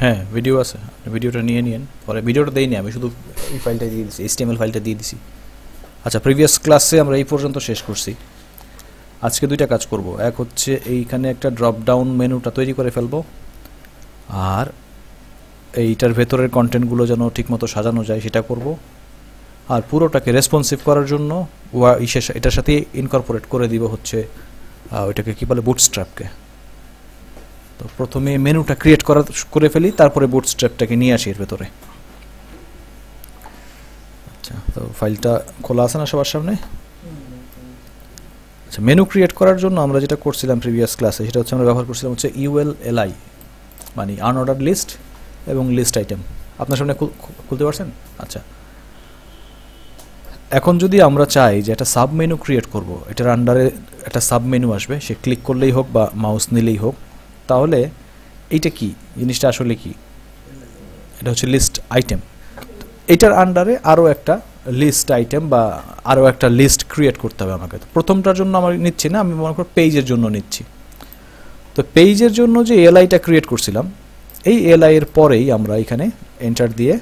হ্যাঁ ভিডিও আছে, ভিডিওটা নিয়ে নিন, পরে ভিডিওটা দেইনি আমি, শুধু এই ফাইলটা দিয়ে দিছি, HTML ফাইলটা দিয়ে দিছি। আচ্ছা, প্রিভিয়াস ক্লাসে আমরা এই পর্যন্ত শেষ করছি। আজকে দুইটা কাজ করব, এক হচ্ছে এইখানে একটা ড্রপ ডাউন মেনুটা তৈরি করে ফেলবো, আর এইটার ভেতরের কন্টেন্টগুলো যেন ঠিকমতো সাজানো যায় সেটা করব, আর পুরোটাকে রেসপন্সিভ করার জন্য এটার সাথে ইনকর্পোরেট করে দিব হচ্ছে ওইটাকে কি বলে, বুটস্ট্র্যাপকে। তো প্রথমে মেনুটা ক্রিয়েট করে ফেলি, তারপরে বুটস্ট্র্যাপটাকে নিয়ে আসি এর ভেতরে। আচ্ছা, তো ফাইলটা খোলা আছে না সবার সামনে? আচ্ছা, মেনু ক্রিয়েট করার জন্য আমরা যেটা করছিলাম প্রিভিয়াস ক্লাসে, সেটা হচ্ছে আমরা ব্যবহার করছিলাম হচ্ছে ULLI, মানে আনঅর্ডার্ড লিস্ট এবং লিস্ট আইটেম। আপনার সামনে খুলতে পারছেন? আচ্ছা, এখন যদি আমরা চাই যে একটা সাব মেনু ক্রিয়েট করব, এটার আন্ডারে একটা সাব মেনু আসবে, সে ক্লিক করলেই হোক বা মাউস নিলেই হোক, তাহলে এইটা কি জিনিসটা আসলে কি? এটা হচ্ছে লিস্ট আইটেম। এটার আন্ডারে আরও একটা লিস্ট আইটেম বা আরও একটা লিস্ট ক্রিয়েট করতে হবে আমাকে। প্রথমটার জন্য আমি নিচ্ছি না, আমি মনে করি পেজের জন্য নিচ্ছি। তো পেজের জন্য যে এলআইটা ক্রিয়েট করছিলাম, এই এলআই এর পরেই আমরা এখানে এন্টার দিয়ে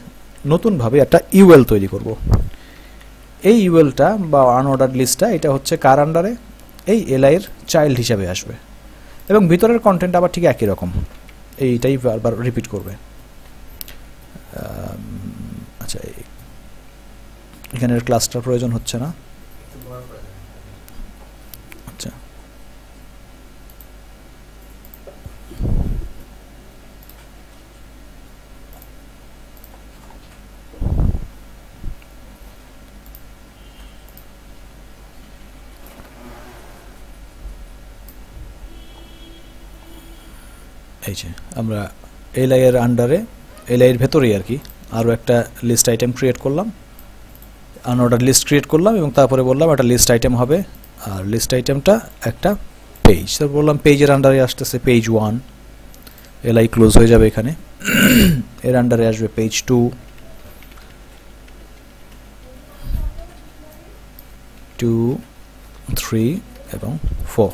নতুনভাবে একটা ইউএল তৈরি করব। এই ইউএলটা বা আনঅর্ডার্ড লিস্টটা এটা হচ্ছে কার আন্ডারে? এই এলআই এর চাইল্ড হিসাবে আসবে, এবং ভিতরের কন্টেন্ট আবার ঠিক একই রকম, এইটাই বারবার রিপিট করবে। আচ্ছা, এখানের ক্লাসটার প্রয়োজন হচ্ছে না। আচ্ছা, এই যে আমরা এলআই এর আন্ডারে, এলআই এর ভেতরেই আর কি, আরও একটা লিস্ট আইটেম ক্রিয়েট করলাম, আনঅর্ডার লিস্ট ক্রিয়েট করলাম, এবং তারপরে বললাম একটা লিস্ট আইটেম হবে, আর লিস্ট আইটেমটা একটা পেজ। তারপর বললাম পেজের আন্ডারে আসতেছে পেজ 1, এলআই ক্লোজ হয়ে যাবে এখানে। এর আন্ডারে আসবে পেজ 2, 2, 3 এবং 4।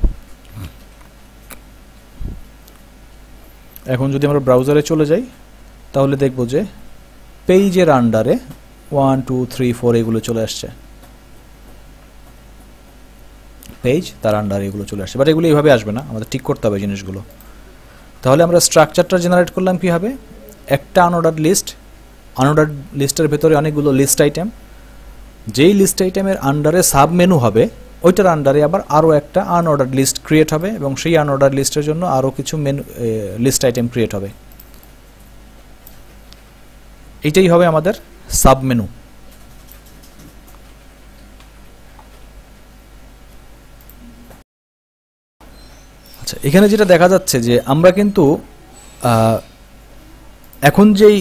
এখন যদি আমরা ব্রাউজারে চলে যাই, তাহলে দেখব যে পেজের আন্ডারে 1, 2, 3, 4 এগুলো চলে আসছে, পেজ তার আন্ডারে এগুলো চলে আসছে। বাট এগুলো এইভাবে আসবে না, আমাদের ঠিক করতে হবে জিনিসগুলো। তাহলে আমরা স্ট্রাকচারটা জেনারেট করলাম কীভাবে? একটা আনঅর্ডার্ড লিস্ট, আনঅর্ডার্ড লিস্টের ভেতরে অনেকগুলো লিস্ট আইটেম, যেই লিস্ট আইটেমের আন্ডারে সাব মেনু হবে, ওইটার আন্ডারে আবার আরও একটা আনঅর্ডার্ড লিস্ট ক্রিয়েট হবে, এবং সেই আনঅর্ডার্ড লিস্টের জন্য আরও কিছু মেনু লিস্ট আইটেম ক্রিয়েট হবে। এইটাই হবে আমাদের সাব মেনু। আচ্ছা, এখানে যেটা দেখা যাচ্ছে যে আমরা কিন্তু এখন যেই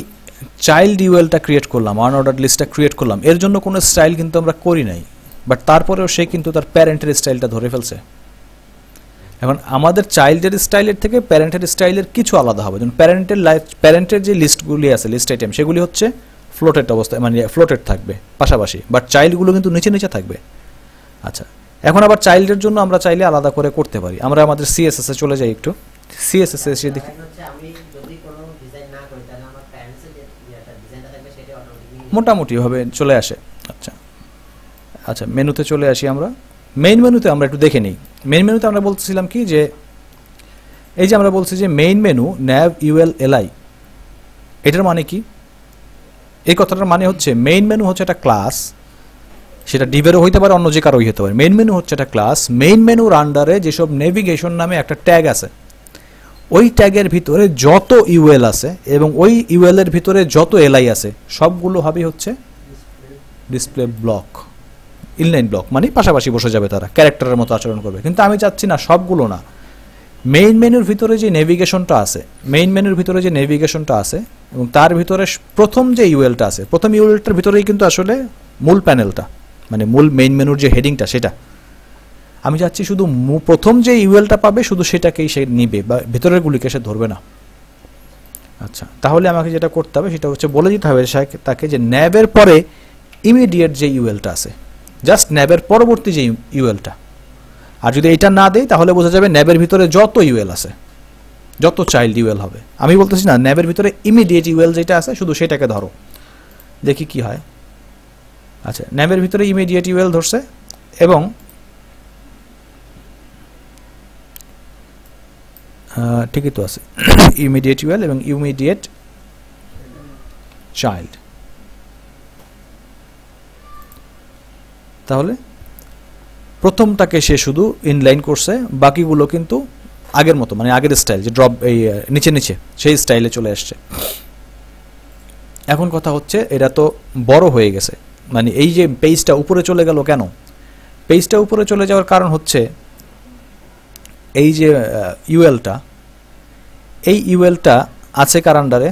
চাইল্ড ইউএলটা ক্রিয়েট করলাম, আনঅর্ডার্ড লিস্টটা ক্রিয়েট করলাম, এর জন্য কোনো স্টাইল কিন্তু আমরা করি নাই, বাট তারপরেও সে কিন্তু তার প্যারেন্টের স্টাইলটা ধরে ফেলছে। এখন আমাদের চাইল্ডের স্টাইলের থেকে প্যারেন্টের স্টাইলের কিছু আলাদা হবে। যেমন প্যারেন্টের যে লিস্টগুলি আছে, লিস্ট আইটেম, সেগুলি হচ্ছে ফ্লোটেড অবস্থায়, মানে ফ্লোটেড থাকবে পাশাপাশি, বাট চাইল্ডগুলো কিন্তু নিচে নিচে থাকবে। আচ্ছা, এখন আবার চাইল্ডের জন্য আমরা চাইলে আলাদা করে করতে পারি। আমরা আমাদের সিএসএস এ চলে যাই, একটু সিএসএস এ এসে দেখি, মোটামুটি ভাবে চলে আসে। আচ্ছা আচ্ছা, মেনুতে চলে আসি আমরা। মেইন মেনুতে আমরা একটু দেখে নিই। মেইন মেনুতে আমরা বলছিলাম কি, যে এই যে আমরা বলছি যে main menu nav ul li, এটার মানে কি? এই কথাটার মানে হচ্ছে মেইন মেনু হচ্ছে একটা ক্লাস, সেটা ডিভেরও হইতে পারে, অন্য যে কারোই হতে পারে। মেইন মেনু হচ্ছে একটা ক্লাস, মেইন মেনুর আন্ডারে যেসব নেভিগেশন নামে একটা ট্যাগ আছে, ওই ট্যাগের ভিতরে যত ইউএল আছে এবং ওই ইউএল এর ভিতরে যত এলআই আছে, সবগুলো হবে হচ্ছে ডিসপ্লে ব্লক, ইনলাইন ব্লক, মানে পাশাপাশি বসে যাবে, তারা ক্যারেক্টারের মতো আচরণ করবে। কিন্তু আমি চাচ্ছি না সবগুলো না, মেইন মেনুর ভিতরে যে নেভিগেশনটা আছে, মেইন মেনুর ভিতরে যে নেভিগেশনটা আছে এবং তার ভিতরে প্রথম যে ইউএলটা আছে, প্রথম ইউএলটার ভিতরেই কিন্তু আসলে মূল প্যানেলটা, মানে মূল মেইন মেনুর যে হেডিংটা, সেটা আমি চাচ্ছি শুধু প্রথম যে ইউএলটা পাবে শুধু সেটাকেই সে নিবে, বা ভেতরের গুলিকে সে ধরবে না। আচ্ছা, তাহলে আমাকে যেটা করতে হবে সেটা হচ্ছে বলে দিতে হবে তাকে যে ন্যাবের পরে ইমিডিয়েট যে ইউএলটা আছে, জাস্ট ন্যাবের পরবর্তী যে ইউএলটা। আর যদি এটা না দেয় তাহলে বোঝা যাবে ন্যাবের ভিতরে যত ইউএল আছে, যত চাইল্ড ইউএল হবে। আমি বলতেছি না ন্যাবের ভিতরে ইমিডিয়েট ইউএল যেটা আছে শুধু সেটাকে ধরো, দেখি কি হয়। আচ্ছা, ন্যাবের ভিতরে ইমিডিয়েট ইউএল ধরছে এবং ঠিকই তো আছে ইমিডিয়েট ইউএল এবং ইমিডিয়েট চাইল্ড। তাহলে প্রথমটাকে সে শুধু ইনলাইন করছে, বাকিগুলো কিন্তু আগের মতো মানে আগের স্টাইল যে ড্রপ এই নিচে নিচে সেই স্টাইলে চলে আসছে। এখন কথা হচ্ছে এরা তো বড় হয়ে গেছে, মানে এই যে পেজটা উপরে চলে গেল কেন? পেজটা উপরে চলে যাওয়ার কারণ হচ্ছে এই যে ইউএলটা, এই ইউএলটা আছে কার আন্ডারে?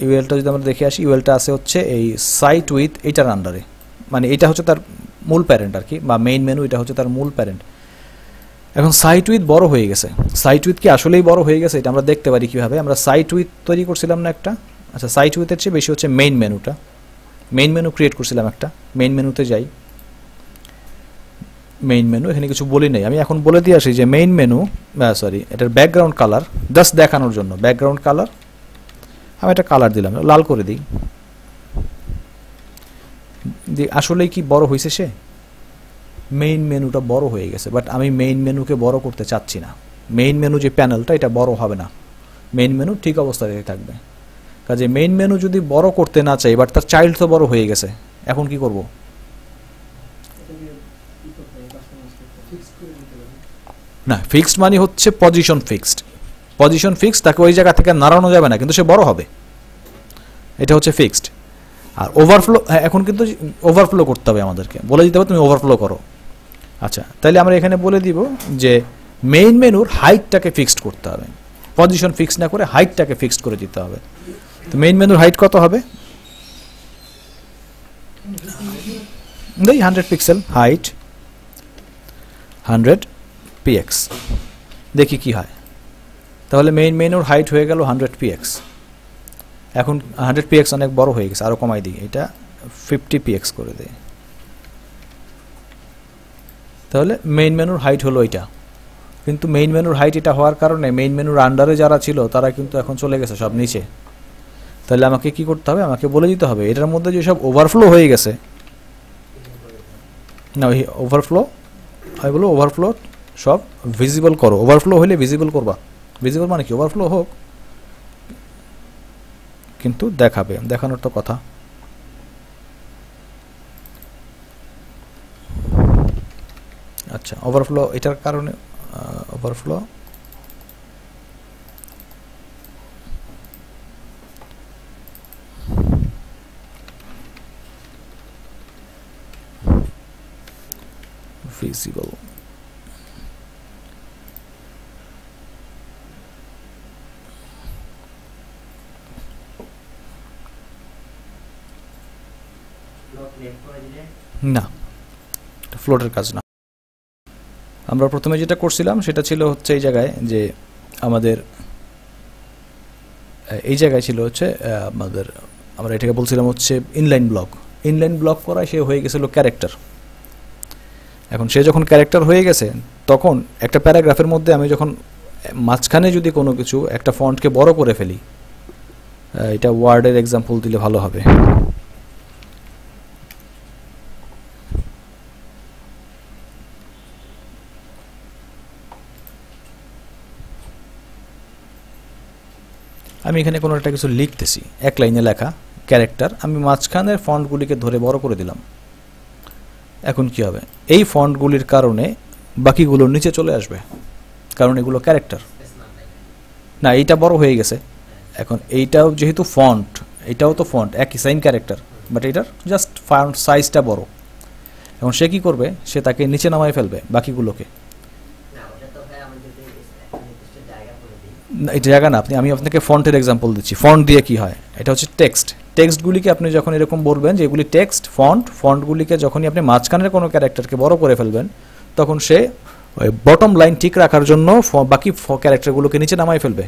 ইউএলটা যদি আমরা দেখে আসি, ইউএলটা আছে হচ্ছে এই সাইট উইথ এটার আন্ডারে, মানে এটা হচ্ছে তার মূল প্যারেন্ট আর কি, বা মেইন মেনু এটা হচ্ছে তার মূল প্যারেন্ট। এখন সাইট উইথ বড় হয়ে গেছে, সাইট উইথ কি আসলেই বড় হয়ে গেছে এটা আমরা দেখতে পারি কিভাবে? আমরা সাইট উইথ তৈরি করছিলাম না একটা, আচ্ছা সাইট উইথের চেয়ে বেশি হচ্ছে মেইন মেনুটা, মেইন মেনু ক্রিয়েট করছিলাম একটা, মেইন মেনুতে যাই, মেইন মেনু এখানে কিছু বলি নেই, আমি এখন বলে দিয়ে আসি যে মেইন মেনু সরি এটার ব্যাকগ্রাউন্ড কালার জাস্ট দেখানোর জন্য, ব্যাকগ্রাউন্ড কালার আমি একটা কালার দিলাম, লাল করে দিই। আসলেই কি বড় হয়েছে সে? মেইন মেনুটা বড় হয়ে গেছে, বাট আমি মেইন মেনুকে বড় করতে চাচ্ছি না। মেইন মেনু যে প্যানেলটা এটা বড় হবে না, মেইন মেনু ঠিক অবস্থাতেই থাকবে। কাজে মেইন মেনু যদি বড় করতে না চাই, বাট তার চাইল্ড তো বড় হয়ে গেছে, এখন কি করব? না, ফিক্সড মানে হচ্ছে পজিশন ফিক্সড, পজিশন ফিক্সড, তাকে ওই জায়গা থেকে নাড়ানো যাবে না, কিন্তু সে বড় হবে, এটা হচ্ছে ফিক্সড। আর ওভারফ্লো, এখন কিন্তু ওভারফ্লো করতে হবে, আমাদেরকে বলে দিতে হবে তুমি ওভারফ্লো করো। আচ্ছা, তাহলে আমরা এখানে বলে দিব যে মেইন মেনুর হাইটটাকে ফিক্সড করতে হবে, পজিশন ফিক্স না করে হাইটটাকে ফিক্সড করে দিতে হবে। তো মেইন মেনুর হাইট কত হবে? 100 পিক্সেল হাইট, 100 px, দেখি কি হয়। তাহলে মেইন মেনুর হাইট হয়ে গেল 100 px। এখন 100 px অনেক বড় হয়ে গেছে, আরো কমাই দিই, এটা 50 px করে দেয়। তাহলে মেইন মেনুর হাইট হলো এটা, কিন্তু মেইন মেনুর হাইট এটা হওয়ার কারণে মেইন মেনুর আন্ডারে যারা ছিল তারা কিন্তু এখন চলে গেছে সব নিচে। তাহলে আমাকে কি করতে হবে? আমাকে বলে দিতে হবে এটার মধ্যে যে সব ওভারফ্লো হয়ে গেছে, না ওই ওভারফ্লো, আমি বলবো ওভারফ্লো সব ভিজিবল করো। ওভারফ্লো হলে ভিজিবল করবা, ভিজিবল মানে কি? ওভারফ্লো হোক, কিন্তু দেখাবে, দেখানোর তো কথা। আচ্ছা, ওভারফ্লো এটার কারণে ওভারফ্লো visible, না ফ্লোটের কাজ না। আমরা প্রথমে যেটা করছিলাম সেটা ছিল হচ্ছে এই জায়গায়, যে আমাদের এই জায়গায় ছিল হচ্ছে আমাদের, আমরা এটাকে বলছিলাম হচ্ছে ইনলাইন ব্লক। ইনলাইন ব্লক করা সে হয়ে গেছিল ক্যারেক্টার। এখন সে যখন ক্যারেক্টার হয়ে গেছে, তখন একটা প্যারাগ্রাফের মধ্যে আমি যখন মাঝখানে যদি কোনো কিছু একটা ফন্টকে বড় করে ফেলি, এটা ওয়ার্ডের এক্সাম্পল দিলে ভালো হবে। আমি এখানে কোনো একটা কিছু লিখতেছি, এক লাইনে লেখা ক্যারেক্টার, আমি মাঝখানের ফন্টগুলিকে ধরে বড় করে দিলাম। এখন কি হবে? এই ফন্টগুলির কারণে বাকিগুলো নিচে চলে আসবে, কারণ এগুলো ক্যারেক্টার না, এইটা বড় হয়ে গেছে। এখন এইটাও যেহেতু ফন্ট, এটাও তো ফন্ট, একই সেম ক্যারেক্টার, বাট এটার জাস্ট ফন্ট সাইজটা বড়। এখন সে কি করবে? সে তাকে নিচে নামায় ফেলবে বাকিগুলোকে। এটা জায়গা না, আমি আপনাকে ফন্টের এক্সাম্পল দিচ্ছি। ফন্ট দিয়ে কি হয়? এটা হচ্ছে টেক্সট। টেক্সটগুলিকে আপনি যখন এরকম বলবেন যে এগুলি টেক্সট, ফন্টগুলিকে যখনই আপনি মাঝখানের কোনো ক্যারেক্টারকে বড় করে ফেলবেন, তখন সে ওই বটম লাইন ঠিক রাখার জন্য বাকি ক্যারেক্টারগুলোকে নিচে নামাই ফেলবে।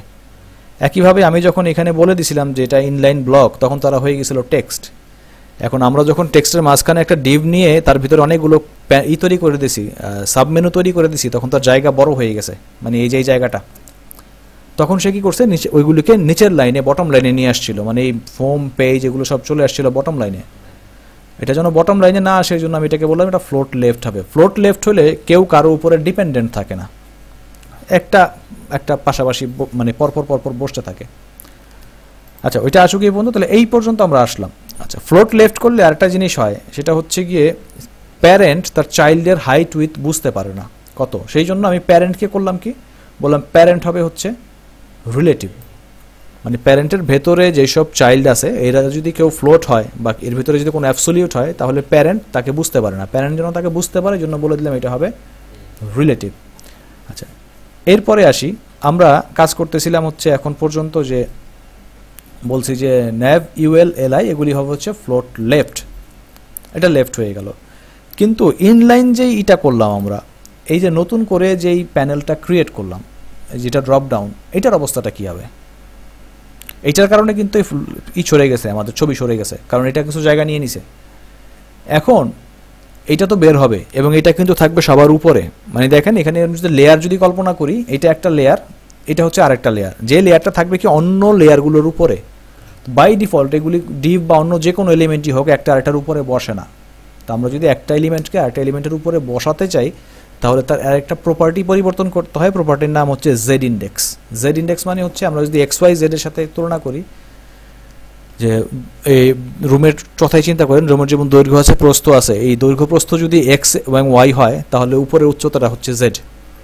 একইভাবে আমি যখন এখানে বলে দিছিলাম যে এটা ইনলাইন ব্লক, তখন তারা হয়ে গেছিল টেক্সট। এখন আমরা যখন টেক্সটের মাঝখানে একটা ডিভ নিয়ে তার ভিতরে অনেকগুলো তৈরি করে দিছি, সাবমেনু তৈরি করে দিছি, তখন তার জায়গা বড় হয়ে গেছে, মানে এই যে জায়গাটা। তখন সে কি করছে, নিচে ওইগুলিকে নিচের লাইনে বটম লাইনে নিয়ে আসছিল, মানে এই ফোম পেজ এগুলো সব চলে আসছিল বটম লাইনে। এটা যেন বটম লাইনে না আসে, এই জন্য আমি এটাকে বললাম এটা ফ্লোট লেফট হবে। ফ্লোট লেফট হলে কেউ কারো উপরে ডিপেন্ডেন্ট থাকে না, একটা একটা পাশাপাশি মানে পরপর পরপর বসতে থাকে। আচ্ছা, ওইটা আসুক এই পর্যন্ত, তাহলে এই পর্যন্ত আমরা আসলাম। আচ্ছা, ফ্লোট লেফট করলে আরেকটা জিনিস হয়, সেটা হচ্ছে গিয়ে প্যারেন্ট তার চাইল্ডের হাইট উইথ বুঝতে পারে না কত, সেই জন্য আমি প্যারেন্টকে করলাম কি, বললাম প্যারেন্ট হবে হচ্ছে রিলেটিভ, মানে প্যারেন্টের ভেতরে যেসব চাইল্ড আছে এরা যদি কেউ ফ্লোট হয় বা এর ভিতরে যদি কোনো অ্যাবসোলিউট হয় তাহলে প্যারেন্ট তাকে বুঝতে পারে না, প্যারেন্ট যেন তাকে বুঝতে পারে এই জন্য বলে দিলাম এটা হবে রিলেটিভ। আচ্ছা, এরপরে আসি, আমরা কাজ করতেছিলাম হচ্ছে এখন পর্যন্ত যে বলছি যে ন্যাভ ইউএল এলআই এগুলি হবে হচ্ছে ফ্লোট লেফট, এটা লেফট হয়ে গেল। কিন্তু ইনলাইন যেই এটা করলাম আমরা, এই যে নতুন করে যেই প্যানেলটা ক্রিয়েট করলাম যেটা ড্রপ ডাউন, এটার অবস্থাটা কী হবে? এইটার কারণে কিন্তু সরে গেছে, আমাদের ছবি সরে গেছে, কারণ এটা কিছু জায়গা নিয়ে নিছে। এখন এটা তো বের হবে এবং এটা কিন্তু থাকবে সবার উপরে, মানে দেখেন এখানে যদি লেয়ার যদি কল্পনা করি, এটা একটা লেয়ার, এটা হচ্ছে আরেকটা লেয়ার, যে লেয়ারটা থাকবে কি অন্য লেয়ারগুলোর উপরে। বাই ডিফল্ট এগুলি ডিভ বা অন্য যে কোনো এলিমেন্টই হোক একটা আরেকটার উপরে বসে না। তো আমরা যদি একটা এলিমেন্টকে আরেকটা এলিমেন্টের উপরে বসাতে চাই তাহলে তার আরেকটা প্রপার্টি পরিবর্তন করতে হয়, প্রপার্টির নাম হচ্ছে জেড ইন্ডেক্স। জেড ইন্ডেক্স মানে হচ্ছে আমরা যদি এক্স ওয়াই জেড এর সাথে তুলনা করি, যে এই রুমের কথাই চিন্তা করেন, রুমের যেমন দৈর্ঘ্য আছে প্রস্থ আছে, এই দৈর্ঘ্য প্রস্থ যদি এক্স এবং ওয়াই হয় তাহলে উপরের উচ্চতাটা হচ্ছে জেড।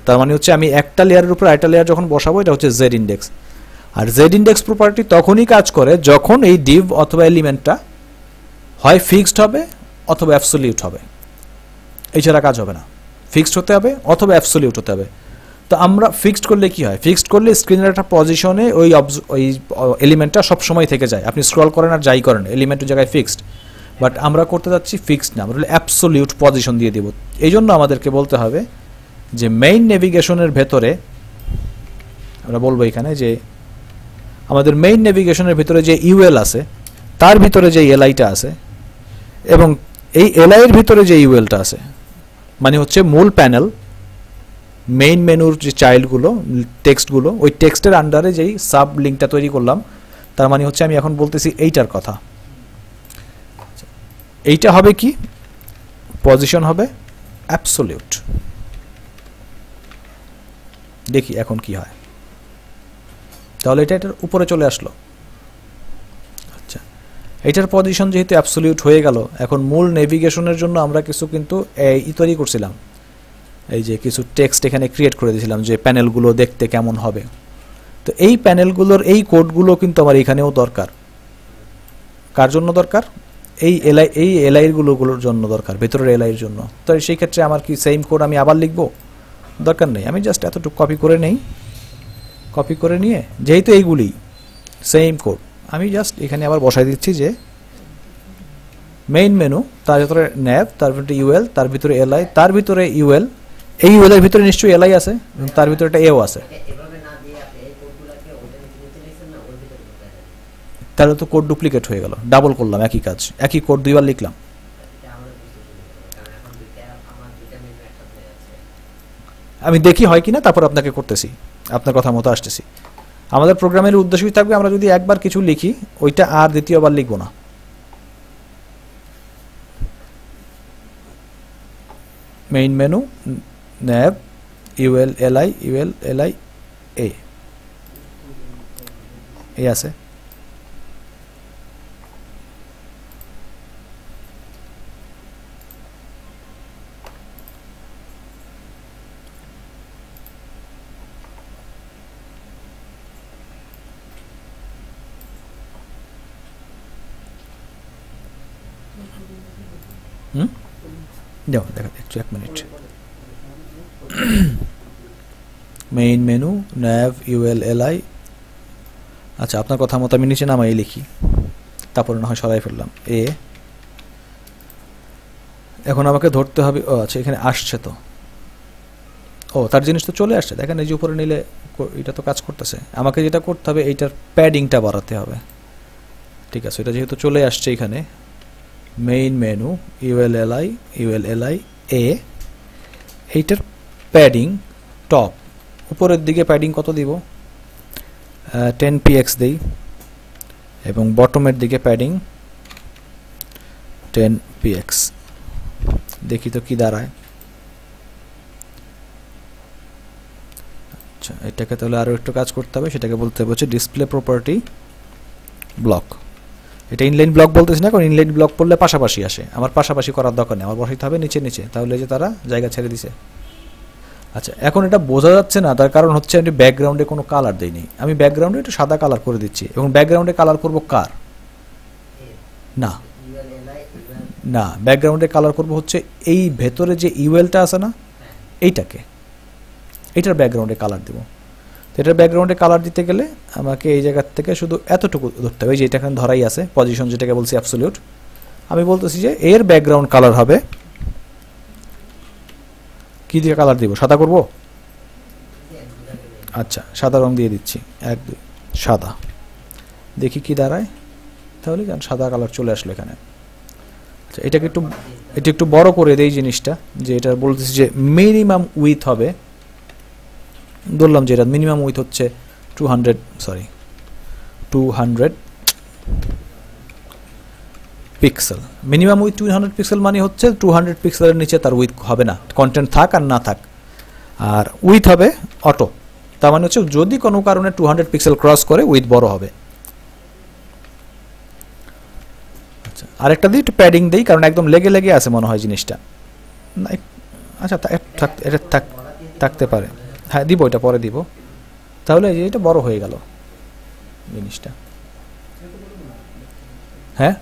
তার মানে হচ্ছে আমি একটা লেয়ারের উপরে আরেকটা লেয়ার যখন বসাবো এটা হচ্ছে জেড ইন্ডেক্স। আর জেড ইন্ডেক্স প্রপার্টি তখনই কাজ করে যখন এই ডিভ অথবা এলিমেন্টটা হয় ফিক্সড হবে অথবা অ্যাবসোলিউট হবে, এছাড়া কাজ হবে না। ফিক্সড হতে হবে অথবা অ্যাবসোলিউট হতে হবে। তো আমরা ফিক্সড করলে কি হয়, ফিক্সড করলে স্ক্রিনের একটা পজিশনে ওই এলিমেন্টটা সবসময় থেকে যায়, আপনি স্ক্রল করেন আর যাই করেন এলিমেন্টের জায়গায় ফিক্সড। বাট আমরা করতে যাচ্ছি ফিক্সড না, আমরা অ্যাবসোলিউট পজিশন দিয়ে দেব। এই জন্য আমাদেরকে বলতে হবে যে মেইন নেভিগেশনের ভেতরে, আমরা বলবো এখানে যে আমাদের মেইন নেভিগেশনের ভিতরে যে ইউএল আছে তার ভিতরে যে এলআইটা আছে এবং এই এলআই এর ভিতরে যে ইউএলটা আছে, মানে হচ্ছে মূল প্যানেল মেইন মেনুর যে চাইল্ডগুলো টেক্সটগুলো, ওই টেক্সটের আন্ডারে যেই সাব লিঙ্কটা তৈরি করলাম, তার মানে হচ্ছে আমি এখন বলতেছি এইটার কথা। এইটা হবে কি, পজিশন হবে অ্যাবসোলিউট। দেখি এখন কি হয়, তাহলে এটা এটার উপরে চলে আসলো। আচ্ছা, এটার পজিশন যেহেতু অ্যাবসোলিউট হয়ে গেল, এখন মূল নেভিগেশনের জন্য আমরা কিছু কিন্তু এই তৈরি করছিলাম, এই যে কিছু টেক্সট এখানে ক্রিয়েট করে দিয়েছিলাম যে প্যানেলগুলো দেখতে কেমন হবে। তো এই প্যানেলগুলোর এই কোডগুলো কিন্তু আমার এখানেও দরকার। কার জন্য দরকার? এই এলআইগুলোর জন্য দরকার, ভেতরের এলআইয়ের জন্য। তো সেই ক্ষেত্রে আমার কি সেম কোড আমি আবার লিখব? দরকার নেই, আমি জাস্ট এতটুকু কপি করে নেই। কপি করে নিয়ে যেহেতু এইগুলি সেম কোড, আমি জাস্ট এখানে আবার বসাই দিচ্ছি যে মেইন মেনু, তার ভিতরে ন্যাভ, তার ভিতরে ইউএল, তার ভিতরে এলআই, তার ভিতরে ইউএল, এই ইউএল এর ভিতরে নিশ্চয়ই এলআই আছে, তার ভিতরে একটা এও আছে। তাহলে তো কোড ডুপ্লিকেট হয়ে গেল, ডাবল করলাম একই কাজ, একই কোড দুইবার লিখলাম। আমি দেখি হয় কিনা, তারপর আপনাকে করতেছি, আপনার কথা মতো আসতেছি। আমাদের প্রোগ্রামের উদ্দেশ্যই থাকবে আমরা যদি একবার কিছু লিখি ওইটা আর দ্বিতীয়বার লিখব না। Main menu, nav, UL LI এ আছে। যাও দেখা দেখছো, এক মিনিট। Main menu, nav, UL LI. আচ্ছা, আপনার কথা মতো আমি নিচে নামাই লিখি, তারপরে না হয় সরাই ফেললাম এ। এখন আমাকে ধরতে হবে, ও আচ্ছা এখানে আসছে তো, ও তার জিনিস তো চলে আসছে, দেখেন এই যে উপরে নিলে এটা তো কাজ করতেছে। আমাকে যেটা করতে হবে এইটার প্যাডিংটা বাড়াতে হবে। ঠিক আছে, এটা যেহেতু চলে আসছে এখানে, মেইন মেনু, ইউএল এলআই এ, এইটার প্যাডিং টপ উপরের দিকে প্যাডিং কত দিব? 10px দেই এবং বটমের দিকে প্যাডিং 10px, দেখি তো কি দাঁড়ায়। আচ্ছা, এটাকে তাহলে আরও একটু কাজ করতে হবে, সেটাকে বলতে হবে হচ্ছে ডিসপ্লে প্রপার্টি ব্লক। এটা ইনলাইন ব্লক বলতেছি না, কারণ ইনলাইন ব্লক পড়লে পাশাপাশি আসে, আমার পাশাপাশি করার দরকার নেই, আমার বসাইতে হবে নিচে নিচে, তাহলে যে তারা জায়গা ছেড়ে দিছে। আচ্ছা, এখন এটা বোঝা যাচ্ছে না, তার কারণ হচ্ছে আমি ব্যাকগ্রাউন্ডে কোনো কালার দেইনি, আমি ব্যাকগ্রাউন্ডে একটু সাদা কালার করে দিচ্ছি, এবং ব্যাকগ্রাউন্ডে কালার করব কার? না না, ব্যাকগ্রাউন্ডে কালার করব হচ্ছে এই ভেতরে যে ইউএলটা আছে না, এইটাকে, এইটার ব্যাকগ্রাউন্ডে কালার দেব। তো এটার ব্যাকগ্রাউন্ডে কালার দিতে গেলে আমাকে এই জায়গা থেকে শুধু এতটুকু ধরতে হবে, যে এটা এখানে ধরাই আছে পজিশন, যেটাকে বলছি অ্যাবসলিউট। আমি বলতেছি যে এর ব্যাকগ্রাউন্ড কালার হবে কি দিয়ে কালার দিব? সাদা করব? আচ্ছা, সাদা রং দিয়ে দিচ্ছি, 1 2 সাদা, দেখি কি দাঁড়ায়। তাহলে সাদা কালার চলে আসলো এখানে। আচ্ছা, এটা একটু বড় করে দেই জিনিসটা, যে এটা বলতেছি যে মিনিমাম উইথ হবে, ধরলাম যে এটা মিনিমাম উইথ হচ্ছে 200 পিক্সেল। মিনিমাম উইথ 200 পিক্সেল মানে হচ্ছে 200 পিক্সেলের নিচে তার উইথ হবে না, কন্টেন্ট থাক আর না থাক। আর উইথ হবে অটো, তার মানে হচ্ছে যদি কোনো কারণে 200 পিক্সেল ক্রস করে উইথ বড় হবে। আচ্ছা, আরেকটা দিই, একটু প্যাডিং দিই, কারণ একদম লেগে লেগে আছে মনে হয় জিনিসটা। আচ্ছা, এটা থাকতে পারে, হ্যাঁ দিব, এটা পরে দিব। তাহলে এটা বড় হয়ে গেল জিনিসটা। হ্যাঁ,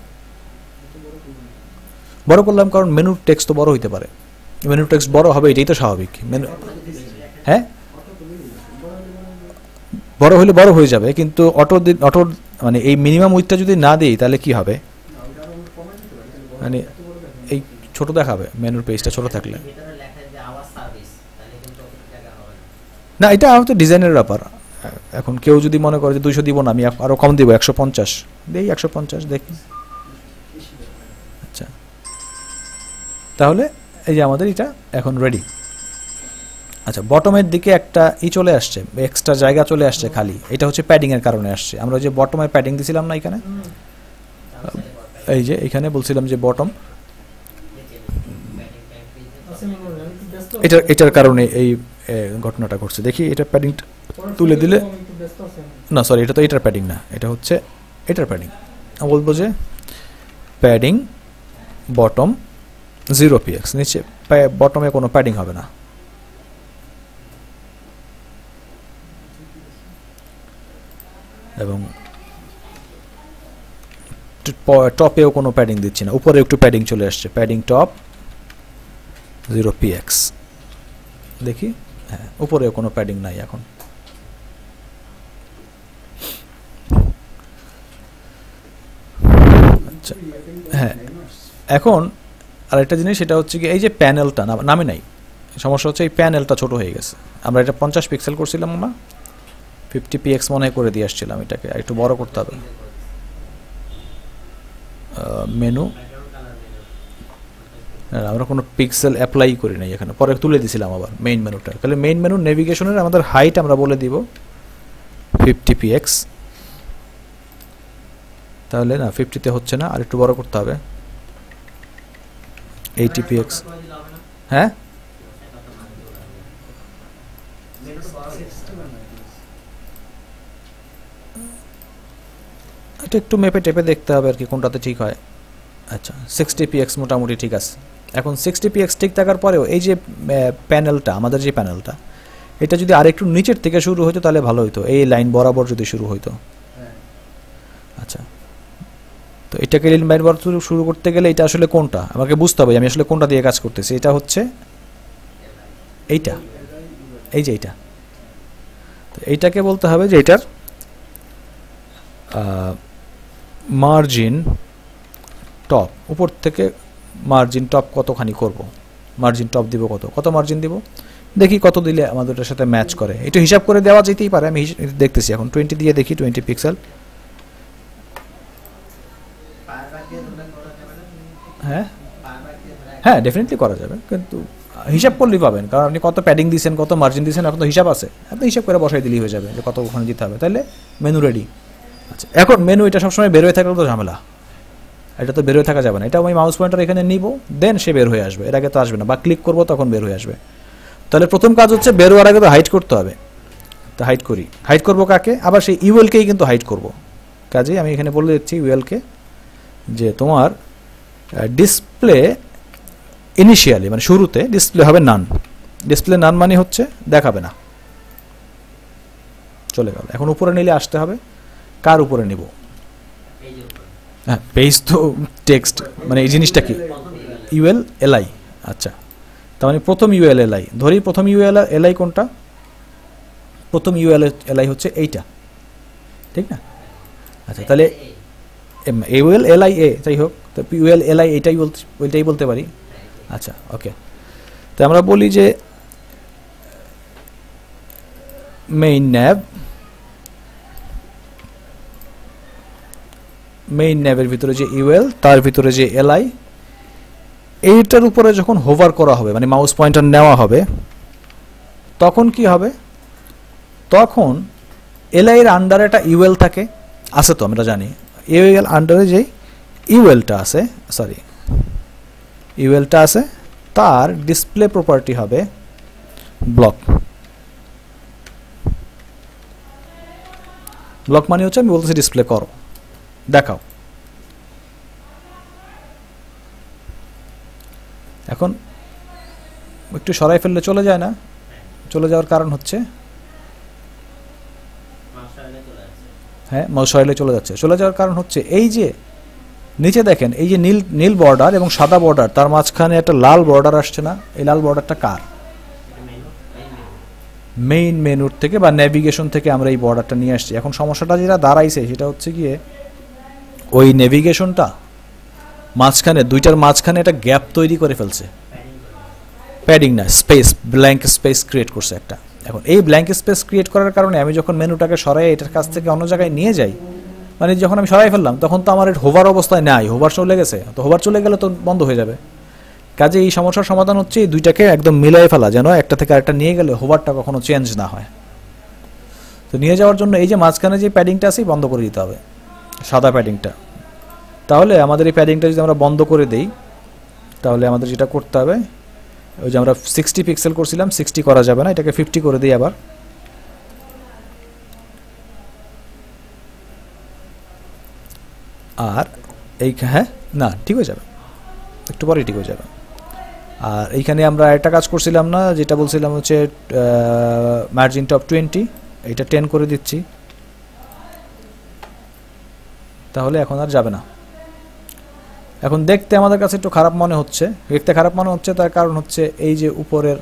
বড় করলাম কারণ মেনুর টেক্সট তো বড় হইতে পারে, মেনুর টেক্সট বড় হবে, এটাই তো স্বাভাবিক। মেনু, হ্যাঁ, বড় হলে বড় হয়ে যাবে, কিন্তু অটো মানে এই মিনিমাম উইথটা যদি না দিই তাহলে কি হবে, মানে এই ছোট দেখাবে মেনুর পেজটা ছোট থাকলে। না, এটা হয়তো ডিজাইনের ব্যাপার। এখন কেউ যদি মনে করে যে 200 দিব না, আমি আরো কম দিব, 150 দেই, 150 দেখি। আচ্ছা, তাহলে এই যে আমাদের এটা এখন রেডি। আচ্ছা, বটমের দিকে একটা চলে আসছে, এক্সট্রা জায়গা চলে আসছে খালি, এটা হচ্ছে প্যাডিং এর কারণে আসছে। আমরা যে বটমে প্যাডিং দিছিলাম না এখানে, এই যে এখানে বলছিলাম যে বটম, এটার কারণে এই ঘটনাটা ঘটছে। দেখি এটা প্যাডিং তুলে দিলে, না সরি, এটা তো এটার প্যাডিং না, এটা হচ্ছে এটার প্যাডিং। আমি বলবো যে প্যাডিং বটম 0px, নিচে বটমে কোনো প্যাডিং হবে না। এবং টপেও কোনো প্যাডিং দিচ্ছি না, উপরে একটু প্যাডিং চলে আসছে, প্যাডিং টপ 0px। দেখি, হ্যাঁ, উপরেও কোনো প্যাডিং নাই এখন। আচ্ছা, হ্যাঁ, এখন আরেকটা জিনিস, সেটা হচ্ছে কি এই যে প্যানেলটা নামে নাই, সমস্যা হচ্ছে এই প্যানেলটা ছোট হয়ে গেছে। আমরা এটা 50 পিক্সেল করছিলাম না, 50px মনে করে দিয়ে আসছিলাম, এটাকে একটু বড় করতে হবে। মেনু, আমরা কোনো পিক্সেল অ্যাপ্লাই করি নাই এখানে, পরে তুলে দিয়েছিলাম আবার মেইন মেনুটা। তাহলে মেইন মেনু নেভিগেশনের আমাদের হাইট আমরা বলে দিব 50px, তাহলে না 50তে হচ্ছে না, আর একটু বড় করতে হবে 80px। হ্যাঁ, এটা একটু মেপে টেপে দেখতে হবে আর কি কোনটাতে ঠিক হয়। আচ্ছা, 60px মোটামুটি ঠিক আছে। এখন 60px ঠিক থাকার পরেও এই যে প্যানেলটা, আমাদের যে প্যানেলটা, এটা যদি আরেকটু নিচের থেকে শুরু হতো তাহলে ভালো হতো, এই লাইন বরাবর যদি শুরু হতো। আচ্ছা, তো এটাকে লাইন বরাবর শুরু করতে গেলে এটা আসলে কোনটা আমাকে বুঝতে হবে, আমি আসলে কোনটা দিয়ে কাজ করতেছি। এটা হচ্ছে এইটা, এই যে এইটা, তো এইটাকে বলতে হবে যে এটার মার্জিন টপ, উপর থেকে মার্জিন টপ কতখানি করব, মার্জিন টপ দিব কত মার্জিন দিব, দেখি কত দিলে আমাদের এটার সাথে ম্যাচ করে। একটু হিসাব করে দেওয়া যেতেই পারে, আমি দেখতেছি এখন 20 দিয়ে দেখি, 20 পিক্সেল। হ্যাঁ হ্যাঁ, ডেফিনেটলি করা যাবে, কিন্তু হিসাব করলেই পাবেন, কারণ আপনি কত প্যাডিং দিয়েছেন, কত মার্জিন দিয়েছেন, এখন তো হিসাব আছে, আপনি হিসাব করে বসাই দিলেই হয়ে যাবে যে কত ওখানে দিতে হবে, তাহলে মেনু রেডি। আচ্ছা, এখন মেনু এটা সবসময় বের হয়ে থাকলে তো ঝামেলা, এটা তো বের হয়ে থাকা যাবে না, এটা আমি মাউস পয়েন্টার এখানে নিব, দেন সে বের হয়ে আসবে, এর আগে তো আসবে না, বা ক্লিক করবো তখন বের হয়ে আসবে। তাহলে প্রথম কাজ হচ্ছে বের হওয়ার আগে তো হাইড করতে হবে, তো হাইড করি। হাইড করবো কাকে? আবার সেই ইউএলকেই কিন্তু হাইড করব। কাজেই আমি এখানে বলে দিচ্ছি ইউএলকে যে তোমার ডিসপ্লে ইনিশিয়ালি মানে শুরুতে ডিসপ্লে হবে নান। ডিসপ্লে নান মানে হচ্ছে দেখাবে না, চলে গেল। এখন উপরে নিলে আসতে হবে, কার উপরে নিব? হ্যাঁ, পেজ তো টেক্সট, মানে এই জিনিসটা কি ইউএল এলআই। আচ্ছা, তার মানে প্রথম ইউএল এলআই ধরি, প্রথম ইউএল এলআই কোনটা? প্রথম ইউএল এলআই হচ্ছে এইটা, ঠিক না? আচ্ছা, তাহলে ইউএল এলআই এ যাই হোক, তো ইউএল এলআই ওইটাই বলতে পারি। আচ্ছা, ওকে, তো আমরা বলি যে মেইন ন্যাবের ভিতরে যে ইউএল, তার ভিতরে যে এলআই, এইটার উপরে যখন হোভার করা হবে মানে মাউস পয়েন্টার নেওয়া হবে, তখন কি হবে? তখন এলআই এর আন্ডারে একটা ইউএল থাকে, আছে তো আমরা জানি, ইউএল আন্ডারে যে ইউএলটা আছে, সরি ইউএলটা আছে, তার ডিসপ্লে প্রপার্টি হবে ব্লক। ব্লক মানে হচ্ছে আমি বলতেছি ডিসপ্লে করো, দেখাও। এখন একটু সরাই ফেললে চলে যায় না? চলে যাওয়ার কারণ হচ্ছে হ্যাঁ, মাউস সরাইলে চলে যাচ্ছে। চলে যাওয়ার কারণ হচ্ছে এই যে নিচে দেখেন, এই যে নীল বর্ডার এবং সাদা বর্ডার, তার মাঝখানে একটা লাল বর্ডার আসছে না? এই লাল বর্ডারটা কার? মেইন মেনুর থেকে বা নেভিগেশন থেকে আমরা এই বর্ডারটা নিয়ে আসছি। এখন সমস্যাটা যেটা দাঁড়াইছে সেটা হচ্ছে গিয়ে ওই নেভিগেশনটা মাঝখানে, দুইটার মাঝখানে একটা গ্যাপ তৈরি করে ফেলছে, প্যাডিং না, স্পেস, ব্ল্যাঙ্ক স্পেস ক্রিয়েট করছে একটা। এখন এই ব্ল্যাঙ্ক স্পেস ক্রিয়েট করার কারণে আমি যখন মেনুটাকে সরাই এটার কাছ থেকে অন্য জায়গায় নিয়ে যাই, মানে যখন আমি সরাই ফেললাম তখন তো আমার হোভার অবস্থায় নাই, হোভার চলে গেছে, তো হোভার চলে গেলে তো বন্ধ হয়ে যাবে। কাজে এই সমস্যার সমাধান হচ্ছে এই দুইটাকে একদম মিলাই ফেলা, যেন একটা থেকে আরেকটা নিয়ে গেলে হোভারটা কখনো চেঞ্জ না হয়। তো নিয়ে যাওয়ার জন্য এই যে মাঝখানে যে প্যাডিংটা আছে বন্ধ করে দিতে হবে, সাদা প্যাডিংটা। তাহলে আমাদের এই প্যাডিংটা যদি আমরা বন্ধ করে দেই, তাহলে আমাদের যেটা করতে হবে, ওই যে আমরা 60 পিক্সেল করছিলাম, 60 করা যাবে না, এটাকে 50 করে দিই আবার। আর এই হ্যাঁ না, ঠিক হয়ে যাবে, একটু পরেই ঠিক হয়ে যাবে। আর এইখানে আমরা একটা কাজ করছিলাম না, যেটা বলছিলাম হচ্ছে মার্জিন টপ 20, এইটা 10 করে দিচ্ছি, তাহলে এখন আর যাবে না। এখন দেখতে আমাদের কাছে একটু খারাপ মনে হচ্ছে, তার কারণ হচ্ছে এই যে উপরের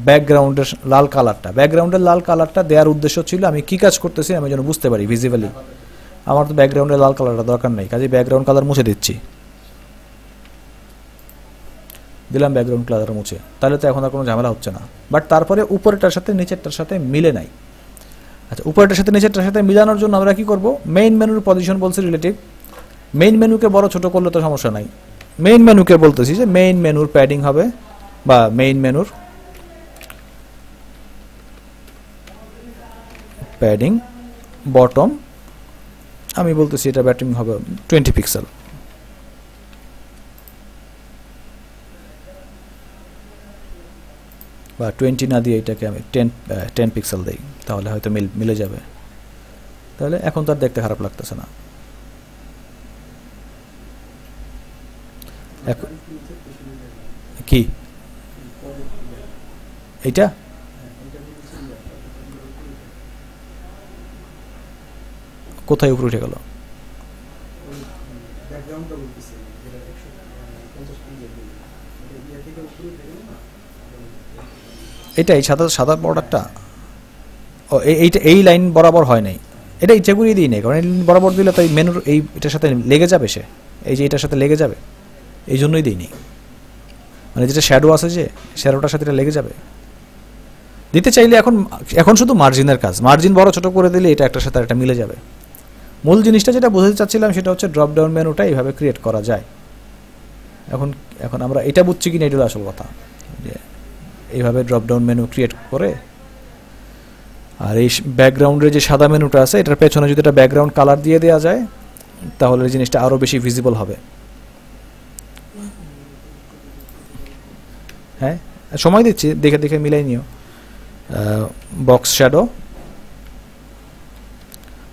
ব্যাকগ্রাউন্ডের লাল কালারটা দেওয়ার উদ্দেশ্য ছিল আমি কি কাজ করতেছি আমি যেন বুঝতে পারি ভিজিবলি। আমার তো ব্যাকগ্রাউন্ডের লাল কালারটা দরকার নেই, কাজে ব্যাকগ্রাউন্ড কালার মুছে দিচ্ছি, দিলাম ব্যাকগ্রাউন্ড কালার মুছে, তাহলে তো এখন আর কোনো ঝামেলা হচ্ছে না। বাট তারপরে উপরেরটার সাথে নিচেরটার সাথে মিলে নাই। আচ্ছা, উপরেরটার সাথে নিচেরটার সাথে মিলানোর জন্য আমরা কি করব? মেইন মেনুর পজিশন বলছি রিলেটিভ, মেইন মেনুকে বড় ছোট করলে তো সমস্যা নাই। মেইন মেনুকে বলতেছি যে মেইন মেনুর প্যাডিং হবে, বা মেইন মেনুর প্যাডিং বটম, আমি বলতেছি এটা প্যাডিং হবে 20 পিক্সেল, বা 20 না দিয়ে এটাকে আমি 10 পিক্সেল দিই, তাহলে হয়তো মিলে যাবে। তাহলে এখন তো আর দেখতে খারাপ লাগতেছে না। কি এইটা? কোথায় উপরে উঠে গেল? এটাই সাদা বর্ডারটা, ও এইটা এই লাইন বরাবর হয় নাই, এটা ইচ্ছা করিয়ে দিই নাই, কারণ এই লাইন বরাবর দিলে তো এই মেনুর এটার সাথে লেগে যাবে, সে এই যে এটার সাথে লেগে যাবে, এই জন্যই দিইনি। মানে যেটা শ্যাডো আছে, যে শ্যাডোটার সাথে এটা লেগে যাবে। দিতে চাইলে এখন শুধু মার্জিনের কাজ, মার্জিন বড় ছোট করে দিলে এটা একটার সাথে একটা মিলে যাবে। মূল জিনিসটা যেটা বোঝাতে চাচ্ছিলাম সেটা হচ্ছে ড্রপ ডাউন মেনুটা এইভাবে ক্রিয়েট করা যায়। এখন আমরা এটা বুঝছি কিনা, এটা আসল কথা। যে এইভাবে ড্রপ ডাউন মেনু ক্রিয়েট করে, আর এই ব্যাকগ্রাউন্ডের যে সাদা মেনুটা আছে এটার পেছনে যদি একটা ব্যাকগ্রাউন্ড কালার দিয়ে দেওয়া যায় তাহলে এই জিনিসটা আরও বেশি ভিজিবল হবে। হ্যাঁ, সময় দিচ্ছি, দেখে দেখে মিলাই নিও। বক্স শ্যাডো,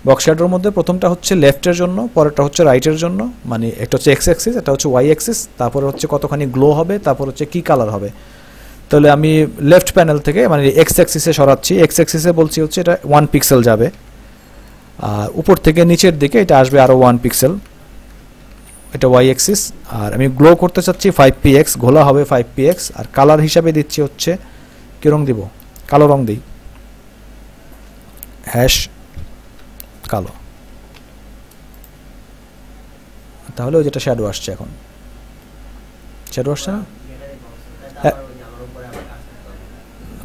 বক্স শ্যাডোর মধ্যে প্রথমটা হচ্ছে লেফটের জন্য, পরেরটা হচ্ছে রাইটের জন্য, মানে একটা হচ্ছে এক্স অ্যাক্সিস, একটা হচ্ছে ওয়াই অ্যাক্সিস, তারপরে হচ্ছে কতখানি গ্লো হবে, তারপর হচ্ছে কি কালার হবে। তাহলে আমি লেফট প্যানেল থেকে মানে এক্স অ্যাক্সিসে সরাচ্ছি, এক্স অ্যাক্সিসে বলছি হচ্ছে এটা 1 পিক্সেল যাবে, আর উপর থেকে নিচের দিকে এটা আসবে আরও 1 পিক্সেল, এটা ওয়াই অ্যাক্সিস। আর আমি গ্লো করতে চাচ্ছি 5px, ঘোলা হবে 5px, আর কালার হিসাবে দিচ্ছি হচ্ছে কী রং দিব, কালো রং দিই, হ্যাশ কালো। তাহলে ওই যেটা শ্যাডো আসছে, এখন শ্যাডো আসছে না?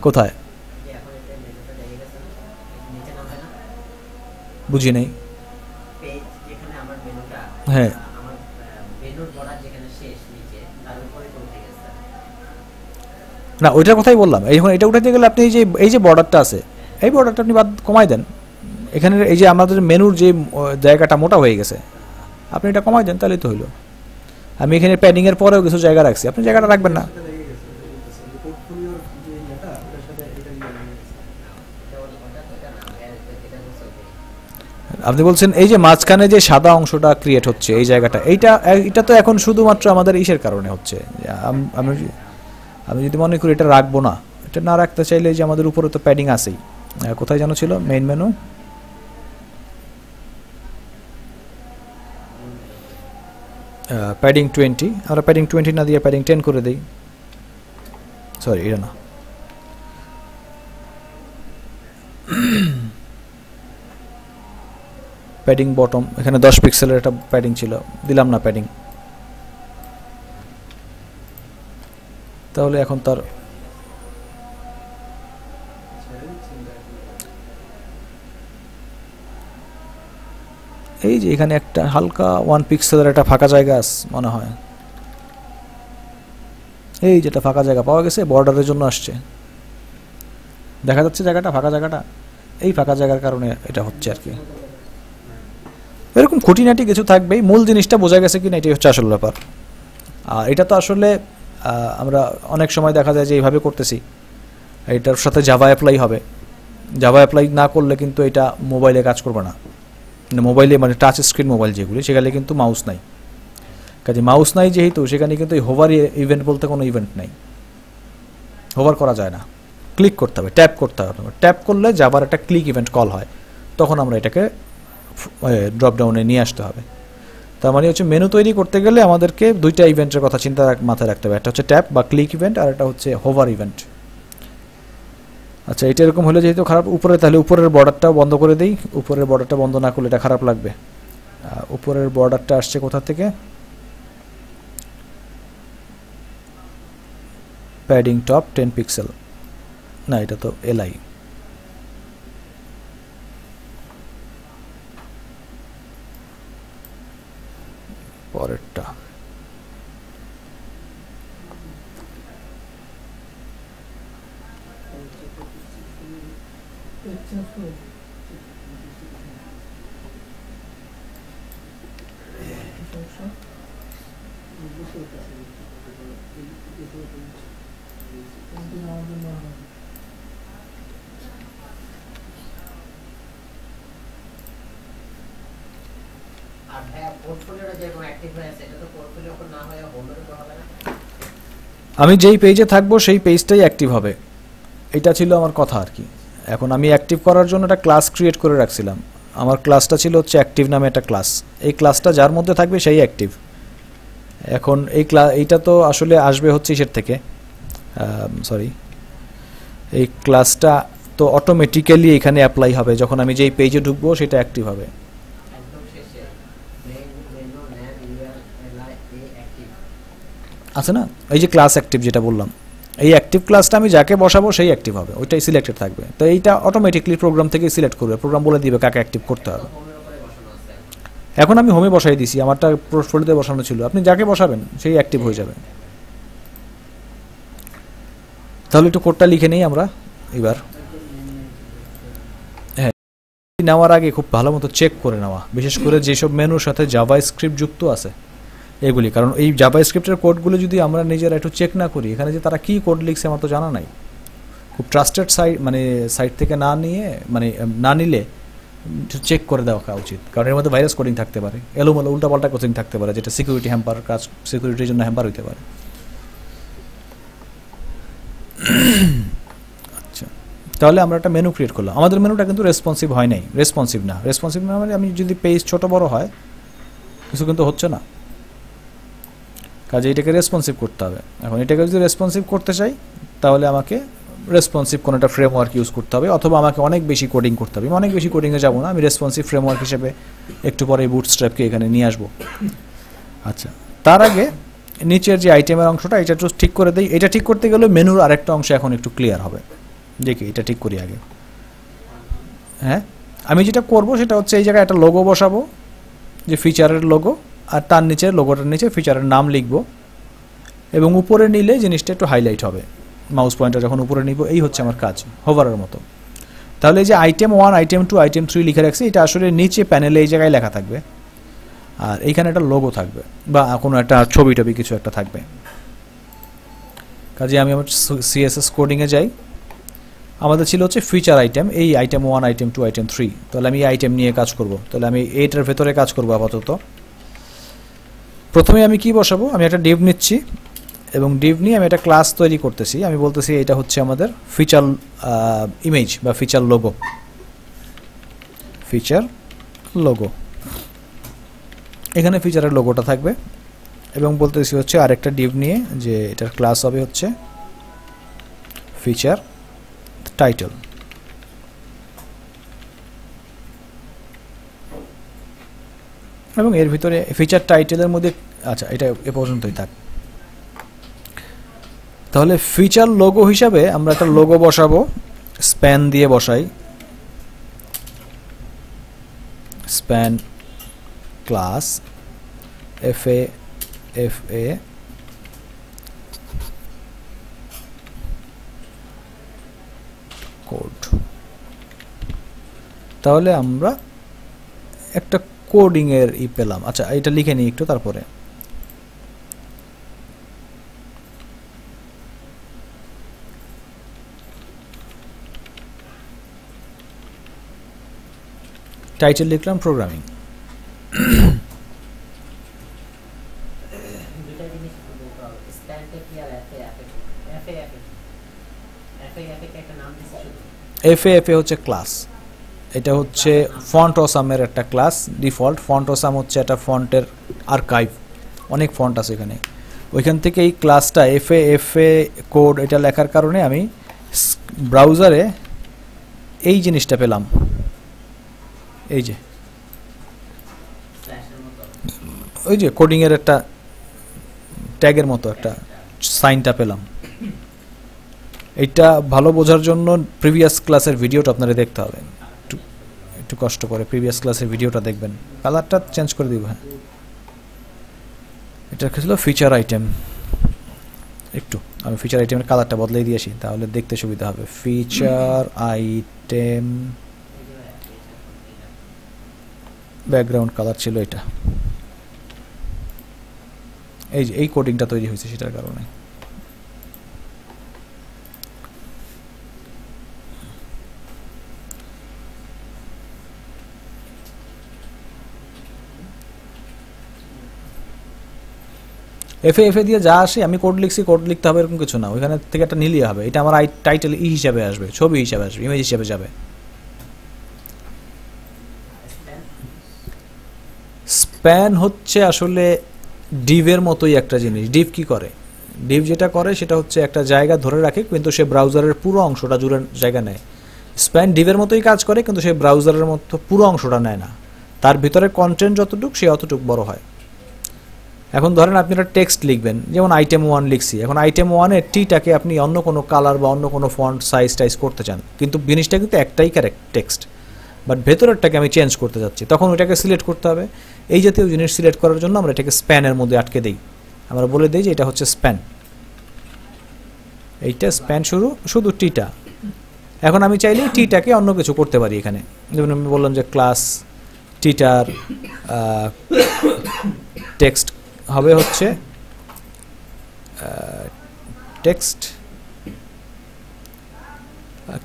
কোথায় বুঝি নেই। হ্যাঁ, না ওইটার কথাই বললাম। এখন এটা উঠাতে গেলে আপনি এই যে বর্ডারটা আছে, এই বর্ডারটা আপনি বাদ কমাই দেন। এখানে এই যে আমাদের মেনুর যে জায়গাটা মোটা হয়ে গেছে, আপনি এটা কমাই দেন, তাহলেই তো হইলো। আমি এখানে প্যাডিংয়ের পরেও কিছু জায়গা রাখছি, আপনি জায়গাটা রাখবেন না। আপনি বলছেন এই যে মাঝখানে যে সাদা অংশটা ক্রিয়েট হচ্ছে এই জায়গাটা, এটা তো এখন শুধুমাত্র আমাদের ইসের কারণে হচ্ছে। আমি যদি মনে করি এটা রাখবো না, এটা না রাখতে চাইলে যে আমাদের উপরে তো প্যাডিং আছেই। কোথায় যেন ছিল মেইন মেনু, প্যাডিং 20, আমরা প্যাডিং 20 না দিয়ে প্যাডিং 10 করে দিই। সরি, এটা না, প্যাডিং বটম, এখানে 10 পিক্সেলের একটা প্যাডিং ছিল, দিলাম না প্যাডিং। তাহলে এখন তার এই যে এখানে একটা হালকা 1 পিক্সেলের একটা ফাঁকা জায়গা আছে মনে হয়, এই যেটা ফাঁকা জায়গা পাওয়া গেছে বর্ডারের জন্য আসছে, দেখা যাচ্ছে জায়গাটা, ফাঁকা জায়গাটা, এই ফাঁকা জায়গার কারণে এটা হচ্ছে আর কি। এরকম খুঁটিনাটি কিছু থাকবেই, মূল জিনিসটা বোঝা গেছে কিনা এটাই হচ্ছে আসল ব্যাপার। আর এটা তো আসলে আমরা অনেক সময় দেখা যায় যে এইভাবে করতেছি, এটার সাথে জাভা অ্যাপ্লাই হবে, জাভা অ্যাপ্লাই না করলে কিন্তু এটা মোবাইলে কাজ করবে না। মোবাইলে মানে টাচ স্ক্রিন মোবাইল যেগুলি, সেখানে কিন্তু মাউস নাই, কাজে মাউস নাই যেহেতু সেখানে কিন্তু এই হোভার ইভেন্ট বলতে কোনো ইভেন্ট নাই, হোভার করা যায় না, ক্লিক করতে হবে, ট্যাপ করতে হবে। ট্যাপ করলে জাভার একটা ক্লিক ইভেন্ট কল হয়, তখন আমরা এটাকে ড্রপ ডাউনে নিয়ে আসতে হবে। তার মানে হচ্ছে মেনু তৈরি করতে গেলে আমাদেরকে দুইটা ইভেন্টের কথা চিন্তা মাথায় রাখতে হবে, একটা হচ্ছে ট্যাপ বা ক্লিক ইভেন্ট, আর একটা হচ্ছে হোভার ইভেন্ট। আচ্ছা, এটা এরকম হলে যেহেতু খারাপ উপরে, তাহলে উপরের বর্ডারটা বন্ধ করে দিই। উপরের বর্ডারটা বন্ধ না করলে এটা খারাপ লাগবে। উপরের বর্ডারটা আসছে কোথা থেকে, প্যাডিং টপ 10 পিক্সেল, না এটা তো এলআই। পরেরটা আমি যেই পেজে থাকবো সেই পেজটাই অ্যাক্টিভ হবে, এটা ছিল আমার কথা আর কি। এখন আমি অ্যাক্টিভ করার জন্য একটা ক্লাস ক্রিয়েট করে রাখছিলাম, আমার ক্লাসটা ছিল হচ্ছে অ্যাক্টিভ নামে একটা ক্লাস, এই ক্লাসটা যার মধ্যে থাকবে সেই অ্যাক্টিভ। এখন এইটা তো আসলে আসবে হচ্ছে ইসের থেকে, সরি, এই ক্লাসটা তো অটোমেটিক্যালি এখানে অ্যাপ্লাই হবে, যখন আমি যেই পেজে ঢুকবো সেটা অ্যাক্টিভ হবে। আছে না এই যে ক্লাস অ্যাক্টিভ যেটা বললাম, এই অ্যাক্টিভ ক্লাসটা আমি যাকে বসাবো সেই অ্যাক্টিভ হবে, ওইটাই সিলেক্টেড থাকবে। তো এইটা অটোমেটিকলি প্রোগ্রাম থেকে সিলেক্ট করবে, প্রোগ্রাম বলে দিবে কাকে অ্যাক্টিভ করতে হবে। এখন আমি হোমে বসাই দিছি, আমারটা পোর্টফোলিওতে বসানো ছিল, আপনি যাকে বসাবেন সেই অ্যাক্টিভ হয়ে যাবে। তাহলে একটু কোডটা লিখে নেই আমরা এবার। হ্যাঁ, নেওয়ার আগে খুব ভালো মতো চেক করে নেওয়া, বিশেষ করে যেসব মেনুর সাথে জাভাস্ক্রিপ্ট যুক্ত আছে এগুলি, কারণ এই জাভাস্ক্রিপ্টের কোডগুলো যদি আমরা নিজেরা একটু চেক না করি, এখানে যে তারা কি কোড লিখছে আমার তো জানা নাই, খুব ট্রাস্টেড সাইট থেকে না নিলে চেক করে দেওয়া উচিত, কারণ এর মধ্যে ভাইরাস কোডিং থাকতে পারে, এলোমেলো উল্টাপাল্টা কোডিং থাকতে পারে, যেটা সিকিউরিটির জন্য হ্যাম্পার হইতে পারে। আচ্ছা, তাহলে আমরা একটা মেনু ক্রিয়েট করলাম। আমাদের মেনুটা কিন্তু রেসপন্সিভ হয় নাই, রেসপন্সিভ না মানে আমি যদি পেজ ছোট বড় হয় কিছু কিন্তু হচ্ছে না, কাজে এটাকে রেসপন্সিভ করতে হবে। এখন এটাকে যদি রেসপন্সিভ করতে চাই তাহলে আমাকে রেসপন্সিভ কোনো একটা ফ্রেমওয়ার্ক ইউজ করতে হবে, অথবা আমাকে অনেক বেশি কোডিং করতে হবে। আমি অনেক বেশি কোডিংয়ে যাবো না, আমি রেসপন্সিভ ফ্রেমওয়ার্ক হিসেবে একটু পরে বুটস্ট্র্যাপকে এখানে নিয়ে আসবো। আচ্ছা, তার আগে নিচের যে আইটেমের অংশটা এটা একটু ঠিক করে দিই। এটা ঠিক করতে গেলে মেনুর আরেকটা অংশ এখন একটু ক্লিয়ার হবে। দেখি এটা ঠিক করি আগে। হ্যাঁ, আমি যেটা করব সেটা হচ্ছে এই জায়গায় একটা লোগো বসাবো, যে ফিচারের লোগো, আর তার নিচে লোগোটার নিচে ফিচারের নাম লিখব, এবং উপরে নিলে জিনিসটা একটু হাইলাইট হবে। মাউস পয়েন্টার যখন উপরে নিব, এই হচ্ছে আমার কাজ, হোভারের মতো। তাহলে এই যে আইটেম 1, আইটেম 2, আইটেম 3 লিখে রাখছি, এটা আসলে নিচে প্যানেলে এই জায়গায় লেখা থাকবে, আর এইখানে একটা লোগো থাকবে বা কোনো একটা ছবি কিছু একটা থাকবে। কাজে আমি আমার সিএসএস কোডিংয়ে যাই, আমাদের ছিল হচ্ছে ফিচার আইটেম, এই আইটেম 1, আইটেম 2, আইটেম 3। তাহলে আমি এই আইটেম নিয়ে কাজ করব, তাহলে আমি এইটার ভেতরে কাজ করব আপাতত। প্রথমে আমি কি বসাবো, আমি একটা ডিভ নিচ্ছি, এবং ডিভ নিয়ে আমি একটা ক্লাস তৈরি করতেছি। আমি বলতেছি এটা হচ্ছে আমাদের ফিচার ইমেজ বা ফিচার লোগো। এখানে ফিচারের লোগোটা থাকবে, এবং বলতেছি হচ্ছে আরেকটা ডিভ নিয়ে যে এটার ক্লাস হবে হচ্ছে ফিচার টাইটেল। এবং এর ভিতরে ফিচার টাইটেলের মধ্যে, আচ্ছা এটা এ পর্যন্তই থাক। তাহলে ফিচার লোগো হিসাবে আমরা একটা লোগো বসাবো, স্প্যান দিয়ে বসাই, স্প্যান ক্লাস fa কোড। তাহলে আমরা একটা কোডিং এর পেলাম। আচ্ছা, এটা লিখে নিই একটু, তারপরে টাইটেল লিখলাম প্রোগ্রামিং। FA হচ্ছে ক্লাস, এটা হচ্ছে ফন্ট অসামের একটা ক্লাস, ডিফল্ট ফন্ট অসাম হচ্ছে একটা ফন্টের আর্কাইভ, অনেক ফন্ট আছে এখানে। ওইখান থেকে এই ক্লাসটা FA কোড এটা লেখার কারণে আমি ব্রাউজারে এই জিনিসটা পেলাম, এই যে ওই যে কোডিং এর একটা ট্যাগের মতো একটা সাইনটা পেলাম। এটা ভালো বোঝার জন্য প্রিভিয়াস ক্লাসের ভিডিওটা আপনারা দেখতে হবে, একটু কষ্ট করে প্রিভিয়াস ক্লাসের ভিডিওটা দেখবেন। কালারটা চেঞ্জ করে দিব। হ্যাঁ, এটা ছিল ফিচার আইটেম। একটু আমি ফিচার আইটেমের কালারটা বদলাই দিয়েছি, তাহলে দেখতে সুবিধা হবে। ফিচার আইটেম ব্যাকগ্রাউন্ড কালার ছিল এটা, এই যে এই কোডিংটা তৈরি হয়েছে সেটার কারণে। FA দিয়ে যা আসে আমি কোড লিখছি, কোড লিখতে হবে এরকম কিছু না, ওইখানে থেকে একটা নিলেই হবে। এটা আমার টাইটেল হিসাবে আসবে, ছবি হিসাবে আসবে, ইমেজ হিসাবে যাবে। স্প্যান হচ্ছে আসলে ডিভের মতোই একটা জিনিস। ডিভ কি করে, ডিভ যেটা করে সেটা হচ্ছে একটা জায়গা ধরে রাখে, কিন্তু সে ব্রাউজারের পুরো অংশটা জুড়ে জায়গা নেয়। স্প্যান ডিভের মতোই কাজ করে, কিন্তু সে ব্রাউজারের মতো পুরো অংশটা নেয় না, তার ভিতরে কন্টেন্ট যতটুকু সে অতটুকু বড় হয়। এখন ধরেন আপনি একটা টেক্সট লিখবেন, যেমন আইটেম 1 লিখছি, এখন আইটেম 1-এর টিটাকে আপনি অন্য কোনো কালার বা অন্য কোনো ফন্ট সাইজ করতে চান, কিন্তু জিনিসটা কিন্তু একটাই টেক্সট, বাট ভেতরেরটাকে আমি চেঞ্জ করতে যাচ্ছি, তখন ওইটাকে সিলেক্ট করতে হবে। এই জাতীয় জিনিস সিলেক্ট করার জন্য আমরা এটাকে স্প্যানের মধ্যে আটকে দিই, আমরা বলে দিই যে এটা হচ্ছে স্প্যান। এইটা স্প্যান শুধু টিটা। এখন আমি চাইলে টিটাকে অন্য কিছু করতে পারি এখানে, যেমন আমি বললাম যে ক্লাস টিটার টেক্সট হবে হচ্ছে টেক্সট,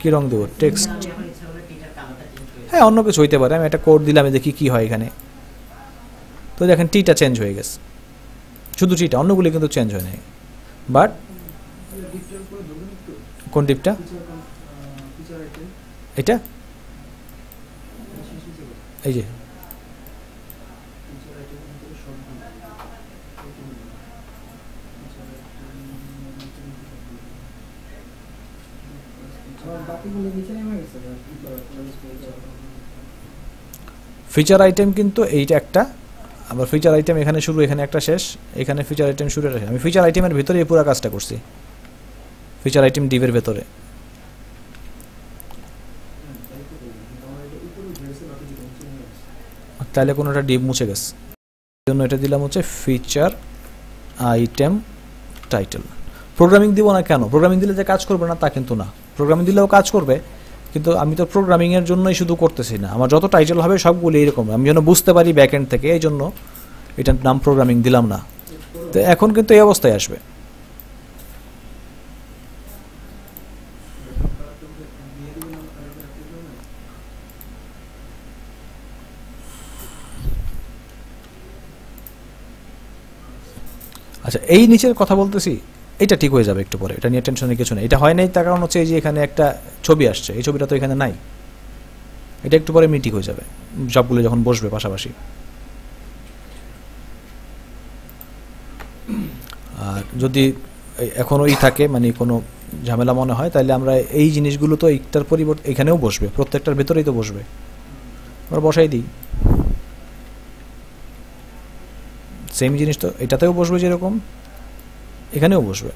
কি রং দেবো, টেক্সট, হ্যাঁ অন্য কিছু হইতে পারে। আমি একটা কোড দিলাম, দেখি কি হয় এখানে। তো দেখেন টিটা চেঞ্জ হয়ে গেছে, শুধু টিটা, অন্যগুলি কিন্তু চেঞ্জ হয় নাই। বাট কোন টিপটা, এটা এই যে ফিচার আইটেম কিন্তু এইটা একটা, আবার ফিচার আইটেম এখানে শুরু, এখানে একটা শেষ, এখানে ফিচার আইটেম শুরু, আমি ফিচার আইটেমের ভিতরে এই পুরো কাজটা করছি, ফিচার আইটেম ডিভের ভেতরে। তাহলে কোনোটা ডিভ মুছে গেছে, এই জন্য এটা দিলাম হচ্ছে ফিচার আইটেম টাইটেল। প্রোগ্রামিং দিব না কেন, প্রোগ্রামিং দিলে যে কাজ করবে না তা কিন্তু না, প্রোগ্রামিং দিলেও কাজ করবে, কিন্তু আমি তো প্রোগ্রামিংয়ের জন্যই শুধু করতেছি না, আমার যত টাইটেল হবে সবগুলো এইরকম, আমি যেন বুঝতে পারি ব্যাকএন্ড থেকে, এই জন্য এটার নাম প্রোগ্রামিং দিলাম না। তো এখন কিন্তু এই অবস্থায় আসবে। আচ্ছা, এই নিচের কথা বলতেছি, এটা ঠিক হয়ে যাবে একটু পরে, এটা নিয়ে টেনশনের কিছু নেই। এটা হয় নাই তার কারণ হচ্ছে এই যে এখানে একটা ছবি আসছে, এই ছবিটা তো এখানে নাই, এটা একটু পরে ঠিক হয়ে যাবে সবগুলো যখন বসবে পাশাপাশি। আর যদি এখনোই থাকে মানে কোনো ঝামেলা মনে হয়, তাহলে আমরা এই জিনিসগুলো তো এইটার পরিবর্তে এখানেও বসবে, প্রত্যেকটার ভেতরেই তো বসবে, আমরা বসাই দিই। সেম জিনিস তো এটাতেও বসবে, যেরকম এখানেও বসবে,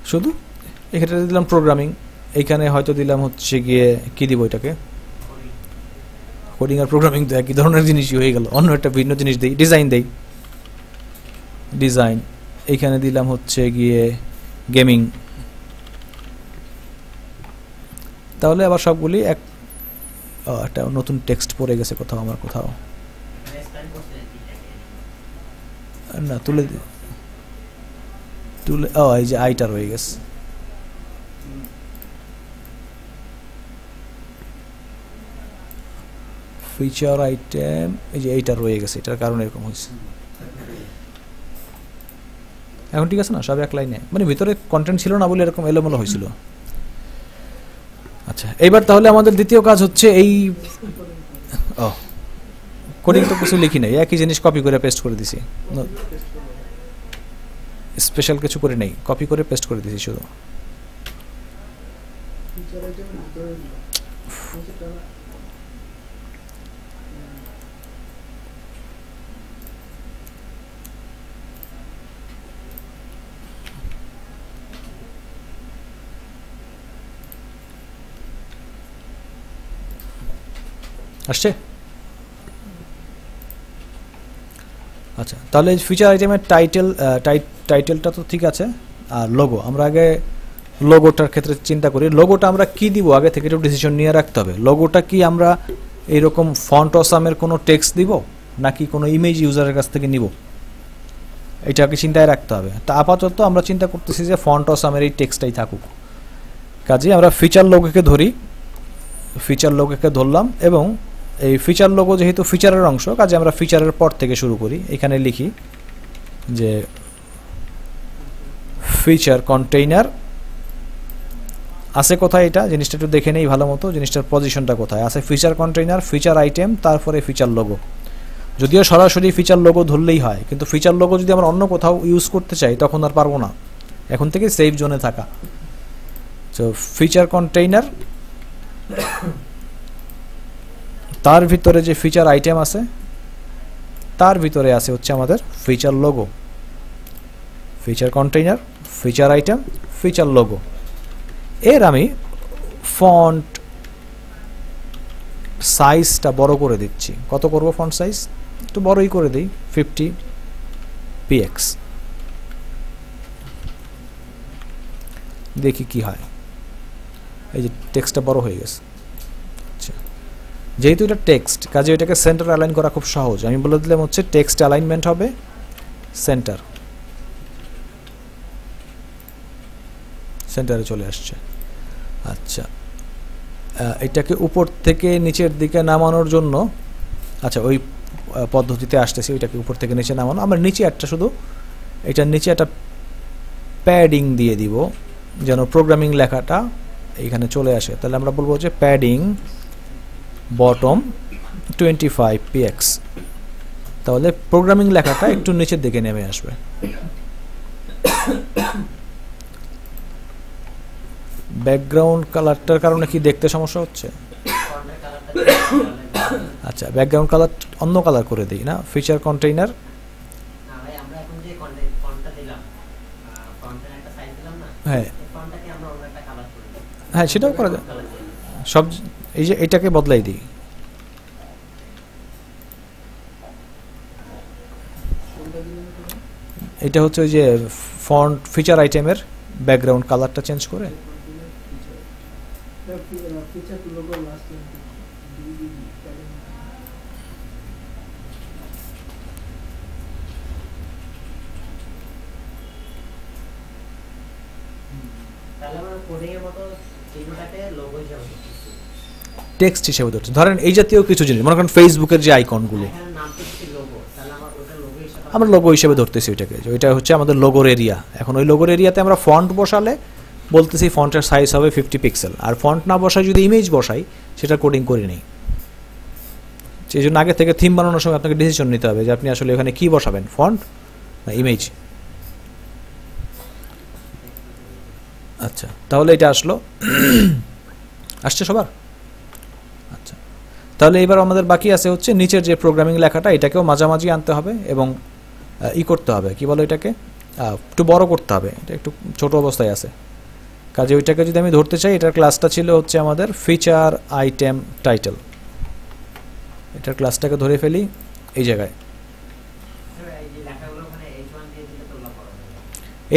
শুধু এখানে দিলাম প্রোগ্রামিং, এইখানে হয়তো দিলাম হচ্ছে গিয়ে কি দিব, এটাকে কোডিং আর প্রোগ্রামিং তো একই ধরনের জিনিসই হয়ে গেল, অন্য একটা ভিন্ন জিনিস দিই, ডিজাইন দেই, ডিজাইন এইখানে দিলাম হচ্ছে গিয়ে গেমিং। তাহলে আবার সবগুলি একটা নতুন টেক্সট পড়ে গেছে কোথাও, আমার কোথাও না, তুলে এই যে আইটা রয়ে গেছে, ফিচার আইটেম, এই যে এইটা রয়ে গেছে, এটার কারণে এরকম হয়েছে। এখন ঠিক আছে না, সব এক লাইনে, মানে ভিতরে কন্টেন্ট ছিল না বলে এরকম এলোমেলো হয়েছিল। আচ্ছা, এইবার তাহলে আমাদের দ্বিতীয় কাজ হচ্ছে এই কোডিং তো কিছু লিখি নাই, একই জিনিস কপি করে পেস্ট করে দিছি, স্পেশাল কিছু করে নেই, কপি করে পেস্ট করে দিছি শুধু। আসছে? আচ্ছা, তাহলে ফিচার আইটেমের টাইটেলটা তো ঠিক আছে, আর লোগো, আমরা আগে লোগোটার ক্ষেত্রে চিন্তা করি, লোগোটা আমরা কি দিব আগে থেকে একটু ডিসিশন নিয়ে রাখতে হবে। লোগোটা কি আমরা এইরকম ফন্ট অসামের কোনো টেক্সট দিব, নাকি কোনো ইমেজ ইউজারের কাছ থেকে নিব, এটাকে চিন্তায় রাখতে হবে। তা আপাতত আমরা চিন্তা করতেছি যে ফন্ট অসামের এই টেক্সটটাই থাকুক, কাজে আমরা ফিচার লোগোকে ধরি, ফিচার লোগোকে ধরলাম, এবং এই ফিচার লোগো যেহেতু ফিচারের অংশ, কাজে আমরা ফিচারের পর থেকে শুরু করি। এখানে লিখি যে ফিচার কন্টেইনার আছে কোথায়, এটা জিনিসটা একটু দেখে নেই ভালো মতো, জিনিসটার পজিশনটা কোথায় আছে। ফিচার কন্টেইনার, ফিচার আইটেম, তারপরে ফিচার লোগো। যদিও সরাসরি ফিচার লোগো ধরলেই হয়, কিন্তু ফিচার লোগো যদি আমরা অন্য কোথাও ইউজ করতে চাই তখন আর পারবো না, এখন থেকে সেভ জোনে থাকা। তো ফিচার কন্টেইনার, তার ভিতরে যে ফিচার আইটেম আছে তার ভিতরে আছে হচ্ছে আমাদের feature logo. Feature container, feature item, feature logo. এর আমি ফন্ট সাইজটা বড় করে দিচ্ছি। কত করব ফন্ট সাইজ? একটু বড়ই করে দিই, 50 px। দেখি কি হয়। এই যে টেক্সটটা বড় হয়ে গেছে। আচ্ছা, যেহেতু এটা টেক্সট, কাজে এটাকে সেন্টার অ্যালাইন করা খুব সহজ। আমি বলে দিলাম হচ্ছে টেক্সট অ্যালাইনমেন্ট হবে সেন্টার, সেন্টারে চলে আসছে। আচ্ছা, এটাকে উপর থেকে নিচের দিকে নামানোর জন্য, আচ্ছা ওই পদ্ধতিতে আসতেছি, ওইটাকে উপর থেকে নিচে নামানো। আমরা নিচে একটা শুধু এটার নিচে একটা প্যাডিং দিয়ে দিব যেন প্রোগ্রামিং লেখাটা এইখানে চলে আসে। তাহলে আমরা বলবো যে প্যাডিং বটম 25 px, তাহলে প্রোগ্রামিং লেখাটা একটু নিচের দিকে নেমে আসবে। ব্যাকগ্রাউন্ড কালারটার কারণে কি দেখতে সমস্যা হচ্ছে? আচ্ছা, ব্যাকগ্রাউন্ড কালার অন্য কালার করে দিই না, ফিচার কন্টেইনার। হ্যাঁ হ্যাঁ, সেটাও করা যায়। সব এই যে এটাকে বদলাই দিই, এটা হচ্ছে ওই যে ফন্ট ফিচার আইটেমের ব্যাকগ্রাউন্ড কালারটা চেঞ্জ করে। টেক্সট হিসেবে ধরছে, ধরেন এই জাতীয় কিছু জিনিস, মনে করেন ফেসবুকের যে আইকনগুলো, আমরা লোগো হিসেবে ধরতেছি ওইটাকে, যে ওইটা হচ্ছে আমাদের লোগোর এরিয়া। এখন ওই লোগোর এরিয়াতে আমরা ফন্ট বসালে বলতেছি ফন্টের সাইজ হবে 50 পিক্সেল, আর ফন্ট না বসাই যদি ইমেজ বসাই সেটা কোডিং করে নেই। সেই জন্য আগে থেকে থিম বানানোর সময় আপনাকে ডিসিশন নিতে হবে যে আপনি আসলে এখানে কি বসাবেন, ফন্ট না ইমেজ। আচ্ছা, তাহলে এটা আসলো, আসছে সবার? আচ্ছা, তাহলে এবার আমাদের বাকি আছে হচ্ছে নিচের যে প্রোগ্রামিং লেখাটা, এটাকেও মাঝামাঝি আনতে হবে এবং করতে হবে, কি বলো এটাকে একটু বড় করতে হবে, এটা একটু ছোট অবস্থায় আছে। কাজে ওইটাকে যদি আমি ধরতে চাই, এটার ক্লাসটা ছিল হচ্ছে আমাদের ফিচার আইটেম টাইটেল, এটার ক্লাসটাকে ধরে ফেলি এই জায়গায়।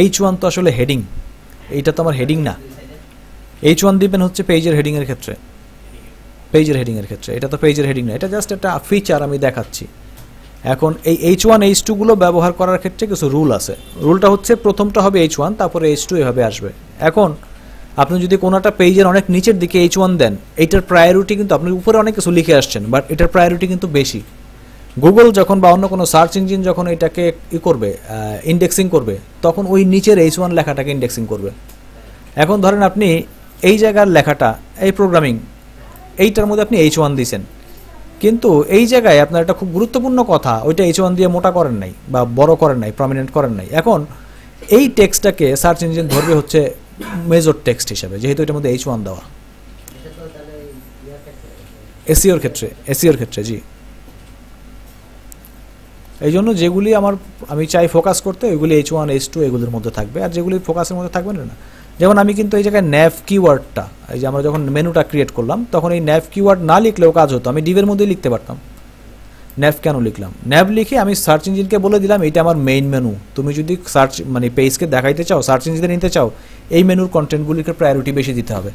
H1 তো আসলে হেডিং, এইটা তো আমার হেডিং না। H1 দিবেন হচ্ছে পেজের হেডিং এর ক্ষেত্রে, পেজের হেডিং এর ক্ষেত্রে। এটা তো পেজের হেডিং না, এটা জাস্ট একটা ফিচার আমি দেখাচ্ছি। এখন এই H1 H2 গুলো ব্যবহার করার ক্ষেত্রে কিছু রুল আছে। রুলটা হচ্ছে প্রথমটা হবে H1, তারপরে H2 এভাবে আসবে। এখন আপনি যদি কোনোটা পেজের অনেক নিচের দিকে H1 দেন, এইটার প্রায়োরিটি কিন্তু, আপনি উপরে অনেক কিছু লিখে আসছেন বাট এটার প্রায়োরিটি কিন্তু বেশি। গুগল যখন বা অন্য কোনো সার্চ ইঞ্জিন যখন এটাকে করবে, ইন্ডেক্সিং করবে, তখন ওই নিচের H1 লেখাটাকে ইন্ডেক্সিং করবে। এখন ধরেন আপনি এই জায়গার লেখাটা, এই প্রোগ্রামিং, এইটার মধ্যে আপনি H1 দিয়েছেন, কিন্তু এই জায়গায় আপনার একটা খুব গুরুত্বপূর্ণ কথা, ওইটা H1 দিয়ে মোটা করেন নাই বা বড় করেন নাই, প্রমিনেন্ট করেন নাই। এখন এই টেক্সটটাকে সার্চ ইঞ্জিন ধরবে হচ্ছে মেজর টেক্সট হিসেবে, যেহেতু এটার মধ্যে H1 দেওয়া। এসইওর ক্ষেত্রে জি। এই জন্য যেগুলি আমি চাই ফোকাস করতে, ওইগুলি H1 H2 এগুলির মধ্যে থাকবে, আর যেগুলি ফোকাসের মধ্যে থাকবে না। যেমন আমি কিন্তু এই জায়গায় ন্যাভ কিওয়ার্ডটা, এই যে আমরা যখন মেনুটা ক্রিয়েট করলাম তখন এই ন্যাভ কিওয়ার্ড না লিখলেও কাজ হতো, আমি ডিভের মধ্যেই লিখতে পারতাম। ন্যাভ কেন লিখলাম? ন্যাভ লিখে আমি সার্চ ইঞ্জিনকে বলে দিলাম এটা আমার মেইন মেনু, তুমি যদি সার্চ পেজকে দেখাইতে চাও, সার্চ ইঞ্জিনে নিতে চাও, এই মেনুর কন্টেন্টগুলিকে প্রায়োরিটি বেশি দিতে হবে।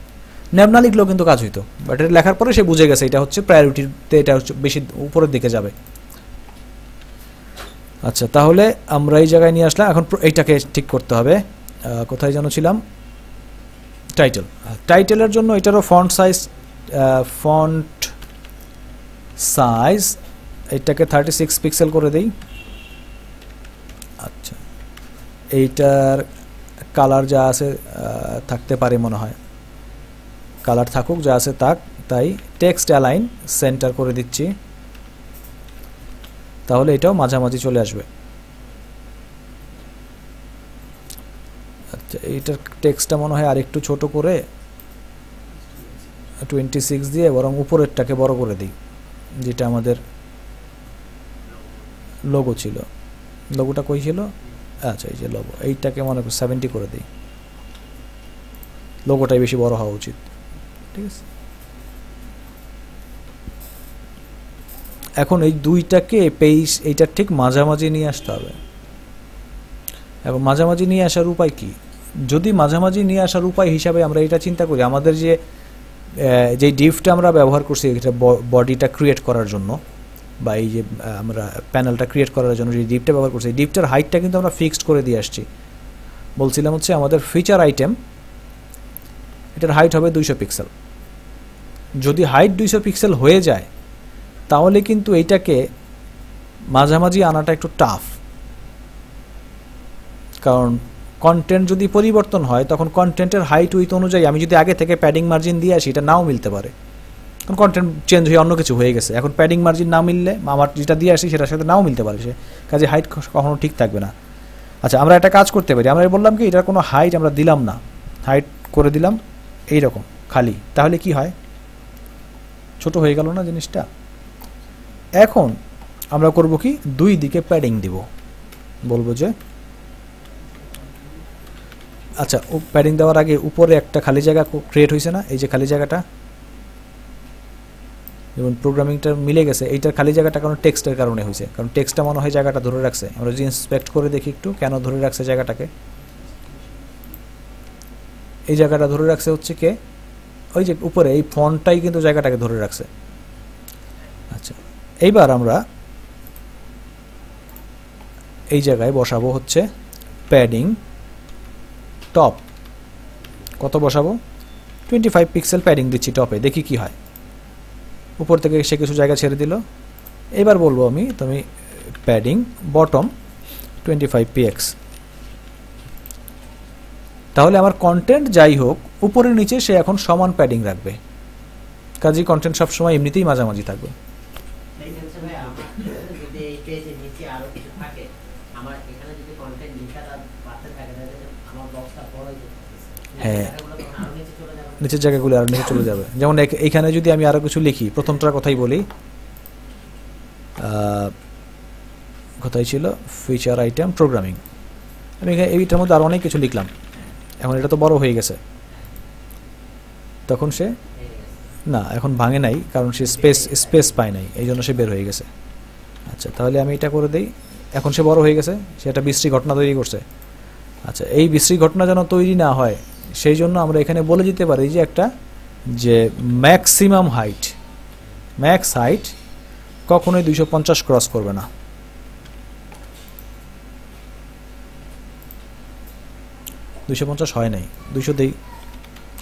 ন্যাভ না লিখলেও কিন্তু কাজ হইতো, বাট এটা লেখার পরে সে বুঝে গেছে এটা হচ্ছে প্রায়োরিটিতে, এটা হচ্ছে বেশি উপরের দিকে যাবে। আচ্ছা, তাহলে আমরা এই জায়গায় নিয়ে আসলাম। এখন এইটাকে ঠিক করতে হবে, কোথায় যেন ছিলাম, টাইটেল। টাইটেলের জন্য এটারও ফন্ট সাইজ এটাকে 36 পিক্সেল করে দেই। আচ্ছা, এইটার কালার যা আছে থাকতে পারে মনে হয়, কালার থাকুক, যা আছে থাক। তাই টেক্সট অ্যালাইন সেন্টার করে দিচ্ছি, তাহলে এটাও মাঝামাঝি চলে আসবে। আচ্ছা, এইটার টেক্সটটা মনে হয় আর একটু ছোট করে 26 দিয়ে বরং উপরেরটাকে বড় করে দিই, যেটা আমাদের লোগো ছিল। লোগোটা কই ছিল? আচ্ছা, এই যে লোগো, এইটাকে মনে করি 70 করে দিই, লোগোটাই বেশি বড় হওয়া উচিত। ঠিক আছে, এখন এই দুইটাকে পেজ এইটার ঠিক মাঝামাঝি নিয়ে আসতে হবে। এবং মাঝামাঝি নিয়ে আসার উপায় কি? যদি মাঝামাঝি নিয়ে আসার উপায় হিসাবে আমরা এটা চিন্তা করি, আমাদের যে ডিভটা আমরা ব্যবহার করছি এটা বডিটা ক্রিয়েট করার জন্য, বা এই যে আমরা প্যানেলটা ক্রিয়েট করার জন্য যে ডিভটা ব্যবহার করছি, এই ডিভটার হাইটটা কিন্তু আমরা ফিক্সড করে দিয়ে আসছি। বলছিলাম হচ্ছে আমাদের ফিচার আইটেম, এটার হাইট হবে 200 পিক্সেল। যদি হাইট 200 পিক্সেল হয়ে যায় তাহলে কিন্তু এইটাকে মাঝামাঝি আনাটা একটু টাফ, কারণ কন্টেন্ট যদি পরিবর্তন হয় তখন কন্টেন্টের হাইট উইথ অনুযায়ী আমি যদি আগে থেকে প্যাডিং মার্জিন দিয়ে আসি এটা নাও মিলতে পারে, কারণ কন্টেন্ট চেঞ্জ হয়ে অন্য কিছু হয়ে গেছে। এখন প্যাডিং মার্জিন না মিললে আমার যেটা দিয়ে আসি সেটার সাথে নাও মিলতে পারে, সে কাজে হাইট কখনো ঠিক থাকবে না। আচ্ছা, আমরা একটা কাজ করতে পারি, আমরা বললাম কি এটার কোনো হাইট আমরা দিলাম না, হাইট করে দিলাম এইরকম খালি, তাহলে কি হয়, ছোট হয়ে গেল না জিনিসটা। এখন আমরা করব কি, দুই দিকে প্যাডিং দিব, বলবো যে আচ্ছা প্যাডিং দেওয়ার আগে উপরে একটা খালি জায়গা ক্রিয়েট হয়েছে না, এই যে খালি জায়গাটা, যেমন প্রোগ্রামিংটা মিলে গেছে, এইটার খালি জায়গাটা কারণ টেক্সটের কারণে হয়েছে, কারণ টেক্সটটা মনে হয় জায়গাটা ধরে রাখছে। আমরা যদি ইন্সপেক্ট করে দেখি একটু কেন ধরে রাখছে জায়গাটাকে, এই জায়গাটা ধরে রাখছে হচ্ছে কে, ওই যে উপরে এই ফন্টটাই কিন্তু জায়গাটাকে ধরে রাখছে। আচ্ছা, এইবার আমরা এই জায়গায় বসাবো হচ্ছে প্যাডিং টপ, কত বসাবো, 25 পিক্সেল প্যাডিং দিচ্ছি টপে, দেখি কি হয়। উপর থেকে সে কিছু জায়গা ছেড়ে দিল। এবার বলবো আমি তুমি প্যাডিং বটম 25 px, তাহলে আমার কন্টেন্ট যাই হোক উপরে নিচে সে এখন সমান প্যাডিং রাখবে, কাজেই কন্টেন্ট সবসময় এমনিতেই মাঝামাঝি থাকবে। হ্যাঁ, নিচের জায়গাগুলো আর নিচে চলে যাবে। যেমন এইখানে যদি আমি আরো কিছু লিখি, প্রথমটার কথাই বলি, কথাই ছিল ফিচার আইটেম প্রোগ্রামিং, আমি এইটার মধ্যে আরো অনেক কিছু লিখলাম। এখন এটা তো বড় হয়ে গেছে, তখন সে না এখন ভাঙে নাই, কারণ সে স্পেস পায় নাই, এই জন্য সে বের হয়ে গেছে। আচ্ছা, তাহলে আমি এটা করে দেই, এখন সে বড় হয়ে গেছে, সে একটা বিশ্রী ঘটনা তৈরি করছে। আচ্ছা, এই বিশ্রী ঘটনা যেন তৈরি না হয় সেই জন্য আমরা এখানে বলে দিতে পারি যে একটা যে ম্যাক্সিমাম হাইট, ম্যাক্স হাইট কখনোই 250 ক্রস করবে না। দুইশো 250 হয় নাই, 200 দেই,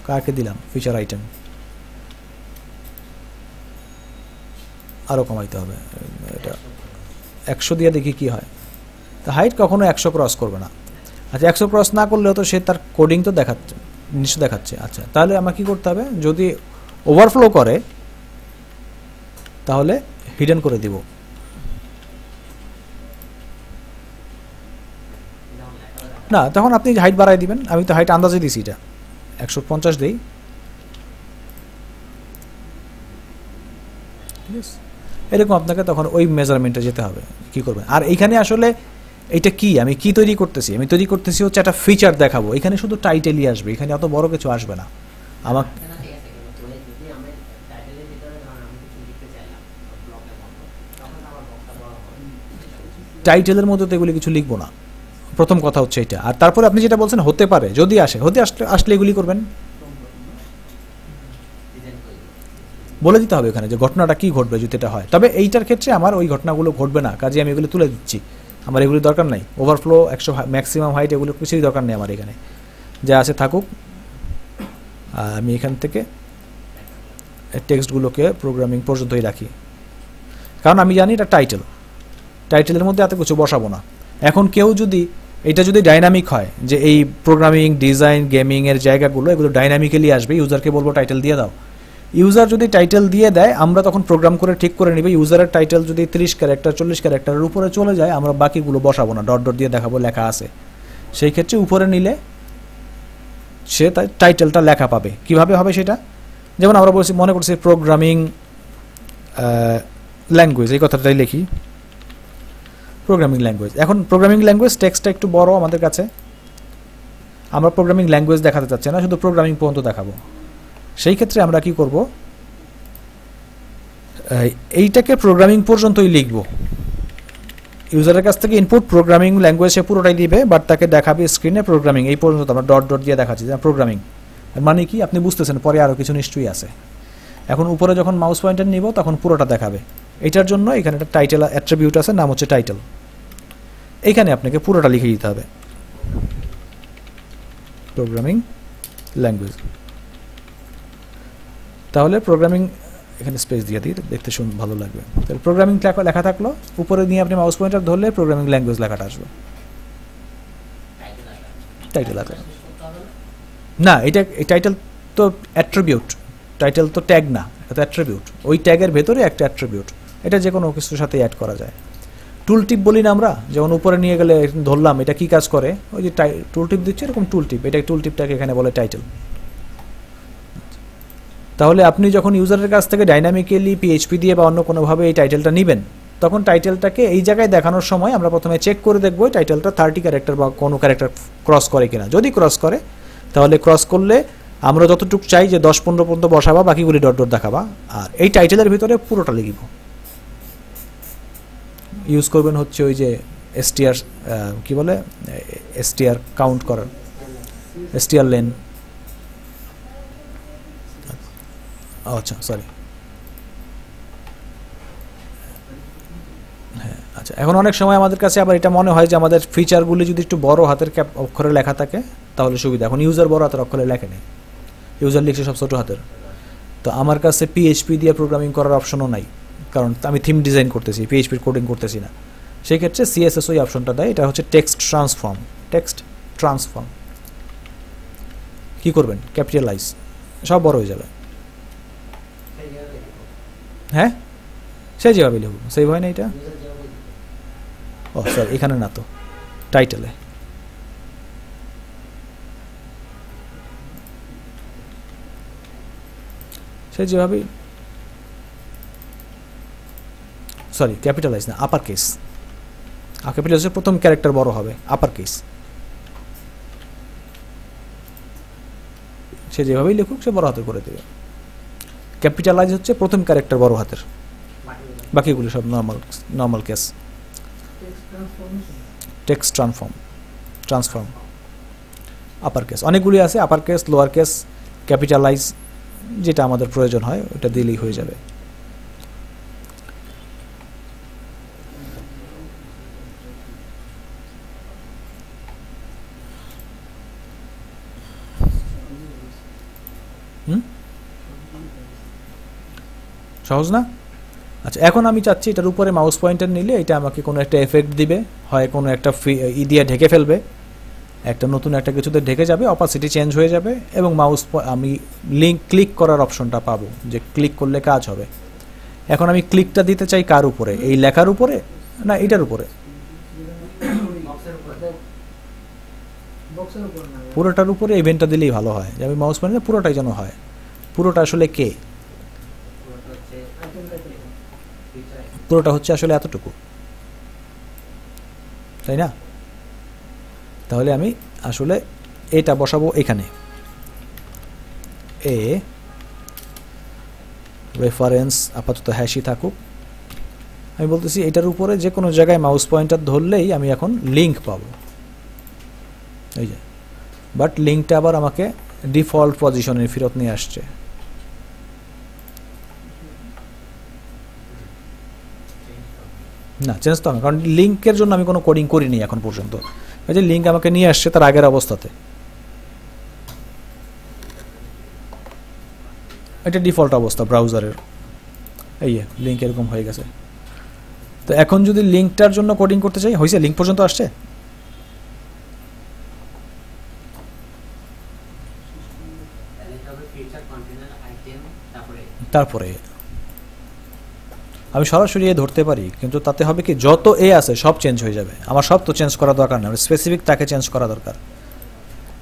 কাকে দিলাম, ফিচার আইটেম, আরো কমাইতে হবে, এটা 100 দিয়ে দেখি কি হয়। তা হাইট কখনো 100 ক্রস করবে না। আচ্ছা, 100 ক্রস না করলেও তো সে তার কোডিং তো দেখাচ্ছে, নিশ্চয় দেখাচ্ছে। আচ্ছা, তাহলে আমার কি করতে হবে, যদি ওভারফ্লো করে তাহলে হিডেন করে দিব। না, তখন আপনি হাইট বাড়াই দিবেন, আমি তো হাইট আন্দাজে দিছি, এটা 150 দেই, ঠিক আছে। এরকম আপনাকে তখন ওই মেজারমেন্টে যেতে হবে, কি করবেন। আর এইখানে আসলে এটা কি, আমি কি তৈরি করতেছি, আমি তৈরি করতেছি হচ্ছে একটা ফিচার দেখাবো, এখানে শুধু টাইটেলই আসবে, এখানে অত বড় কিছু আসবে না। আমার টাইটেলের মধ্যে তো এগুলি কিছু লিখবো না, প্রথম কথা হচ্ছে এটা। আর তারপরে আপনি যেটা বলছেন হতে পারে, যদি আসলে এগুলি করবেন, বলে দিতে হবে এখানে যে ঘটনাটা কি ঘটবে যদি এটা হয়। তবে এইটার ক্ষেত্রে আমার ওই ঘটনাগুলো ঘটবে না, কাজে আমি এগুলো তুলে দিচ্ছি, আমার এগুলি দরকার নাই। ওভারফ্লো 100 ম্যাক্সিমাম হাইট এগুলো কিছুই দরকার নেই আমার, এখানে যা আছে থাকুক। আমি এখান থেকে টেক্সটগুলোকে প্রোগ্রামিং পর্যন্তই রাখি, কারণ আমি জানি এটা টাইটেলের মধ্যে এত কিছু বসাবো না। এখন কেউ যদি এটা যদি ডাইনামিক হয়, যে এই প্রোগ্রামিং ডিজাইন গেমিং এর জায়গাগুলো এগুলো ডাইনামিক্যালি আসবে, ইউজারকে বলবো টাইটেল দিয়ে দাও। ইউজার যদি টাইটেল দিয়ে দেয়, আমরা তখন প্রোগ্রাম করে ঠিক করে নিবে, ইউজারের টাইটেল যদি 30 ক্যারেক্টার 40 ক্যারেক্টারের উপরে চলে যায়, আমরা বাকিগুলো বসাবো না, ডট ডট দিয়ে দেখাবো লেখা আছে। সেই ক্ষেত্রে উপরে নিলে সে তার টাইটেলটা লেখা পাবে। কিভাবে হবে সেটা, যেমন আমরা বলছি, মনে করছি প্রোগ্রামিং ল্যাঙ্গুয়েজ, এই কথাটাই লিখি প্রোগ্রামিং ল্যাঙ্গুয়েজ। এখন প্রোগ্রামিং ল্যাঙ্গুয়েজ টেক্সটটা একটু বড় আমাদের কাছে, আমরা প্রোগ্রামিং ল্যাঙ্গুয়েজ দেখাতে চাচ্ছি না, শুধু প্রোগ্রামিং পর্যন্ত দেখাবো। সেই ক্ষেত্রে আমরা কি করব, এইটাকে প্রোগ্রামিং পর্যন্তই লিখব, ইউজারের কাছ থেকে ইনপুট প্রোগ্রামিং ল্যাঙ্গুয়েজে পুরোটাই দিবে, বাট তাকে দেখাবে স্ক্রিনে প্রোগ্রামিং। এই পর্যন্ত আমরা ডট ডট দিয়ে দেখাচ্ছি যে প্রোগ্রামিং মানে কি আপনি বুঝতেছেন, পরে আরও কিছু নিশ্চয়ই আছে। এখন উপরে যখন মাউস পয়েন্টার নিব তখন পুরোটা দেখাবে। এটার জন্য এখানে একটা টাইটেল অ্যাট্রিবিউট আছে, নাম হচ্ছে টাইটেল। এইখানে আপনাকে পুরোটা লিখে দিতে হবে প্রোগ্রামিং ল্যাঙ্গুয়েজ। তাহলে প্রোগ্রামিং এখানে স্পেস দিয়ে দিই, দেখতে ভালো লাগবে। তাহলে প্রোগ্রামিং লেখা থাকলো, উপরে নিয়ে আপনি মাউস পয়েন্টার ধরলে প্রোগ্রামিং ল্যাঙ্গুয়েজ লেখাটা আসবে। টাইটেল আছে না, এটা এই টাইটেল তো অ্যাট্রিবিউট, টাইটেল তো ট্যাগ না, এটা তো অ্যাট্রিবিউট। ওই ট্যাগের ভেতরে একটা অ্যাট্রিবিউট, এটা যে কোনো কিছুর সাথে অ্যাড করা যায়। টুল টিপ বলি না আমরা, যেমন উপরে নিয়ে গেলে ধরলাম এটা কি কাজ করে, ওই যে টুল টিপ দিচ্ছে এরকম টুল টিপ, এটা টুল টিপটাকে এখানে বলে টাইটেল। তাহলে আপনি যখন ইউজারের কাছ থেকে ডাইনামিক্যালি পিএইচপি দিয়ে বা অন্য কোনোভাবে এই টাইটেলটা নেবেন, তখন টাইটেলটাকে এই জায়গায় দেখানোর সময় আমরা প্রথমে চেক করে দেখবো টাইটেলটা 30 ক্যারেক্টার বা কোনো ক্যারেক্টার ক্রস করে কিনা। যদি ক্রস করে তাহলে ক্রস করলে আমরা যতটুকু চাই যে 10-15 পর্যন্ত বসাবা, বাকিগুলি ডট ডট দেখাবা, আর এই টাইটেলের ভিতরে পুরোটা লিখব। ইউজ করবেন হচ্ছে ওই যে এসটিআর কি বলে, এসটিআর কাউন্ট করার, এসটিআর লেন। আচ্ছা সরি, হ্যাঁ আচ্ছা। এখন অনেক সময় আমাদের কাছে আবার এটা মনে হয় যে আমাদের ফিচারগুলি যদি একটু বড় হাতের অক্ষরে লেখা থাকে তাহলে সুবিধা। এখন ইউজার বড় হাতের অক্ষরে লেখে নেই, ইউজার লিখছে সব ছোট হাতের। তো আমার কাছে পিএইচপি দিয়ে প্রোগ্রামিং করার অপশনও নাই, কারণ আমি থিম ডিজাইন করতেছি, পিএইচপির কোডিং করতেছি না। সেই ক্ষেত্রে সিএসএস ওই অপশনটা দেয়, এটা হচ্ছে টেক্সট ট্রান্সফর্ম। টেক্সট ট্রান্সফর্ম কি করবেন, ক্যাপিটালাইজ, সব বড় হয়ে যাবে। হ্যাঁ সেই যেভাবে লিখব, সেই হয় না এটা। ও স্যার এখানে না তো, টাইটেলে। সেই যেভাবে, সরি ক্যাপিটালাইজ না, আপার কেস। ক্যাপিটালাইজের প্রথম ক্যারেক্টার বড় হবে, আপার কেস। সে যেভাবেই লিখুক সে বড় হাতের করে দেবে। ক্যাপিটালাইজ হচ্ছে প্রথম ক্যারেক্টার বড় হাতের, বাকিগুলো সব normal case. Text transform upper case অনেকগুলি আছে, upper case, lower case, capitalise, যেটা আমাদের প্রয়োজন হয় ওটা দিলেই হয়ে যাবে। সহজ না? আচ্ছা এখন আমি চাচ্ছি এটার উপরে মাউস পয়েন্টার নিলে এটা আমাকে কোনো একটা এফেক্ট দিবে, হয় কোনো একটা দিয়ে ঢেকে ফেলবে, একটা নতুন একটা কিছুতে ঢেকে যাবে, অপাসিটি চেঞ্জ হয়ে যাবে, এবং আমি ক্লিক করার অপশনটা পাবো, যে ক্লিক করলে কাজ হবে। এখন আমি ক্লিকটা দিতে চাই কার উপরে, এই লেখার উপরে না এটার উপরে? পুরোটার উপরে ইভেন্টটা দিলেই ভালো হয়, যে আমি মাউস পয়েন্টার পুরোটাই যেন হয়। পুরোটা আসলে কে, পুরোটা হচ্ছে আসলে এতটুকু, তাই না? তাহলে আমি আসলে এটা বসাবো এখানে, এ রেফারেন্স আপাতত হ্যাশই থাকুক। আমি বলতেছি এটার উপরে যে কোনো জায়গায় মাউস পয়েন্টার ধরলেই আমি এখন লিঙ্ক পাবো, এই যে। বাট লিঙ্কটা আবার আমাকে ডিফল্ট পজিশনে ফেরত নিয়ে আসছে। না চেঞ্জ তো না, কারণ লিঙ্কের জন্য আমি কোনো কোডিং করিনি এখন পর্যন্ত। এই যে লিঙ্ক আমাকে নিয়ে আসছে তার আগের অবস্থাতে, এটা ডিফল্ট অবস্থা ব্রাউজারের। এই লিঙ্ক এরকম হয়ে গেছে। তো এখন যদি লিঙ্কটার জন্য কোডিং করতে চাই, হয়েছে লিঙ্ক পর্যন্ত আসছে। তারপরে আমি সরাসরি এ ধরতে পারি, কিন্তু তাতে হবে কি যত এ আছে সব চেঞ্জ হয়ে যাবে। আমার সব তো চেঞ্জ করা দরকার না, স্পেসিফিক তাকে চেঞ্জ করা দরকার।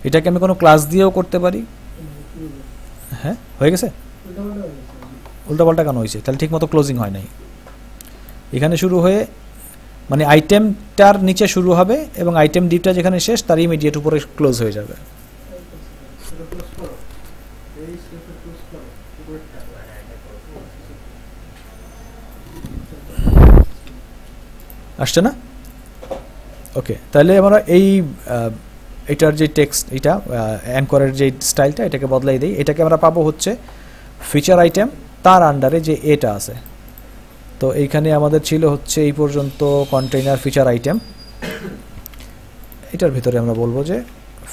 এটাকে আমি কোনো ক্লাস দিয়েও করতে পারি। হ্যাঁ হয়ে গেছে, উল্টাপাল্টা কেন হয়েছে? তাহলে ঠিকমতো ক্লোজিং হয় নাই। এখানে শুরু হয়ে মানে আইটেমটার নিচে শুরু হবে এবং আইটেম ডিপটা যেখানে শেষ তার ইমিডিয়েট উপরে ক্লোজ হয়ে যাবে। আসছে না? ওকে, তাহলে আমরা এটার যে টেক্সট, এটা অ্যাঙ্করের যে স্টাইলটা, এটাকে বদলাই দিই। এটাকে আমরা পাবো হচ্ছে ফিচার আইটেম, তার আন্ডারে যে এটা আছে। তো এইখানে আমাদের ছিল হচ্ছে এই পর্যন্ত কন্টেইনার ফিচার আইটেম, এটার ভিতরে আমরা বলবো যে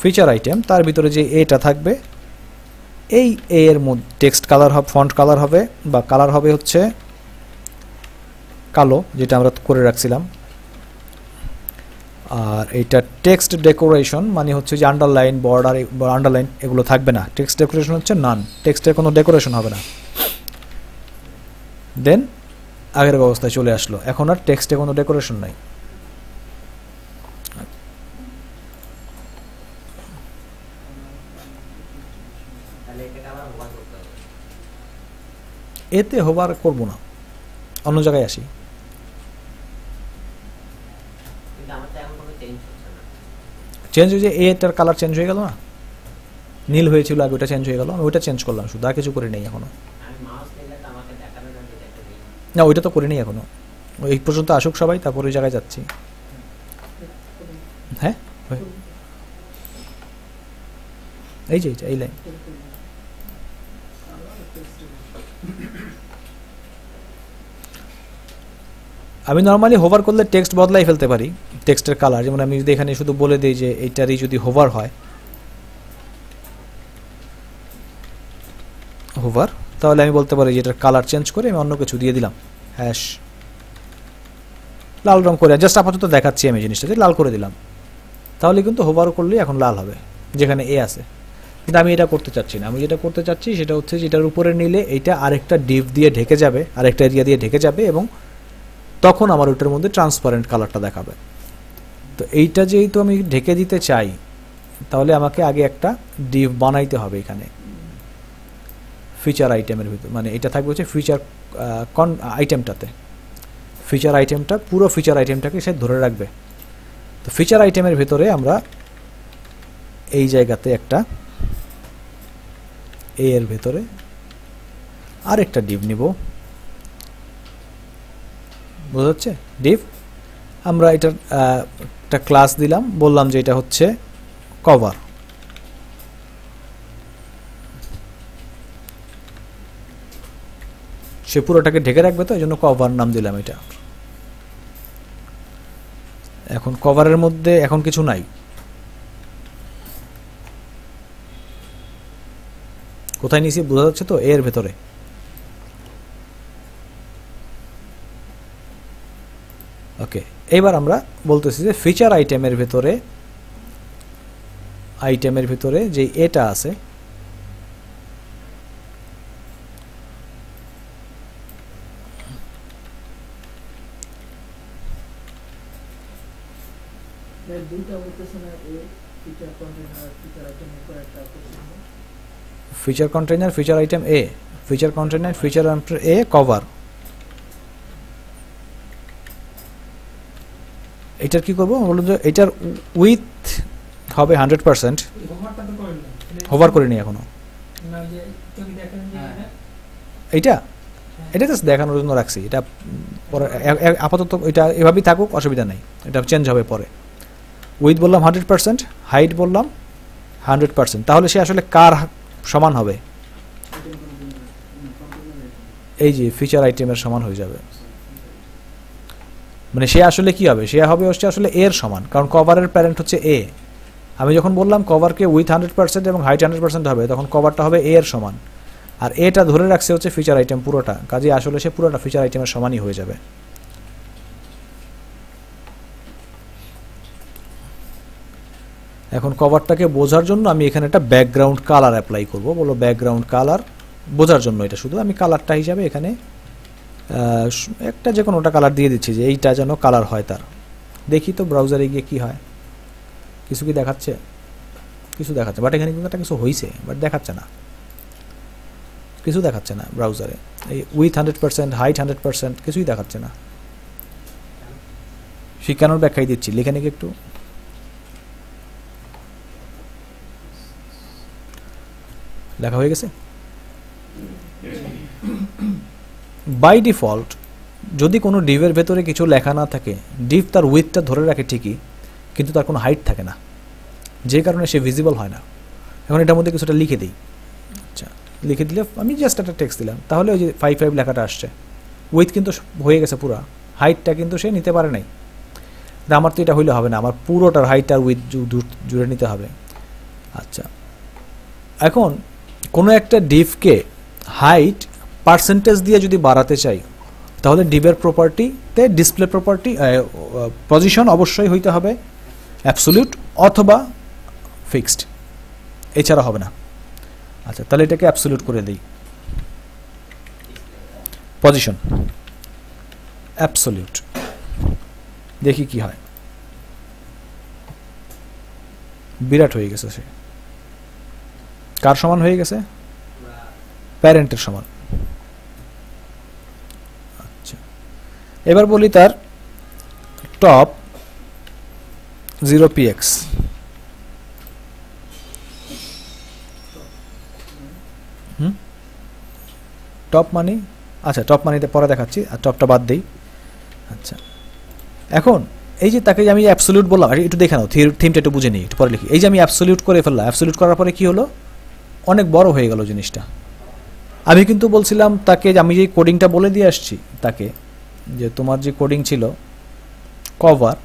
ফিচার আইটেম, তার ভিতরে যে এটা থাকবে, এই এর মধ্যে টেক্সট কালার হবে, ফন্ট কালার হবে, বা কালার হবে হচ্ছে কালো, যেটা আমরা করে রাখছিলাম। আর এইটা টেক্সট ডেকোরেশন মানে হচ্ছে যে আন্ডারলাইন, বর্ডার বা আন্ডারলাইন এগুলো থাকবে না। টেক্সট ডেকোরেশন হচ্ছে নান, টেক্সটের কোনো ডেকোরেশন হবে না। দেন আগের অবস্থায় চলে আসলো, এখন আর টেক্সটে কোনো ডেকোরেশন নাই। এতে হোভার করব না, অন্য জায়গায় আসি। চেঞ্জ হয়ে যে এটার কালার চেঞ্জ হয়ে গেল না, নীল হয়েছিল আগে, ওটা চেঞ্জ হয়ে গেল, আমি ওইটা চেঞ্জ করলাম শুধু, আর কিছু করে নেই এখনো। না, ওইটা তো করে নেই এখনো, এই পর্যন্ত আসুক সবাই, তারপর ওই জায়গায় যাচ্ছি। হ্যাঁ, এই যে এই লাইন। আমি নর্মালি হোভার করলে টেক্সট বদলাই ফেলতে পারি, টেক্সটের কালার। যেমন আমি যদি এখানে শুধু বলে দিই যে এইটারই যদি হোভার হয়, হোভার, তাহলে আমি বলতে পারি যে এটার কালার চেঞ্জ করে আমি অন্য কিছু দিয়ে দিলাম, হ্যাশ লাল রং করে, জাস্ট আপাতত দেখাচ্ছি আমি জিনিসটাকে লাল করে দিলাম, তাহলে কিন্তু হোভার করলেই এখন লাল হবে যেখানে এ আছে। কিন্তু আমি এটা করতে চাচ্ছি না, আমি যেটা করতে চাচ্ছি সেটা হচ্ছে যে এটার উপরে নিলে এইটা আরেকটা ডিপ দিয়ে ঢেকে যাবে, আরেকটা এরিয়া দিয়ে ঢেকে যাবে, এবং তখন আমার ওটার মধ্যে ট্রান্সপারেন্ট কালারটা দেখাবে। তো এইটা যেহেতু আমি ঢেকে দিতে চাই, তাহলে আমাকে আগে একটা ডিপ বানাইতে হবে এখানে ফিচার আইটেমের ভিতর, মানে এটা থাকবে হচ্ছে ফিচার আইটেমটাতে। ফিচার আইটেমটা, পুরো ফিচার আইটেমটাকে সে ধরে রাখবে। তো ফিচার আইটেমের ভিতরে আমরা এই জায়গাতে একটা এর ভেতরে আরেকটা ডিভ নিব, বোঝা যাচ্ছে? ডিভ আমরা এটার একটা ক্লাস দিলাম, বললাম যে এটা হচ্ছে কভার। সে পুরোটাকে ঢেকে রাখবে, তো এই জন্য কভার নাম দিলাম এটা। এখন কভারের মধ্যে এখন কিছু নাই, কোথায় নিয়েছি বোঝা যাচ্ছে তো, এর ভেতরে। ওকে, এবার আমরা বলতেছি যে ফিচার আইটেমের ভিতরে যে এটা আছে, ফিচার কন্টেইনার ফিচার আইটেম এ, ফিচার কন্টেইনার ফিচার এ কভার। এটার কি করবো বলুন, যে এটার উইথ হবে 100%। হোভার করিনি এখনো, এটা জাস্ট দেখানোর জন্য রাখছি। এটা পরে আপাতত এটা এভাবেই থাকুক, অসুবিধা নেই, এটা চেঞ্জ হবে পরে। উইথ বললাম 100%, হাইট বললাম 100%, তাহলে সে আসলে কার সমান হবে? এই যে ফিচার আইটেমের সমান হয়ে যাবে। মানে সে আসলে কি হবে, সে হবে হচ্ছে আসলে এর সমান, কারণ কভারের প্যারেন্ট হচ্ছে এ। আমি যখন বললাম কভারকে উইথ 100% এবং হাইট 100% হবে, তখন কভারটা হবে এ এর সমান, আর এটা ধরে রাখছে হচ্ছে ফিচার আইটেম পুরোটা, কাজে আসলে সে পুরোটা ফিচার আইটেমের সমানই হয়ে যাবে। এখন কভারটাকে বোঝার জন্য আমি এখানে একটা ব্যাকগ্রাউন্ড কালার অ্যাপ্লাই করব। বলো ব্যাকগ্রাউন্ড কালার, বোঝার জন্য এটা শুধু আমি কালারটা হিসাবে এখানে একটা যে কোনোটা কালার দিয়ে দিচ্ছি, যে এইটা যেন কালার হয় তার। দেখি তো ব্রাউজারে গিয়ে কি হয়, কিছু কি দেখাচ্ছে? কিছু দেখাচ্ছে, বাট এখানে কিন্তু একটা কিছু হয়েছে, বাট দেখাচ্ছে না, কিছু দেখাচ্ছে না ব্রাউজারে। এই উইথ 100%, হাইট 100%, কিছুই দেখাচ্ছে না। শিখানোর ব্যাখ্যাই দিচ্ছি, লিখে নিকে একটু। লেখা হয়ে গেছে। বাই ডিফল্ট যদি কোনো ডিভের ভেতরে কিছু লেখা না থাকে, ডিভ তার উইথটা ধরে রাখে ঠিকই, কিন্তু তার কোনো হাইট থাকে না, যে কারণে সে ভিজিবল হয় না। এখন এটার মধ্যে কিছুটা লিখে দিই। আচ্ছা, লিখে দিলে আমি জাস্ট একটা টেক্সট দিলাম, তাহলে ওই যে 5 লেখাটা আসছে। উইথ কিন্তু হয়ে গেছে পুরা, হাইটটা কিন্তু সে নিতে পারে নাই। আমার তো এটা হইলে হবে না, আমার পুরোটার হাইট আর উইথ জুড়ে নিতে হবে। আচ্ছা, এখন কোনো একটা ডিভকে হাইট পার্সেন্টেজ দিয়ে যদি বাড়াতে চাই, তাহলে ডিভের প্রপার্টিতে ডিসপ্লে প্রপার্টি পজিশন অবশ্যই হইতে হবে অ্যাবসোলিউট অথবা ফিক্সড, এছাড়া হবে না। আচ্ছা, তাহলে এটাকে অ্যাবসোলিউট করে দিই, পজিশন অ্যাবসোলিউট, দেখি কি হয়। বিরাট হয়ে গেছে সে। কার সমান হয়ে গেছে? প্যারেন্টের সমান। আচ্ছা, এবার বলি তার টপ 0px, টপ মানি, আচ্ছা টপ মানিতে পরে দেখাচ্ছি, আর টপটা বাদ দেই। আচ্ছা, এখন এই যে তাকে আমি অ্যাবসোলিউট বললাম, একটু দেখে নাও, থিমটা একটু বুঝে নিই, একটু পরে লিখি। এই যে আমি অ্যাবসোলিউট করে ফেললাম, অ্যাবসোলিউট করার পরে কি হলো, অনেক বড় হয়ে গেল জিনিসটা। আমি কিন্তু বলছিলাম তাকে, আমি যে কোডিংটা বলে দিয়ে আসছি তাকে, যে তোমার যে কোডিং ছিল কভার,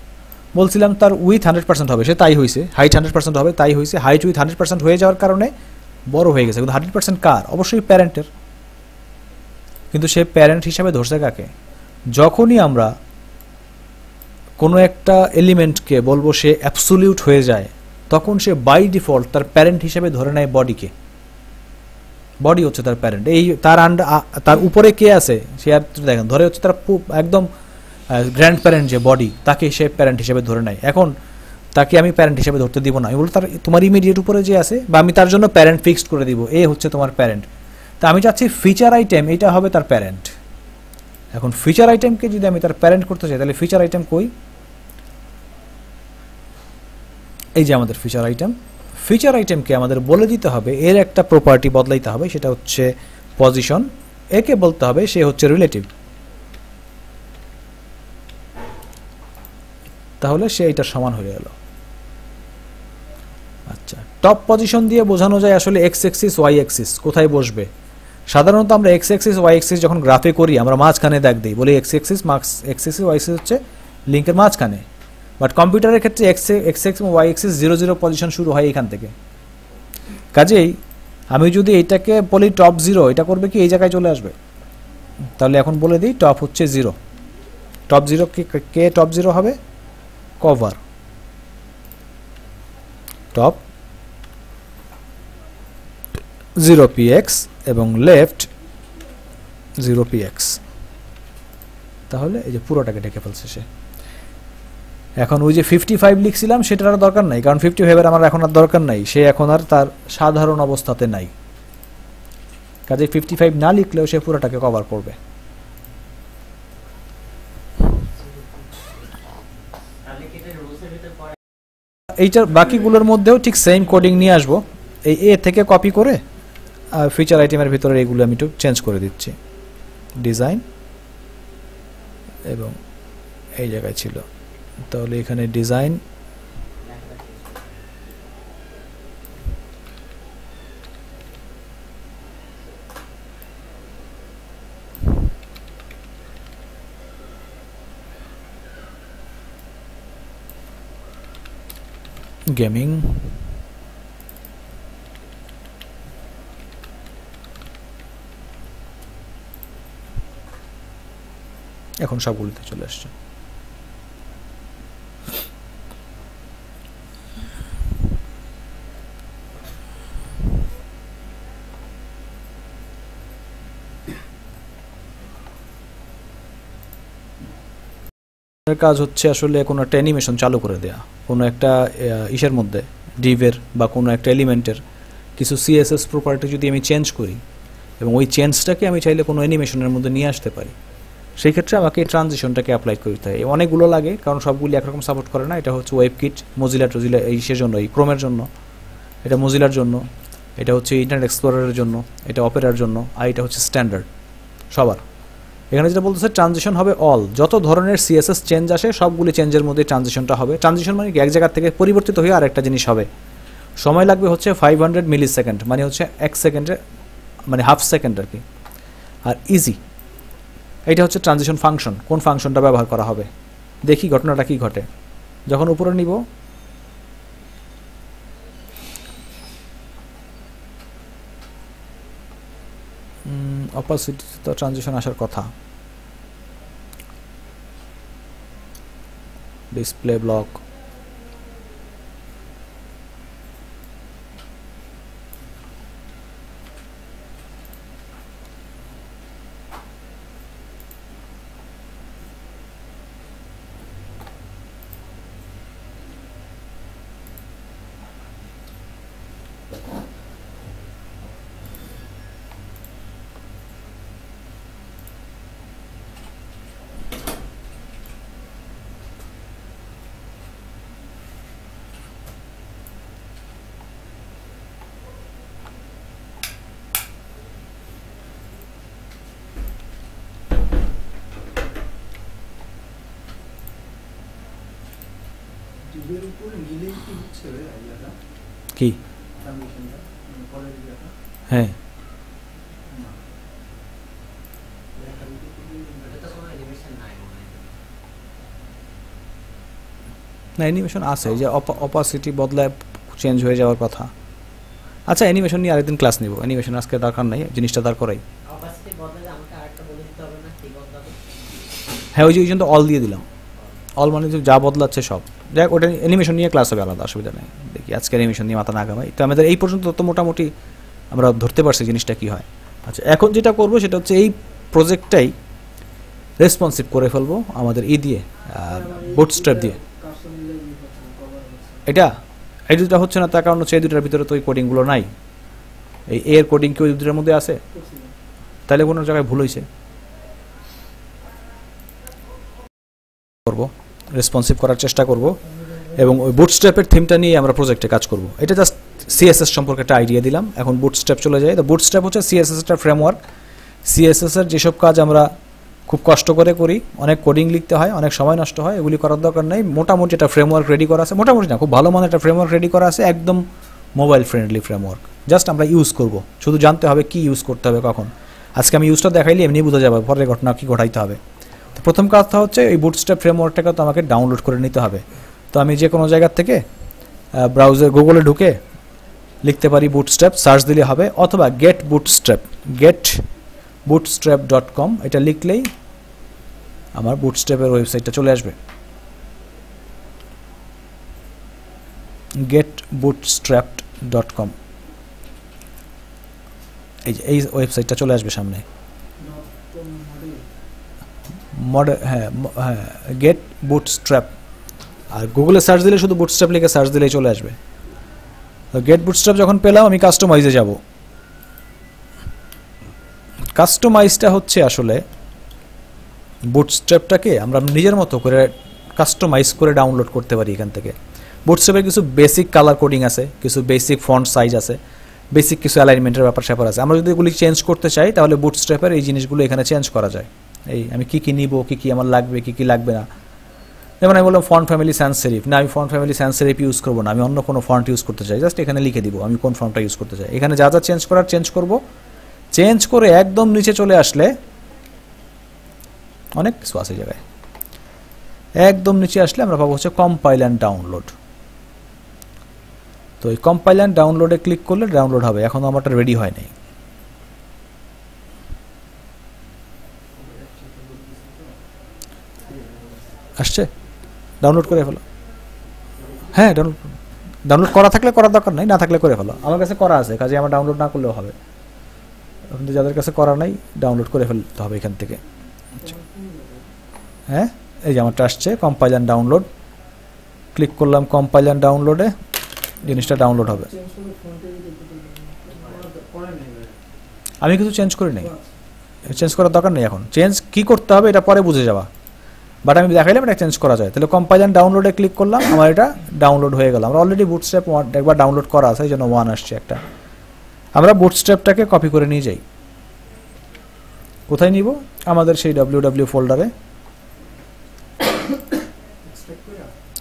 বলছিলাম তার উইথ 100% হবে, সে তাই হয়েছে। হাইট 100% হবে, তাই হয়েছে। হাইট উইথ 100% হয়ে যাওয়ার কারণে বড় হয়ে গেছে। কিন্তু 100% কার? অবশ্যই প্যারেন্টের। কিন্তু সে প্যারেন্ট হিসাবে ধরছে কাকে? যখনই আমরা কোনো একটা এলিমেন্টকে বলবো সে অ্যাবসোলিউট হয়ে যায়, তখন সে বাই ডিফল্ট তার প্যারেন্ট হিসেবে ধরে নেয় বডিকে। বডি হচ্ছে তার প্যারেন্ট। এই তার উপরে কে আছে সে আর দেখেন, ধরে হচ্ছে তার একদম গ্র্যান্ড প্যারেন্ট যে বডি, তাকে সে প্যারেন্ট হিসেবে ধরে নেয়। এখন তাকে আমি প্যারেন্ট হিসেবে ধরতে দিব না, আমি বলবো তার তোমার ইমিডিয়েট উপরে যে আছে, বা আমি তার জন্য প্যারেন্ট ফিক্সড করে দিব, এ হচ্ছে তোমার প্যারেন্ট। তা আমি চাচ্ছি ফিচার আইটেম এটা হবে তার প্যারেন্ট। এখন ফিচার আইটেমকে যদি আমি তার প্যারেন্ট করতে চাই, তাহলে ফিচার আইটেম কই? এই যে আমাদের ফিচার আইটেম। ফিচার আইটেমকে আমাদের বলে দিতে হবে এর একটা প্রপার্টি বদলাইতে হবে, সেটা হচ্ছে পজিশন। একে বলতে হবে সে হচ্ছে রিলেটিভ, তাহলে সে এটার সমান হয়ে গেল। আচ্ছা, টপ পজিশন দিয়ে বোঝানো যায় আসলে এক্স এক্সিস ওয়াই এক্সিস কোথায় বসবে। সাধারণত আমরা এক্স এক্সিস ওয়াই এক্সিস যখন গ্রাফে করি, আমরা মাঝখানে দাগ দিই, বলি X axis X axis Y axis হচ্ছে লিঙ্কের মাঝখানে। বাট কম্পিউটারের ক্ষেত্রে X X Y axis 0 0 position শুরু হয় এখান থেকে। কাজেই আমি যদি এটাকে বলি টপ 0, এটা করবে কি এই জায়গায় চলে আসবে। তাহলে এখন বলে দিই টপ হচ্ছে 0। টপ 0 কে টপ 0 হবে? কভার। টপ 0px এবং লেফট 0px। তাহলে এই যে পুরোটাকে ঢেকে ফেলছে সে। এখন ওই যে 55 লিখছিলাম সেটার আর দরকার নাই, কারণ 55 আমার এখন আর দরকার নাই, সে এখন আর তার সাধারণ অবস্থাতে নাই। কাজে 55 না লিখলেও সে পুরোটাকে কভার করবে। এইটার বাকিগুলোর মধ্যেও ঠিক সেম কোডিং নিয়ে আসবো, এই এ থেকে কপি করে ফিচার আইটেমের ভিতরে এগুলো আমি একটু চেঞ্জ করে দিচ্ছি। ডিজাইন এবং এই জায়গায় ছিল, তাহলে এখানে ডিজাইন গেমিং, এখন সবগুলোতে চলে আসছে। কাজ হচ্ছে আসলে কোনো একটা অ্যানিমেশন চালু করে দেয়া, কোনো একটা ইসের মধ্যে ডিভের বা কোনো একটা এলিমেন্টের কিছু সিএসএস প্রপার্টি যদি আমি চেঞ্জ করি এবং ওই চেঞ্জটাকে আমি চাইলে কোনো অ্যানিমেশনের মধ্যে নিয়ে আসতে পারি, সেই ক্ষেত্রে আমাকে এই ট্রানজিশনটাকে অ্যাপ্লাই করতে হয়। অনেকগুলো লাগে, কারণ সবগুলি একরকম সাপোর্ট করে না। এটা হচ্ছে ওয়েবকিট, মজিলা টজিলা এই সেজন্য, এই ক্রোমের জন্য, এটা মজিলার জন্য, এটা হচ্ছে ইন্টারনেট এক্সপ্লোরারের জন্য, এটা অপেরার জন্য, আর এটা হচ্ছে স্ট্যান্ডার্ড সবার। এখানে যেটা বলতেছে ট্রানজিশন হবে অল, যত ধরনের সিএসএস চেঞ্জ আসে সবগুলি চেঞ্জের মধ্যে ট্রানজিশনটা হবে। ট্রানজিশন মানে এক জায়গা থেকে পরিবর্তিত হয়ে আরেকটা জিনিস হবে। সময় লাগবে হচ্ছে 500 মিলি সেকেন্ড, মানে হচ্ছে 1 সেকেন্ডে, মানে হাফ সেকেন্ড আর কি। আর ইজি, এটা হচ্ছে ট্রানজিশন ফাংশন। কোন ফাংশনটা ব্যবহার করা হবে দেখি ঘটনাটা কি ঘটে। যখন উপরে নিব, অপাসিটি তো ট্রানজিশন আসার কথা। ডিসপ্লে ব্লক, কি হ্যাঁ না, অ্যানিমেশন আছে যে অপাসিটি বদলায় চেঞ্জ হয়ে যাওয়ার কথা। আচ্ছা অ্যানিমেশন নিয়ে আরেকদিন ক্লাস নিব, অ্যানিমেশন আজকে দরকার নাই, জিনিসটা দাঁড় করাই। হ্যাঁ ওই যে ওই জন্য অল দিয়ে দিলাম, অল মানে যা বদলাচ্ছে সব। দেখ ওটা অ্যানিমেশন নিয়ে ক্লাস হবে, আলাদা অসুবিধা নেই। দেখি আজকে অ্যানিমেশন নিয়ে মাথা না ঘামাই। তো আমাদের এই পর্যন্ত তো মোটামুটি আমরা ধরতে পারছি জিনিসটা কী হয়। আচ্ছা এখন যেটা করবো সেটা হচ্ছে এই প্রজেক্টটাই রেসপন্সিভ করে ফেলবো আমাদের দিয়ে বুটস্ট্র্যাপ দিয়ে। এটা এই দুটা হচ্ছে না, তার কারণ হচ্ছে এই দুটার ভিতরে তো ওই কোডিংগুলো নাই। এই এর কোডিং কি ওই দুটার মধ্যে আছে? তাহলে কোনো জায়গায় ভুল হয়েছে। করব রেসপন্সিভ করার চেষ্টা করব, এবং ওই বুটস্ট্র্যাপের থিমটা নিয়ে আমরা প্রজেক্টে কাজ করব। এটা জাস্ট সিএসএস সম্পর্কে একটা আইডিয়া দিলাম। এখন বুটস্ট্র্যাপ চলে যায়। তো বুটস্ট্র্যাপ হচ্ছে সিএসএস একটা ফ্রেমওয়ার্ক। সিএসএস এর যেসব কাজ আমরা খুব কষ্ট করে করি, অনেক কোডিং লিখতে হয়, অনেক সময় নষ্ট হয়, এগুলি করার দরকার নেই। মোটামুটি একটা ফ্রেমওয়ার্ক রেডি করা আছে, মোটামুটি না খুব ভালো মানের একটা ফ্রেমওয়ার্ক রেডি করা আছে, একদম মোবাইল ফ্রেন্ডলি ফ্রেমওয়ার্ক। জাস্ট আমরা ইউজ করব, শুধু জানতে হবে কি ইউজ করতে হবে কখন। আজকে আমি ইউজটা দেখাইলে এমনি বোঝা যাবে পরের ঘটনা কি ঘটাইতে হবে। তো প্রথম কাজটা হচ্ছে এই বুটস্ট্র্যাপ ফ্রেমওয়ার্কটাকে তো আমাকে ডাউনলোড করে নিতে হবে। তো আমি যে কোনো জায়গার থেকে ব্রাউজার গুগলে ঢুকে লিখতে পারি বুটস্ট্র্যাপ, সার্চ দিলে হবে, অথবা গেট বুটস্ট্র্যাপ.com এটা লিখলেই আমার বুটস্ট্র্যাপের ওয়েবসাইটটা চলে আসবে। getbootstrap.com এই ওয়েবসাইটটা চলে আসবে সামনে। হ্যাঁ গেট বুটস্ট্র্যাপ, আর গুগলে সার্চ দিলে শুধু বুটস্ট্র্যাপ লিখে সার্চ দিলেই চলে আসবে। তো গেট বুটস্ট্র্যাপ যখন পেলাম, আমি কাস্টমাইজে যাব। কাস্টমাইজটা হচ্ছে আসলে বুটস্ট্র্যাপটাকে আমরা নিজের মতো করে কাস্টমাইজ করে ডাউনলোড করতে পারি এখান থেকে। বুটস্ট্র্যাপের কিছু বেসিক কালার কোডিং আছে, কিছু বেসিক ফন্ট সাইজ আছে, বেসিক কিছু অ্যালাইনমেন্টের ব্যাপার স্যাপার আছে। আমরা যদি এগুলি চেঞ্জ করতে চাই তাহলে বুটস্ট্র্যাপের এই জিনিসগুলো এখানে চেঞ্জ করা যায়। এই আমি কী কী নিব, কী কী আমার লাগবে, কী কী লাগবে না। যেমন আমি বললাম ফন্ট ফ্যামিলি সান্স সেরিফ, না আমি font family Sans serif use করবো না, আমি অন্য কোনো ফন্ট ইউজ করতে চাই। জাস্ট এখানে লিখে দিব আমি কোন ফন্টটা ইউজ করতে চাই। এখানে যা যা চেঞ্জ করার চেঞ্জ করব। চেঞ্জ করে একদম নিচে চলে আসলে অনেক কিছু আছে জায়গায়, একদম নিচে আসলে আমরা পাবো হচ্ছে কম্পাইল অ্যান্ড ডাউনলোড। তো এই কম্পাইল অ্যান্ড ডাউনলোডে ক্লিক করলে ডাউনলোড হবে। এখন আমারটা রেডি হয় নাই। আসছে, ডাউনলোড করে ফেলো। হ্যাঁ ডাউনলোড করা থাকলে করার দরকার নাই, না থাকলে করে ফেলো। আমার কাছে করা আছে, কাজে আমার ডাউনলোড না করলেও হবে। কিন্তু যাদের কাছে করা নাই ডাউনলোড করে ফেলতে হবে এখান থেকে। হ্যাঁ এই যে আমারটা আসছে কম্পাইল অ্যান্ড ডাউনলোড। ক্লিক করলাম কম্পাইল অ্যান্ড ডাউনলোডে, জিনিসটা ডাউনলোড হবে। আমি কিছু চেঞ্জ করি নাই, চেঞ্জ করার দরকার নেই। এখন চেঞ্জ কি করতে হবে এটা পরে বুঝে যাওয়া, বাট আমি দেখাইলাম এটা চেঞ্জ করা যায়। তাহলে কম্পাইল অ্যান্ড ডাউনলোডে ক্লিক করলাম, আমার এটা ডাউনলোড হয়ে গেল। আমরা অলরেডি বুটস্ট্র্যাপ একবার ডাউনলোড করা আছে, এই জন্য 1 আসছে একটা। আমরা বুটস্ট্র্যাপটাকে কপি করে নিয়ে যাই। কোথায় নিব? আমাদের সেই www ফোল্ডারে,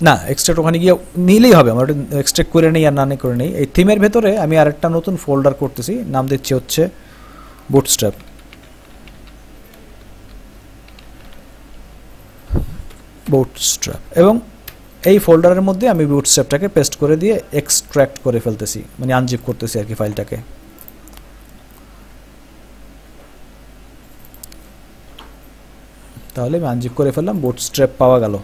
না এক্সট্রাক্ট ওখানে গিয়ে নিলেই হবে, আমরা এক্সট্রাক্ট করে নেই আর না করে নেই। এই থিমের ভেতরে আমি আরেকটা নতুন ফোল্ডার করতেছি, নাম দিচ্ছি হচ্ছে বুটস্ট্র্যাপ। এবং এই ফোল্ডারের মধ্যে আমি বুটস্ট্র্যাপটাকে পেস্ট করে দিয়ে এক্সট্র্যাক্ট করে ফেলতেছি, মানে আনজিপ করতেছি আর কি ফাইলটাকে। তাহলে আমি আনজিপ করে ফেললাম, বুটস্ট্র্যাপ পাওয়া গেল।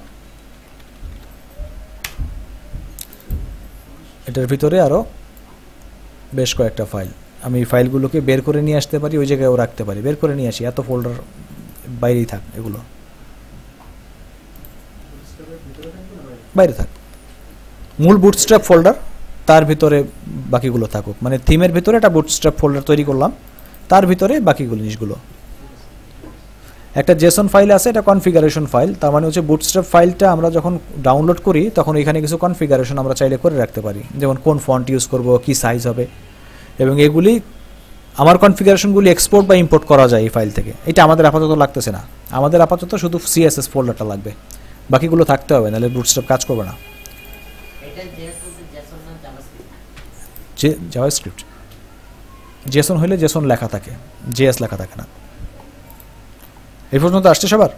এটার ভিতরে আরও বেশ কয়েকটা ফাইল, আমি এই ফাইলগুলোকে বের করে নিয়ে আসতে পারি, ওই জায়গায়ও রাখতে পারি। বের করে নিয়ে আসি, এত ফোল্ডার বাইরেই থাক, এগুলো বাইরে থাক। মূল বুটস্ট্র্যাপ ফোল্ডার, তার ভিতরে বাকিগুলো থাকুক, মানে থিমের ভিতরে একটা বুটস্ট্র্যাপ ফোল্ডার তৈরি করলাম, তার ভিতরে বাকিগুলো জিনিসগুলো। একটা জেসন ফাইল আছে, এটা কনফিগারেশন ফাইল, তার মানে হচ্ছে বুটস্ট্র্যাপ ফাইলটা আমরা যখন ডাউনলোড করি তখন এখানে কিছু কনফিগারেশন আমরা চাইলে করে রাখতে পারি, যেমন কোন ফন্ট ইউজ করব, কি সাইজ হবে, এবং এগুলি আমার কনফিগারেশনগুলি এক্সপোর্ট বা ইম্পোর্ট করা যায় এই ফাইল থেকে। এটা আমাদের আপাতত লাগতেছে না, আমাদের আপাতত শুধু সিএসএস ফোল্ডারটা লাগবে, বাকিগুলো থাকতে হবে, নাহলে বুটস্ট্র্যাপ কাজ করবে না। জাভাস্ক্রিপ্ট জেসন হইলে জেসন লেখা থাকে, জেএস লেখা থাকে না। এই পর্যন্ত আসছে সবার?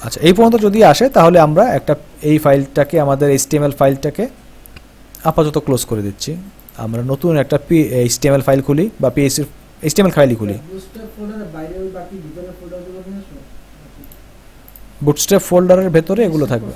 আচ্ছা, এই পর্যন্ত যদি আসে তাহলে আমরা একটা এই ফাইলটাকে, আমাদের এইচটিএমএল ফাইলটাকে আপাতত ক্লোজ করে দিচ্ছি। আমরা নতুন একটা এইচটিএমএল ফাইল খুলি বা পিএইচপি এইচটিএমএল ফাইলই খুলি। বুটস্ট্র্যাপ ফোল্ডারের ভেতরে এগুলো থাকবে।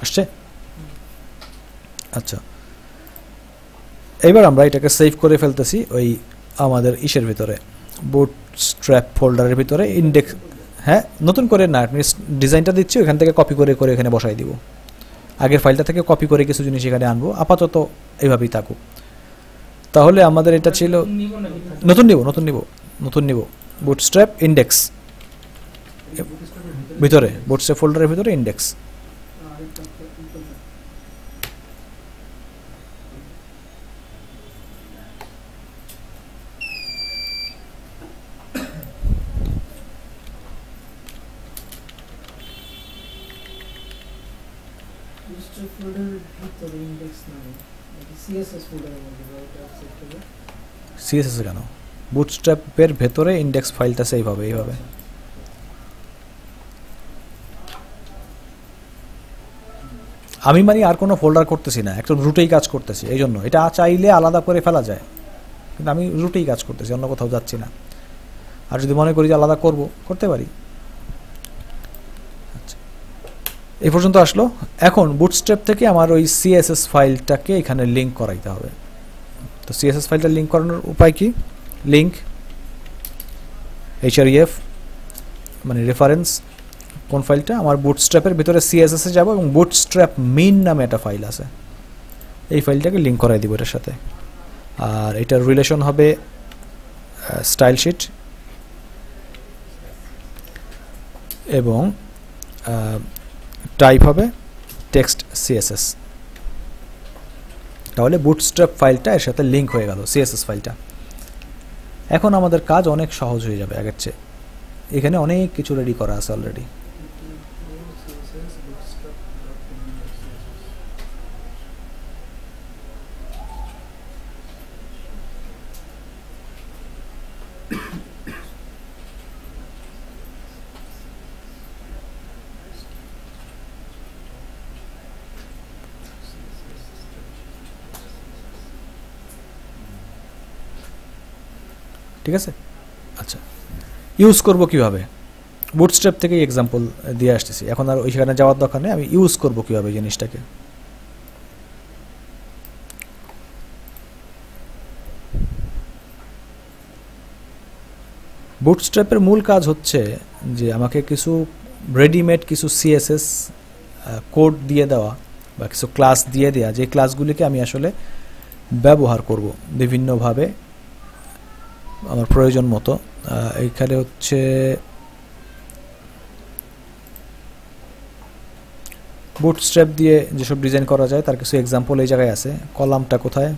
আসছে? আচ্ছা, এবার আমরা এটাকে সেভ করে ফেলতেছি ওই আমাদের ইসের ভিতরে, বুটস্ট্র্যাপ ফোল্ডারের ভিতরে ইন্ডেক্স। হ্যাঁ, নতুন করে না, আপনি ডিজাইনটা দিচ্ছি ওখান থেকে কপি করে করে এখানে বসাই দিব। আগের ফাইলটা থেকে কপি করে কিছু জিনিস এখানে আনবো, আপাতত এইভাবেই থাকুক। তাহলে আমাদের এটা ছিল নতুন নিব বুটস্ট্র্যাপ ইন্ডেক্স ভিতরে, বুটস্ট্র্যাপ ফোল্ডারের ভিতরে ইন্ডেক্স। সিএসএস কেন? বুটস্ট্র্যাপের ভেতরে ইন্ডেক্স ফাইলটা সেভ হবে এইভাবে। আমি মানে আর কোনো ফোল্ডার করতেছি না, একদম রুটেই কাজ করতেছি। এই জন্য এটা চাইলে আলাদা করে ফেলা যায়, কিন্তু আমি রুটেই কাজ করতেছি, অন্য কোথাও যাচ্ছি না। আর যদি মনে করি যে আলাদা করতে পারি। আচ্ছা, এই পর্যন্ত আসলো। এখন বুটস্ট্র্যাপ থেকে আমার ওই সিএসএস ফাইলটাকে এখানে লিঙ্ক করাইতে হবে। তো সিএসএস ফাইলটা লিঙ্ক করানোর উপায় কি? লিঙ্ক href, মানে রেফারেন্স। কোন ফাইলটা? আমার বুটস্ট্র্যাপের ভিতরে সিএসএস এ যাব এবং বুটস্ট্র্যাপ মিন নামে একটা ফাইল আছে, এই ফাইলটাকে লিঙ্ক করাই দিব এটার সাথে। আর এটার রিলেশন হবে স্টাইল শিট এবং টাইপ হবে টেক্সট সিএসএস। তাহলে বুটস্ট্র্যাপ ফাইলটা এর সাথে লিঙ্ক হয়ে গেল, সিএসএস ফাইলটা। এখন আমাদের কাজ অনেক সহজ হয়ে যাবে আগের চেয়ে। এখানে অনেক কিছু রেডি করা আছে অলরেডি। ঠিক আছে? আচ্ছা, ইউজ করব কিভাবে? বুটস্ট্র্যাপ থেকে এক্সাম্পল দিয়ে আসতেছি, এখন আর ওইখানে যাওয়ার দরকার নেই। আমি ইউজ করব কিভাবে জিনিসটাকে? বুটস্ট্র্যাপের মূল কাজ হচ্ছে যে আমাকে কিছু রেডিমেড কিছু সিএসএস কোড দিয়ে দেওয়া বা কিছু ক্লাস দিয়ে দেওয়া, যে ক্লাসগুলিকে আমি আসলে ব্যবহার করব বিভিন্নভাবে আমার প্রয়োজন মতো। এইখানে হচ্ছে বুটস্ট্র্যাপ দিয়ে যেসব ডিজাইন করা যায় তার কিছু এক্সাম্পল এই জায়গায় আছে। কলামটা কোথায়?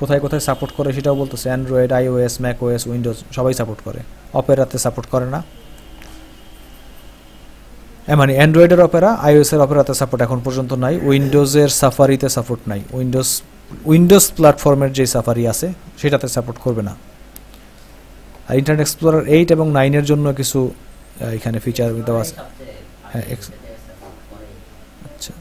কোথায় কোথায় সাপোর্ট করে সেটাও বলতেছে। অ্যান্ড্রয়েড, আইওএস, ম্যাকওএস, উইন্ডোজ সবাই সাপোর্ট করে। অপেরাতে সাপোর্ট করে না, মানে অ্যান্ড্রয়েডের অপেরা, আইওএসের অপেরাতে সাপোর্ট এখন পর্যন্ত নাই। উইন্ডোজের সাফারিতে সাপোর্ট নাই। উইন্ডোজ প্ল্যাটফর্মের যে সাফারি আছে সেটাতে সাপোর্ট করবে না। আর ইন্টারনেট এক্সপ্লোরার 8 এবং 9 এর জন্য কিছু এখানে ফিচার দেওয়া আছে। হ্যাঁ, আচ্ছা,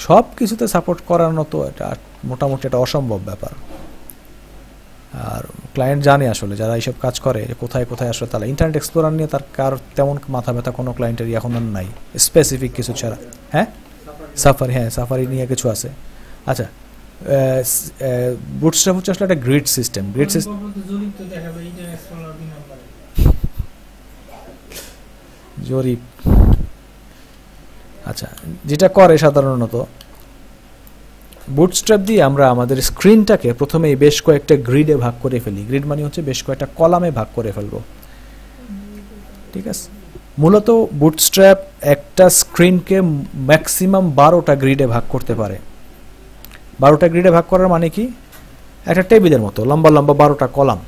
সব কিছুতে সাপোর্ট করানো তো এটা মোটামুটি একটা অসম্ভব ব্যাপার। আর ক্লায়েন্ট জানে আসলে যারা এইসব কাজ করে কোথায় কোথায় আসলে তারা ইন্টারনেট এক্সপ্লোরার নিয়ে তার কার তেমন মাথা ব্যথা কোনো ক্লায়েন্টেরই এখন আর নাই, স্পেসিফিক কিছু ছাড়া। হ্যাঁ, সাফারি, হ্যাঁ সাফারি নিয়ে কিছু আছে। আচ্ছা, বুটস্ট্র্যাপ হচ্ছে আসলে একটা গ্রিড সিস্টেম। গ্রিড সিস্টেম জরিপ, আচ্ছা, যেটা করে সাধারণত বুটস্ট্র্যাপ দিয়ে আমরা আমাদের স্ক্রিনটাকে প্রথমেই বেশ কয়েকটা গ্রিডে ভাগ করে ফেলি। গ্রিড মানে হচ্ছে বেশ কয়েকটা কলামে ভাগ করে ফেলবো, ঠিক আছে। মূলত বুটস্ট্র্যাপ একটা স্ক্রিনকে ম্যাক্সিমাম 12টা গ্রিডে ভাগ করতে পারে। 12টা গ্রিডে ভাগ করার মানে কি, একটা টেবিলের মতো লম্বা লম্বা 12টা কলাম,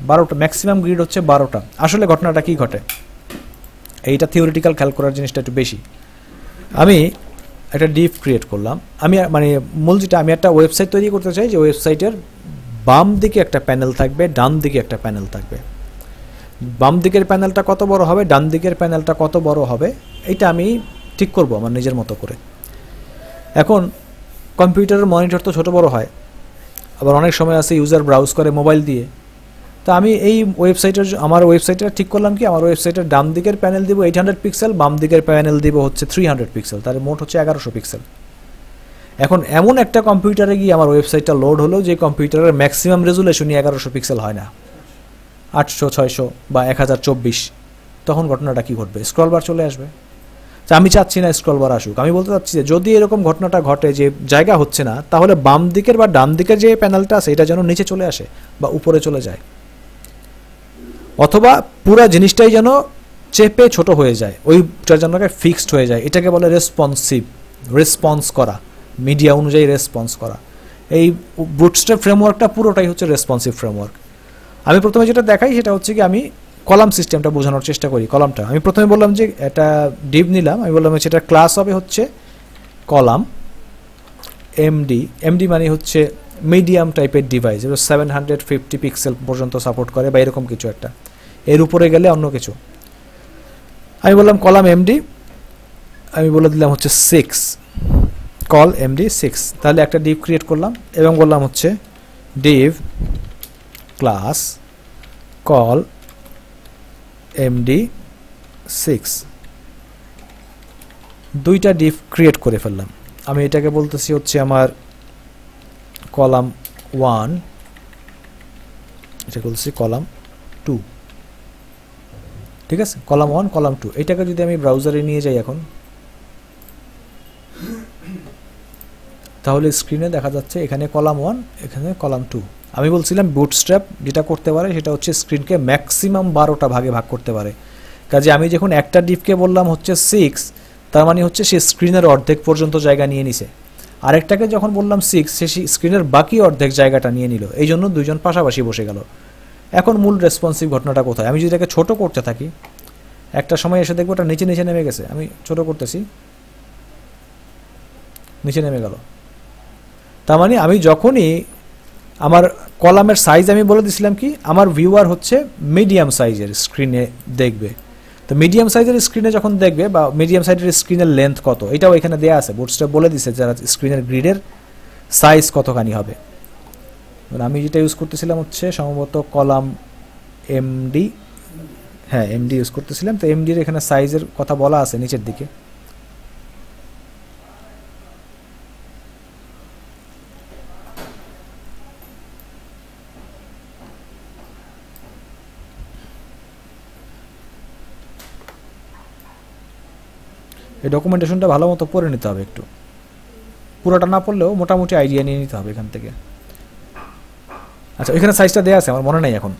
12টা ম্যাক্সিমাম গ্রিড হচ্ছে 12টা। আসলে ঘটনাটা কি ঘটে, এইটা থিওরিটিক্যাল খেয়াল করার জিনিসটা একটু বেশি। আমি একটা ডিভ ক্রিয়েট করলাম, আমি মানে মূল যেটা, আমি একটা ওয়েবসাইট তৈরি করতে চাই যে ওয়েবসাইটের বাম দিকে একটা প্যানেল থাকবে, ডান দিকে একটা প্যানেল থাকবে। বাম দিকের প্যানেলটা কত বড় হবে, ডান দিকের প্যানেলটা কত বড় হবে, এইটা আমি ঠিক করব আমার নিজের মতো করে। এখন কম্পিউটারের মনিটর তো ছোট বড় হয়, আবার অনেক সময় আছে ইউজার ব্রাউজ করে মোবাইল দিয়ে। তো আমি এই আমার ওয়েবসাইটটা ঠিক করলাম কি, আমার ওয়েবসাইটের ডান দিকের প্যানেল দিব 800 পিক্সেল, বাম দিকের প্যানেল দিব হচ্ছে 300 পিক্সেল, তার মোট হচ্ছে 1100 পিক্সেল। এখন এমন একটা কম্পিউটারে গিয়ে আমার ওয়েবসাইটটা লোড হলো যে কম্পিউটারের ম্যাক্সিমাম রেজুলেশনই 1100 পিক্সেল হয় না, 800, 600 বা 1024। তখন ঘটনাটা কি ঘটবে, স্ক্রল বার চলে আসবে। আমি চাচ্ছি না স্ক্রল বার আসুক। আমি বলতে চাচ্ছি যে যদি এরকম ঘটনাটা ঘটে যে জায়গা হচ্ছে না, তাহলে বাম দিকের বা ডান দিকের যে প্যানেলটা আছে এটা যেন নিচে চলে আসে বা উপরে চলে যায়, অথবা পুরো জিনিসটাই যেন চেপে ছোট হয়ে যায়, ওইটার জন্য ফিক্সড হয়ে যায়। এটাকে বলে রেসপন্স করা, মিডিয়া অনুযায়ী রেসপন্স করা। এই বুটস্ট্র্যাপ ফ্রেমওয়ার্কটা পুরোটাই হচ্ছে রেসপন্সিভ ফ্রেমওয়ার্ক। আমি প্রথমে যেটা দেখাই সেটা হচ্ছে কি, আমি কলাম সিস্টেমটা বোঝানোর চেষ্টা করি। কলামটা আমি প্রথমে বললাম যে একটা ডিভ নিলাম, আমি বললাম সেটা ক্লাস হবে হচ্ছে কলাম এমডি মানে হচ্ছে মিডিয়াম টাইপের ডিভাইস, 750 পিক্সেল পর্যন্ত সাপোর্ট করে বা এরকম কিছু একটা, এর উপরে গেলে অন্য কিছু। আমি বললাম কলাম এমডি, আমি বলে দিলাম হচ্ছে 6, কল এমডি 6। তাহলে একটা ডিভ ক্রিয়েট করলাম এবং বললাম হচ্ছে ডিভ ক্লাস কল এমডি 6, দুইটা ডিভ ক্রিয়েট করে ফেললাম। আমি এটাকে বলতেছি হচ্ছে আমার কলাম 1, এটা বলছি কলাম 2, ঠিক আছে। কলাম 1, কলাম 2, এটাকে যদি আমি ব্রাউজারে নিয়ে যাই এখন, তাহলে স্ক্রিনে দেখা যাচ্ছে এখানে কলাম 1, এখানে কলাম 2। আমি বলছিলাম বুটস্ট্র্যাপ যেটা করতে পারে সেটা হচ্ছে স্ক্রিনকে ম্যাক্সিমাম 12টা ভাগে ভাগ করতে পারে। কাজে আমি যখন একটা ডিভকে বললাম হচ্ছে 6, তার মানে হচ্ছে সে স্ক্রিনের অর্ধেক পর্যন্ত জায়গা নিয়ে নিছে। আরেকটাকে যখন বললাম 6, সে স্ক্রিনের বাকি অর্ধেক জায়গাটা নিয়ে নিল। এই জন্য দুইজন পাশাপাশি বসে গেল। এখন মূল রেসপন্সিভ ঘটনাটা কোথায়, আমি যদি এটাকে ছোট করতে থাকি, একটা সময় এসে দেখবো এটা নিচে নিচে নেমে গেছে। আমি ছোট করতেছি, নিচে নেমে গেল। তার মানে আমি যখনই আমার কলামের সাইজ আমি বলে দিছিলাম কি, আমার ভিউয়ার হচ্ছে মিডিয়াম সাইজের স্ক্রিনে দেখবে। তো মিডিয়াম সাইজের স্ক্রিনে যখন দেখবে, বা মিডিয়াম সাইজের স্ক্রিনের লেন্থ কত, এটাও এখানে দেওয়া আছে, বুটস্ট্র্যাপ বলে দিছে যারা স্ক্রিনের গ্রিডের সাইজ কতখানি হবে। আমি যেটা ইউজ করতেছিলাম হচ্ছে সম্ভবত কলাম এমডি, হ্যাঁ এমডি ইউজ করতেছিলাম। তো এমডির এখানে সাইজের কথা বলা আছে নিচের দিকে। এই ডকুমেন্টেশনটা ভালো মতো পড়ে নিতে হবে, একটু পুরোটা না পড়লেও মোটামুটি আইডিয়া নিয়ে নিতে হবে এখান থেকে। আচ্ছা, এখানে সাইজটা দেওয়া আছে, আমার মনে নেই এখন।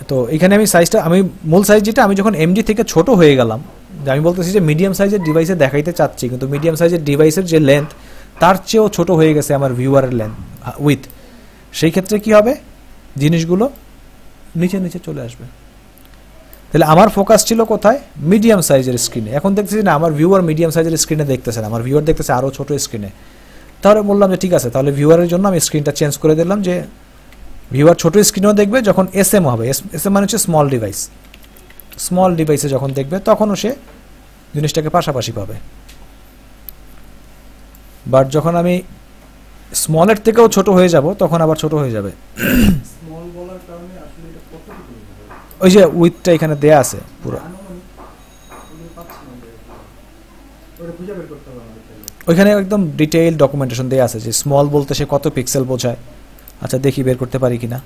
তো এখানে আমি সাইজটা, আমি মূল সাইজ যেটা, আমি যখন এমডি থেকে ছোট হয়ে গেলাম, যে আমি বলতেছি যে মিডিয়াম সাইজের ডিভাইসে দেখাইতে চাচ্ছি, কিন্তু মিডিয়াম সাইজের ডিভাইসের যে লেন্থ তার চেয়েও ছোট হয়ে গেছে আমার ভিউয়ারের লেন্থ উইথ, সেই ক্ষেত্রে কি হবে, জিনিসগুলো নিচে নিচে চলে আসবে। তাহলে আমার ফোকাস ছিল কোথায়, মিডিয়াম সাইজের স্ক্রিনে। এখন দেখতেছি না আমার ভিউয়ার মিডিয়াম সাইজের স্ক্রিনে দেখতেছে না, আমার ভিউয়ার দেখতেছে আরও ছোট স্ক্রিনে। তাহলে বললাম যে ঠিক আছে, তাহলে ভিউয়ারের জন্য আমি স্ক্রিনটা চেঞ্জ করে দিলাম, যে ভিউয়ার ছোট স্ক্রিনেও দেখবে যখন এসএম হবে, এসএম মানে হচ্ছে স্মল ডিভাইস, স্মল ডিভাইসে যখন দেখবে তখনও সে জিনিসটাকে পাশাপাশি পাবে। বাট যখন আমি স্মলের থেকেও ছোট হয়ে যাব তখন আবার ছোট হয়ে যাবে। ওই যে উইথটা এখানে দেয়া আছে পুরো, ওইখানে একদম ডিটেইল ডকুমেন্টেশন দেয়া আছে যে স্মল বলতে সে কত পিক্সেল বোঝায়। আচ্ছা দেখি বের করতে পারি কিনা।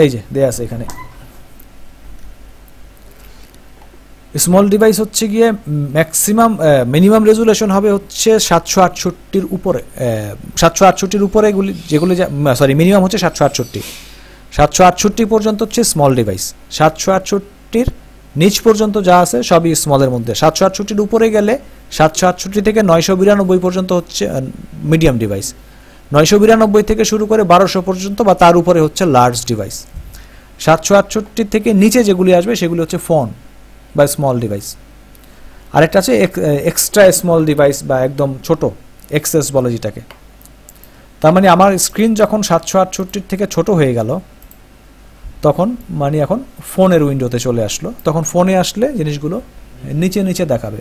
এই যে দেয়া আছে এখানে, স্মল ডিভাইস হচ্ছে গিয়ে ম্যাক্সিমাম মিনিমাম রেজুলেশন হবে হচ্ছে 768-র উপরে, 768-র উপরে এগুলি যেগুলি, সরি মিনিমাম হচ্ছে 768, 768 পর্যন্ত হচ্ছে স্মল ডিভাইস, 768-র নিচ পর্যন্ত যা আছে সবই স্মলের মধ্যে। 768-র উপরে গেলে 768 থেকে 992 পর্যন্ত হচ্ছে মিডিয়াম ডিভাইস, 992 থেকে শুরু করে 1200 পর্যন্ত বা তার উপরে হচ্ছে লার্জ ডিভাইস। 768 থেকে নিচে যেগুলি আসবে সেগুলি হচ্ছে ফোন বা স্মল ডিভাইস। আরেকটা আছে এক্সট্রা স্মল ডিভাইস বা একদম ছোট, এক্সএস বলে যেটাকে। তার মানে আমার স্ক্রিন যখন 768 থেকে ছোট হয়ে গেল তখন মানে এখন ফোনের উইন্ডোতে চলে আসলো, তখন ফোনে আসলে জিনিসগুলো নিচে নিচে দেখাবে,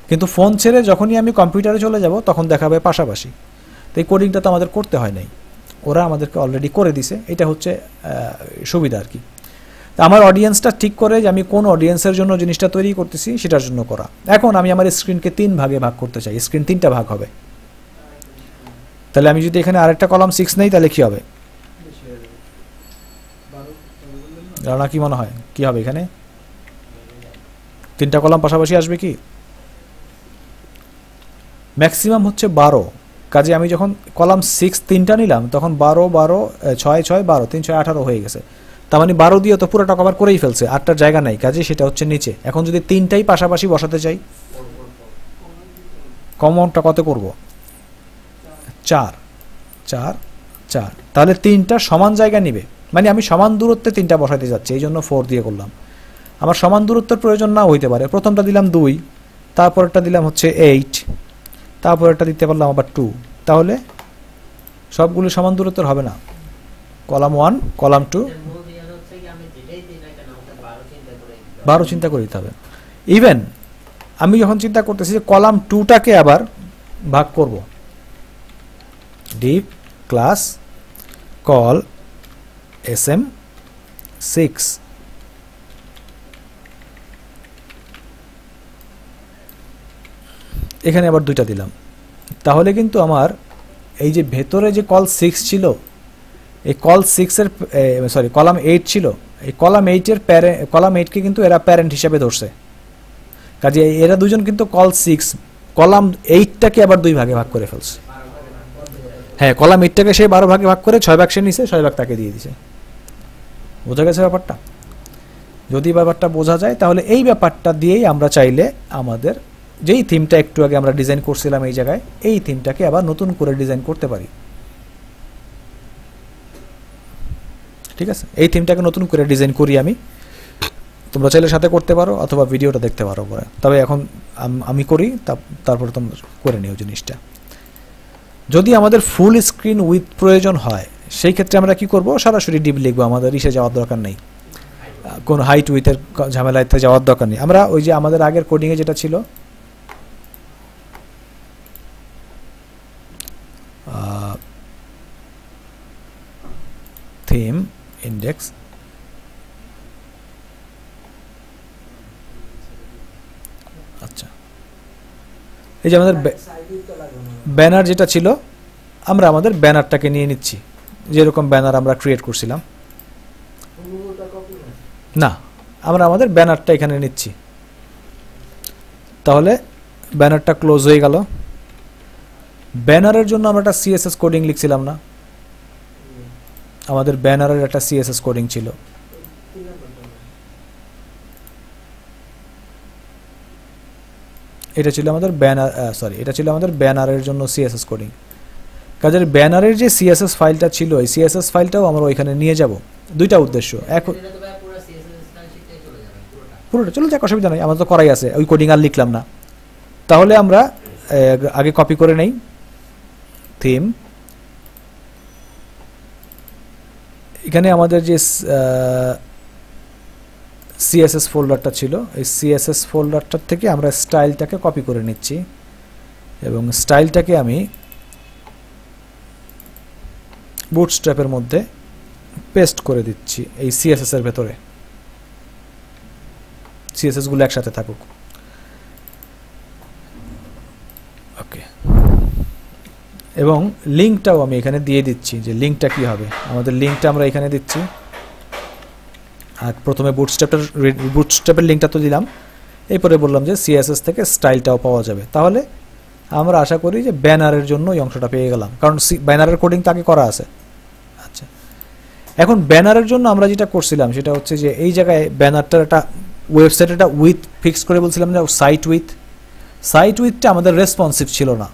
কিন্তু ফোন ছেড়ে যখনই আমি কম্পিউটারে চলে যাব তখন দেখাবে পাশাপাশি। তো এই কোডিংটা তো আমাদের করতে হয় নাই, ওরা আমাদেরকে অলরেডি করে দিছে, এটা হচ্ছে সুবিধা আর কি। আমার অডিয়েন্সটা ঠিক করে যে আমি কোন অডিয়েন্সের জন্য জিনিসটা তৈরি করতেছি সেটার জন্য করা। এখন আমি আমার স্ক্রিনকে 3 ভাগে ভাগ করতে চাই, স্ক্রিন 3টা ভাগ হবে। তাহলে আমি যদি এখানে আরেকটা কলাম 6 নেই তাহলে কি হবে, জানা কি মনে হয় কি হবে, এখানে 3টা কলাম পাশাপাশি আসবে কি, ম্যাক্সিমাম হচ্ছে 12। কাজে আমি যখন কলাম 6 3টা নিলাম তখন 12 12 6 6 12 3 6 18 হয়ে গেছে। তার মানে 12 দিয়ে তো পুরোটা কভার করেই ফেলছে, 8টার জায়গা নাই, কাজে সেটা হচ্ছে নিচে। এখন যদি 3টাই পাশাপাশি বসাতে চাই, কমনটা কত করব, 4 4 4, তাহলে 3টা সমান জায়গা নিবে, মানে আমি সমান দূরত্বে 3টা বসাতে যাচ্ছি, এই জন্য 4 দিয়ে করলাম। আমার সমান দূরত্বের প্রয়োজন না হইতে পারে, প্রথমটা দিলাম 2, তারপরটা দিলাম হচ্ছে 8, তারপরটা দিতে পারলাম আবার 2, তাহলে সবগুলো সমান দূরত্বের হবে না, কলাম 1 কলাম 2 12 চিন্তা করে দিতে হবে। ইভেন আমি যখন চিন্তা করতেছি যে কলাম 2টাকে আবার ভাগ করব, ডিপ ক্লাস কল sm6, এখানে আবার 2টা দিলাম, তাহলে কিন্তু আমার এই যে ভেতরে যে কল 6 ছিল, এই কল 6 এর সরি কলাম 8 ছিল, এই কলাম 8 এর কলাম 8 কে কিন্তু এরা প্যারেন্ট হিসেবে ধরছে, কাজে এরা দুজন কিন্তু কল 6 কলাম 8টাকে আবার 2 ভাগে ভাগ করে ফেলছে। হ্যাঁ, কলাম 8টাকে সে 12 ভাগে ভাগ করে 6 ভাগ সে নিছে, 6 ভাগ তাকে দিয়ে দিছে। বোঝা গেছে ব্যাপারটা? যদি ব্যাপারটা বোঝা যায় তাহলে এই ব্যাপারটা দিয়েই আমরা চাইলে আমাদের যেই থিমটা একটু আগে আমরা ডিজাইন করছিলাম এই জায়গায়, এই থিমটাকে আবার নতুন করে ডিজাইন করতে পারি। ঠিক আছে, এই থিমটাকে নতুন করে ডিজাইন করি আমি, তোমরা চাইলে সাথে করতে পারো অথবা ভিডিওটা দেখতে পারো পরে, তবে এখন আমি করি, তারপরে তোমরা করে নিও জিনিসটা। যদি আমাদের ফুল স্ক্রিন উইথ প্রয়োজন হয় সেই ক্ষেত্রে আমরা কি করব, সরাসরি ডিপ লিখবো, আমাদের ইসে যাওয়ার দরকার নেই, কোন হাইট উইথের ঝামেলাতে যাওয়ার দরকার নেই। আমরা ওই যে আমাদের আগের কোডিংয়ে যেটা ছিল থিম ইন্ডেক্স, আচ্ছা এই যে আমাদের ব্যানার যেটা ছিল, আমরা আমাদের ব্যানারটাকে নিয়ে নিচ্ছি, যেরকম ব্যানার আমরা ক্রিয়েট করছিলাম। না, আমরা আমাদের ব্যানারটা এখানে নিচ্ছি। তাহলে ব্যানারটা ক্লোজ হয়ে গেল। ব্যানারের জন্য আমরা একটা সিএসএস কোডিং লিখছিলাম না? আমাদের ব্যানারের একটা সিএসএস কোডিং ছিল। এটা ছিল আমাদের ব্যানার, এটা ছিল আমাদের ব্যানারের জন্য সিএসএস কোডিং। কাজের ব্যানারের যে সিএসএস ফাইলটা ছিল, এই সিএসএস ফাইলটাও আমরা ওইখানে নিয়ে যাব। দুইটা উদ্দেশ্য। এখন পুরোটা চলে যাক, অসুবিধা নেই, আমাদের তো করাই আছে, ওই কোডিং আর লিখলাম না। তাহলে আমরা আগে কপি করে নেই থিম। এখানে আমাদের যে সিএসএস ফোল্ডারটা ছিল, এই সিএসএস ফোল্ডারটার থেকে আমরা স্টাইলটাকে কপি করে নিচ্ছি এবং স্টাইলটাকে আমি বুটস্ট্র্যাপের মধ্যে পেস্ট করে দিচ্ছি এই সিএসএস এর ভেতরে। সিএসএস গুলো একসাথে থাকুক। ওকে, এবং লিঙ্কটাও আমি এখানে দিয়ে দিচ্ছি, যে লিঙ্কটা কি হবে। আমাদের লিঙ্কটা আমরা এখানে দিচ্ছি। আর প্রথমে বুটস্ট্র্যাপের লিঙ্কটা তো দিলাম, এরপরে বললাম যে সিএসএস থেকে স্টাইলটাও পাওয়া যাবে। তাহলে আমরা আশা করি যে ব্যানারের জন্য এই অংশটা পেয়ে গেলাম, কারণ ব্যানারের কোডিং তো আগে করা আছে। আচ্ছা, এখন ব্যানারের জন্য আমরা যেটা করছিলাম সেটা হচ্ছে যে এই জায়গায় ব্যানারটার একটা ওয়েবসাইট একটা উইথ ফিক্স করে বলছিলাম যে সাইট উইথটা আমাদের রেসপন্সিভ ছিল না,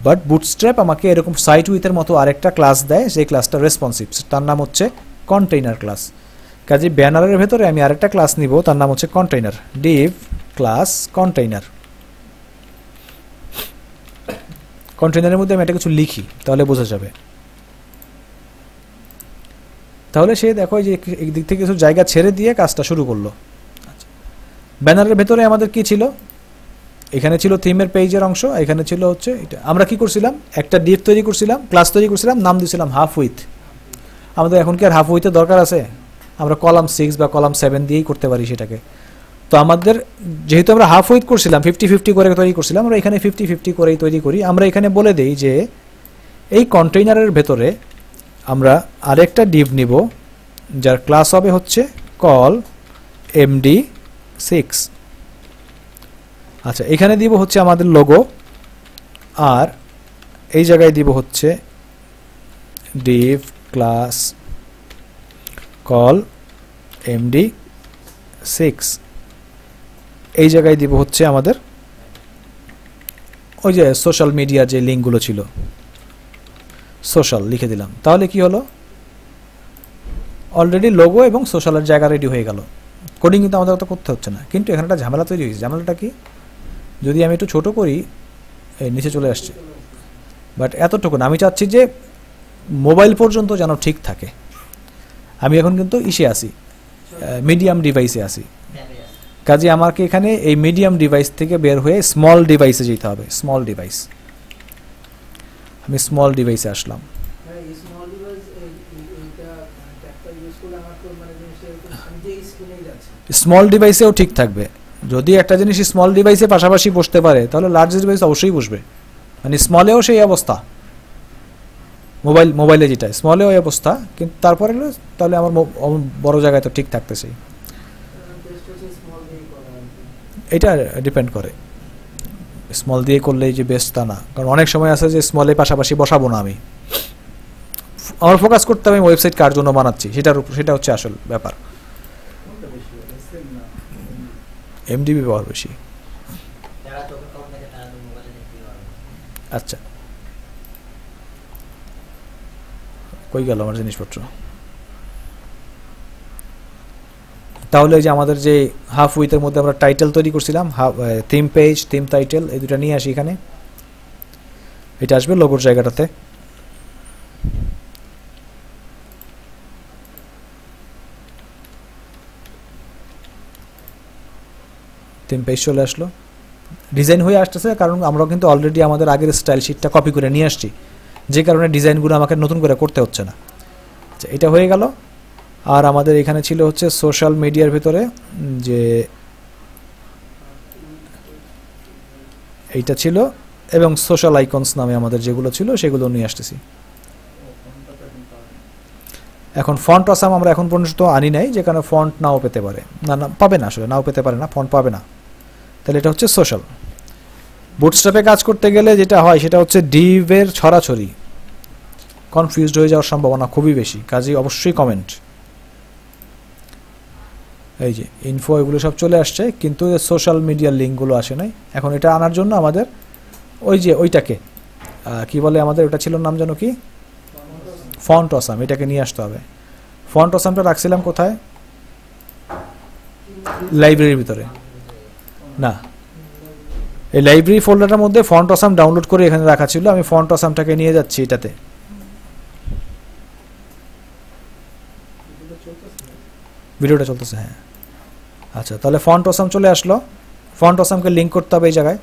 বাট বুটস্ট্র্যাপ আমাকে এরকম সাইট উইথের মতো আরেকটা ক্লাস দেয়, সেই ক্লাসটা রেসপন্সিভ, তার নাম হচ্ছে কন্টেইনার ক্লাস। কাজে ব্যানারের ভেতরে আমি আরেকটা ক্লাস নিব, তার নাম হচ্ছে কন্টেইনার, ডিভ ক্লাস কন্টেইনার। কন্টেইনারের মধ্যে আমি একটা কিছু লিখি, তাহলে বোঝা যাবে। তাহলে সে দেখো যে একদিক থেকে কিছু জায়গা ছেড়ে দিয়ে কাজটা শুরু করলো। আচ্ছা, ব্যানারের ভেতরে আমাদের কি ছিল? এখানে ছিল থিমের পেজের অংশ, এখানে ছিল হচ্ছে এটা। আমরা কি করছিলাম? একটা ডিভ তৈরি করছিলাম, ক্লাস তৈরি করছিলাম, নাম দিয়েছিলাম হাফ উইথ। আমাদের এখন কি আর হাফ উইথের দরকার আছে? আমরা কলাম 6 বা কলাম 7 দিয়েই করতে পারি সেটাকে। তো আমাদের যেহেতু আমরা হাফ উইথ করছিলাম, 50-50 করে তৈরি করছিলাম, আমরা এখানে 50-50 করেই তৈরি করি। আমরা এখানে বলে দেই যে এই কন্টেইনারের ভেতরে আমরা আরেকটা ডিভ নিব, যার ক্লাস হবে হচ্ছে কল md6। আচ্ছা, এখানে দিব হচ্ছে আমাদের লোগো, আর এই জায়গায় দিব হচ্ছে ডিভ ক্লাস কল md6। এই জায়গায় দিব হচ্ছে আমাদের ওই যে সোশ্যাল মিডিয়ার যে লিঙ্কগুলো ছিল, সোশ্যাল লিখে দিলাম। তাহলে কি হলো? অলরেডি লোগো এবং সোশ্যালের জায়গা রেডি হয়ে গেল। কোডিং কিন্তু আমাদের অত করতে হচ্ছে না, কিন্তু এখানে একটা ঝামেলা তৈরি হয়েছে। ঝামেলাটা কি? যদি আমি একটু ছোট করি, এই নিচে চলে আসছে, বাট এতটুকু না, আমি চাচ্ছি যে মোবাইল পর্যন্ত যেন ঠিক থাকে। আমি এখন কিন্তু ইসে আসি, মিডিয়াম ডিভাইসে আসি। কাজে আমাকে এখানে এই মিডিয়াম ডিভাইস থেকে বের হয়ে স্মল ডিভাইসে যেতে হবে। স্মল ডিভাইস, আমি স্মল ডিভাইসে আসলাম। স্মল ডিভাইসেও ঠিক থাকবে। যদি একটা জিনিস স্মল ডিভাইসে পাশাপাশি বসতে পারে, তাহলে লার্জ ডিভাইস অবশ্যই বসবে। মানে স্মলেও সেই অবস্থা, মোবাইলে যেটা স্মলেও এই অবস্থা, কিন্তু তারপরে তাহলে আমার বড় জায়গায় তো ঠিক থাকতেছে। এটা ডিপেন্ড করে, স্মল দিয়ে করলেই যে বেস্ট তা না, কারণ অনেক সময় আছে যে স্মলে পাশাপাশি বসাবো না। আমি আমার ফোকাস করতে হবে ওয়েবসাইট কার জন্য বানাচ্ছি, সেটা হচ্ছে আসল ব্যাপার। এমডিবি পাওয়ার বেশি। আচ্ছা, কই গেল আমার জিনিসপত্র? তাহলে যে আমাদের যে হাফ উইথের মধ্যে আমরা টাইটেল তৈরি করছিলাম, থিম পেজ, থিম টাইটেল, এই দুটো নিয়ে আসি এখানে। এটা আসবে লোগোর জায়গাটাতে। থিম পেজ চলে আসলো, ডিজাইন হয়ে আসতেছে, কারণ আমরা কিন্তু অলরেডি আমাদের আগের স্টাইল শিটটা কপি করে নিয়ে আসছি, যে কারণে ডিজাইনগুলো আমাকে নতুন করে করতে হচ্ছে না। আচ্ছা, এটা হয়ে গেল। আর আমাদের এখানে ছিল হচ্ছে সোশ্যাল মিডিয়ার ভিতরে যে এইটা ছিল, এবং সোশ্যাল আইকনস নামে আমাদের যেগুলো ছিল সেগুলো নিয়ে আসতেছি। এখন ফন্ট অসাম আমরা এখন পর্যন্ত আনি নাই, যে কারণে ফন্ট নাও পেতে পারে, না পাবে না, আসলে নাও পেতে পারে না, ফন্ট পাবে না। তাহলে এটা হচ্ছে সোশ্যাল। বুটস্ট্র্যাপে কাজ করতে গেলে যেটা হয় সেটা হচ্ছে ডিভের ছড়াছড়ি, কনফিউজড হয়ে যাওয়ার সম্ভাবনা খুবই বেশি, কাজেই অবশ্যই কমেন্ট। এই যে ইনফো এগুলো সব চলে আসছে, কিন্তু সোশ্যাল মিডিয়ার লিঙ্কগুলো আসে নাই। এখন এটা আনার জন্য আমাদের ওই যে ওইটাকে কি বলে, আমাদের ওটা ছিল নাম জানো কি, ফন্ট অসাম, এটাকে নিয়ে আসতে হবে। ফন্ট অসামটা রাখছিলাম কোথায়, লাইব্রেরির ভিতরে না, এই লাইব্রেরি ফোল্ডারটার মধ্যে ফন্ট অসাম ডাউনলোড করে এখানে রাখা ছিল। আমি ফন্ট অসামটাকে নিয়ে যাচ্ছি এটাতে। ভিডিওটা চলতেছে, হ্যাঁ। আচ্ছা, তাহলে ফন্ট অসাম চলে আসলো। ফন্ট অসামকে লিঙ্ক করতে হবে এই জায়গায়,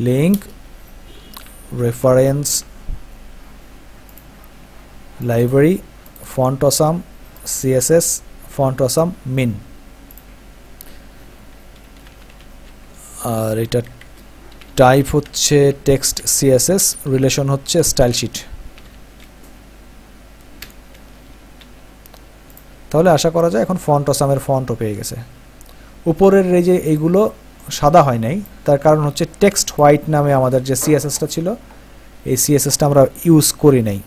link reference library font awesome CSS font awesome min. আর এটা টাইপ হচ্ছে টেক্সট সিএসএস, রিলেশন হচ্ছে স্টাইল শিট। তাহলে আশা করা যায় এখন ফন্ট অসামের ফন্টও পেয়ে গেছে। উপরের এই যে এইগুলো সাদা হয় নাই, তার কারণ হচ্ছে টেক্সট হোয়াইট নামে আমাদের যে সিএসএসটা ছিল, এই সিএসএসটা আমরা ইউজ করি নাই।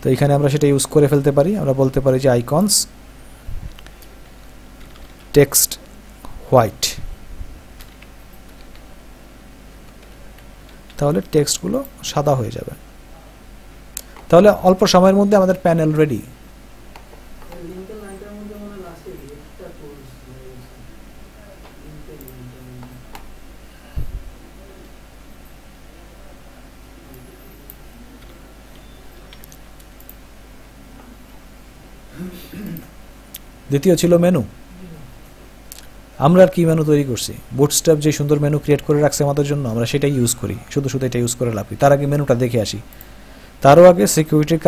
তো এখানে আমরা সেটা ইউজ করে ফেলতে পারি। আমরা বলতে পারি যে আইকনস টেক্সট হোয়াইট, তাহলে টেক্সটগুলো সাদা হয়ে যাবে। তাহলে অল্প সময়ের মধ্যে আমাদের প্যানেল রেডি। দ্বিতীয় ছিল মেনু। আমরা আর কি মেনু তৈরি করছি, বুটস্ট্র্যাপ যে সুন্দর মেনু ক্রিয়েট করে রাখছে আমাদের জন্য, আমরা সেটাই ইউজ করি, শুধু শুধু এটা ইউজ করে লাভ কি। তার আগে মেনুটা দেখে আসি, তারও আগে সিকিউরিটির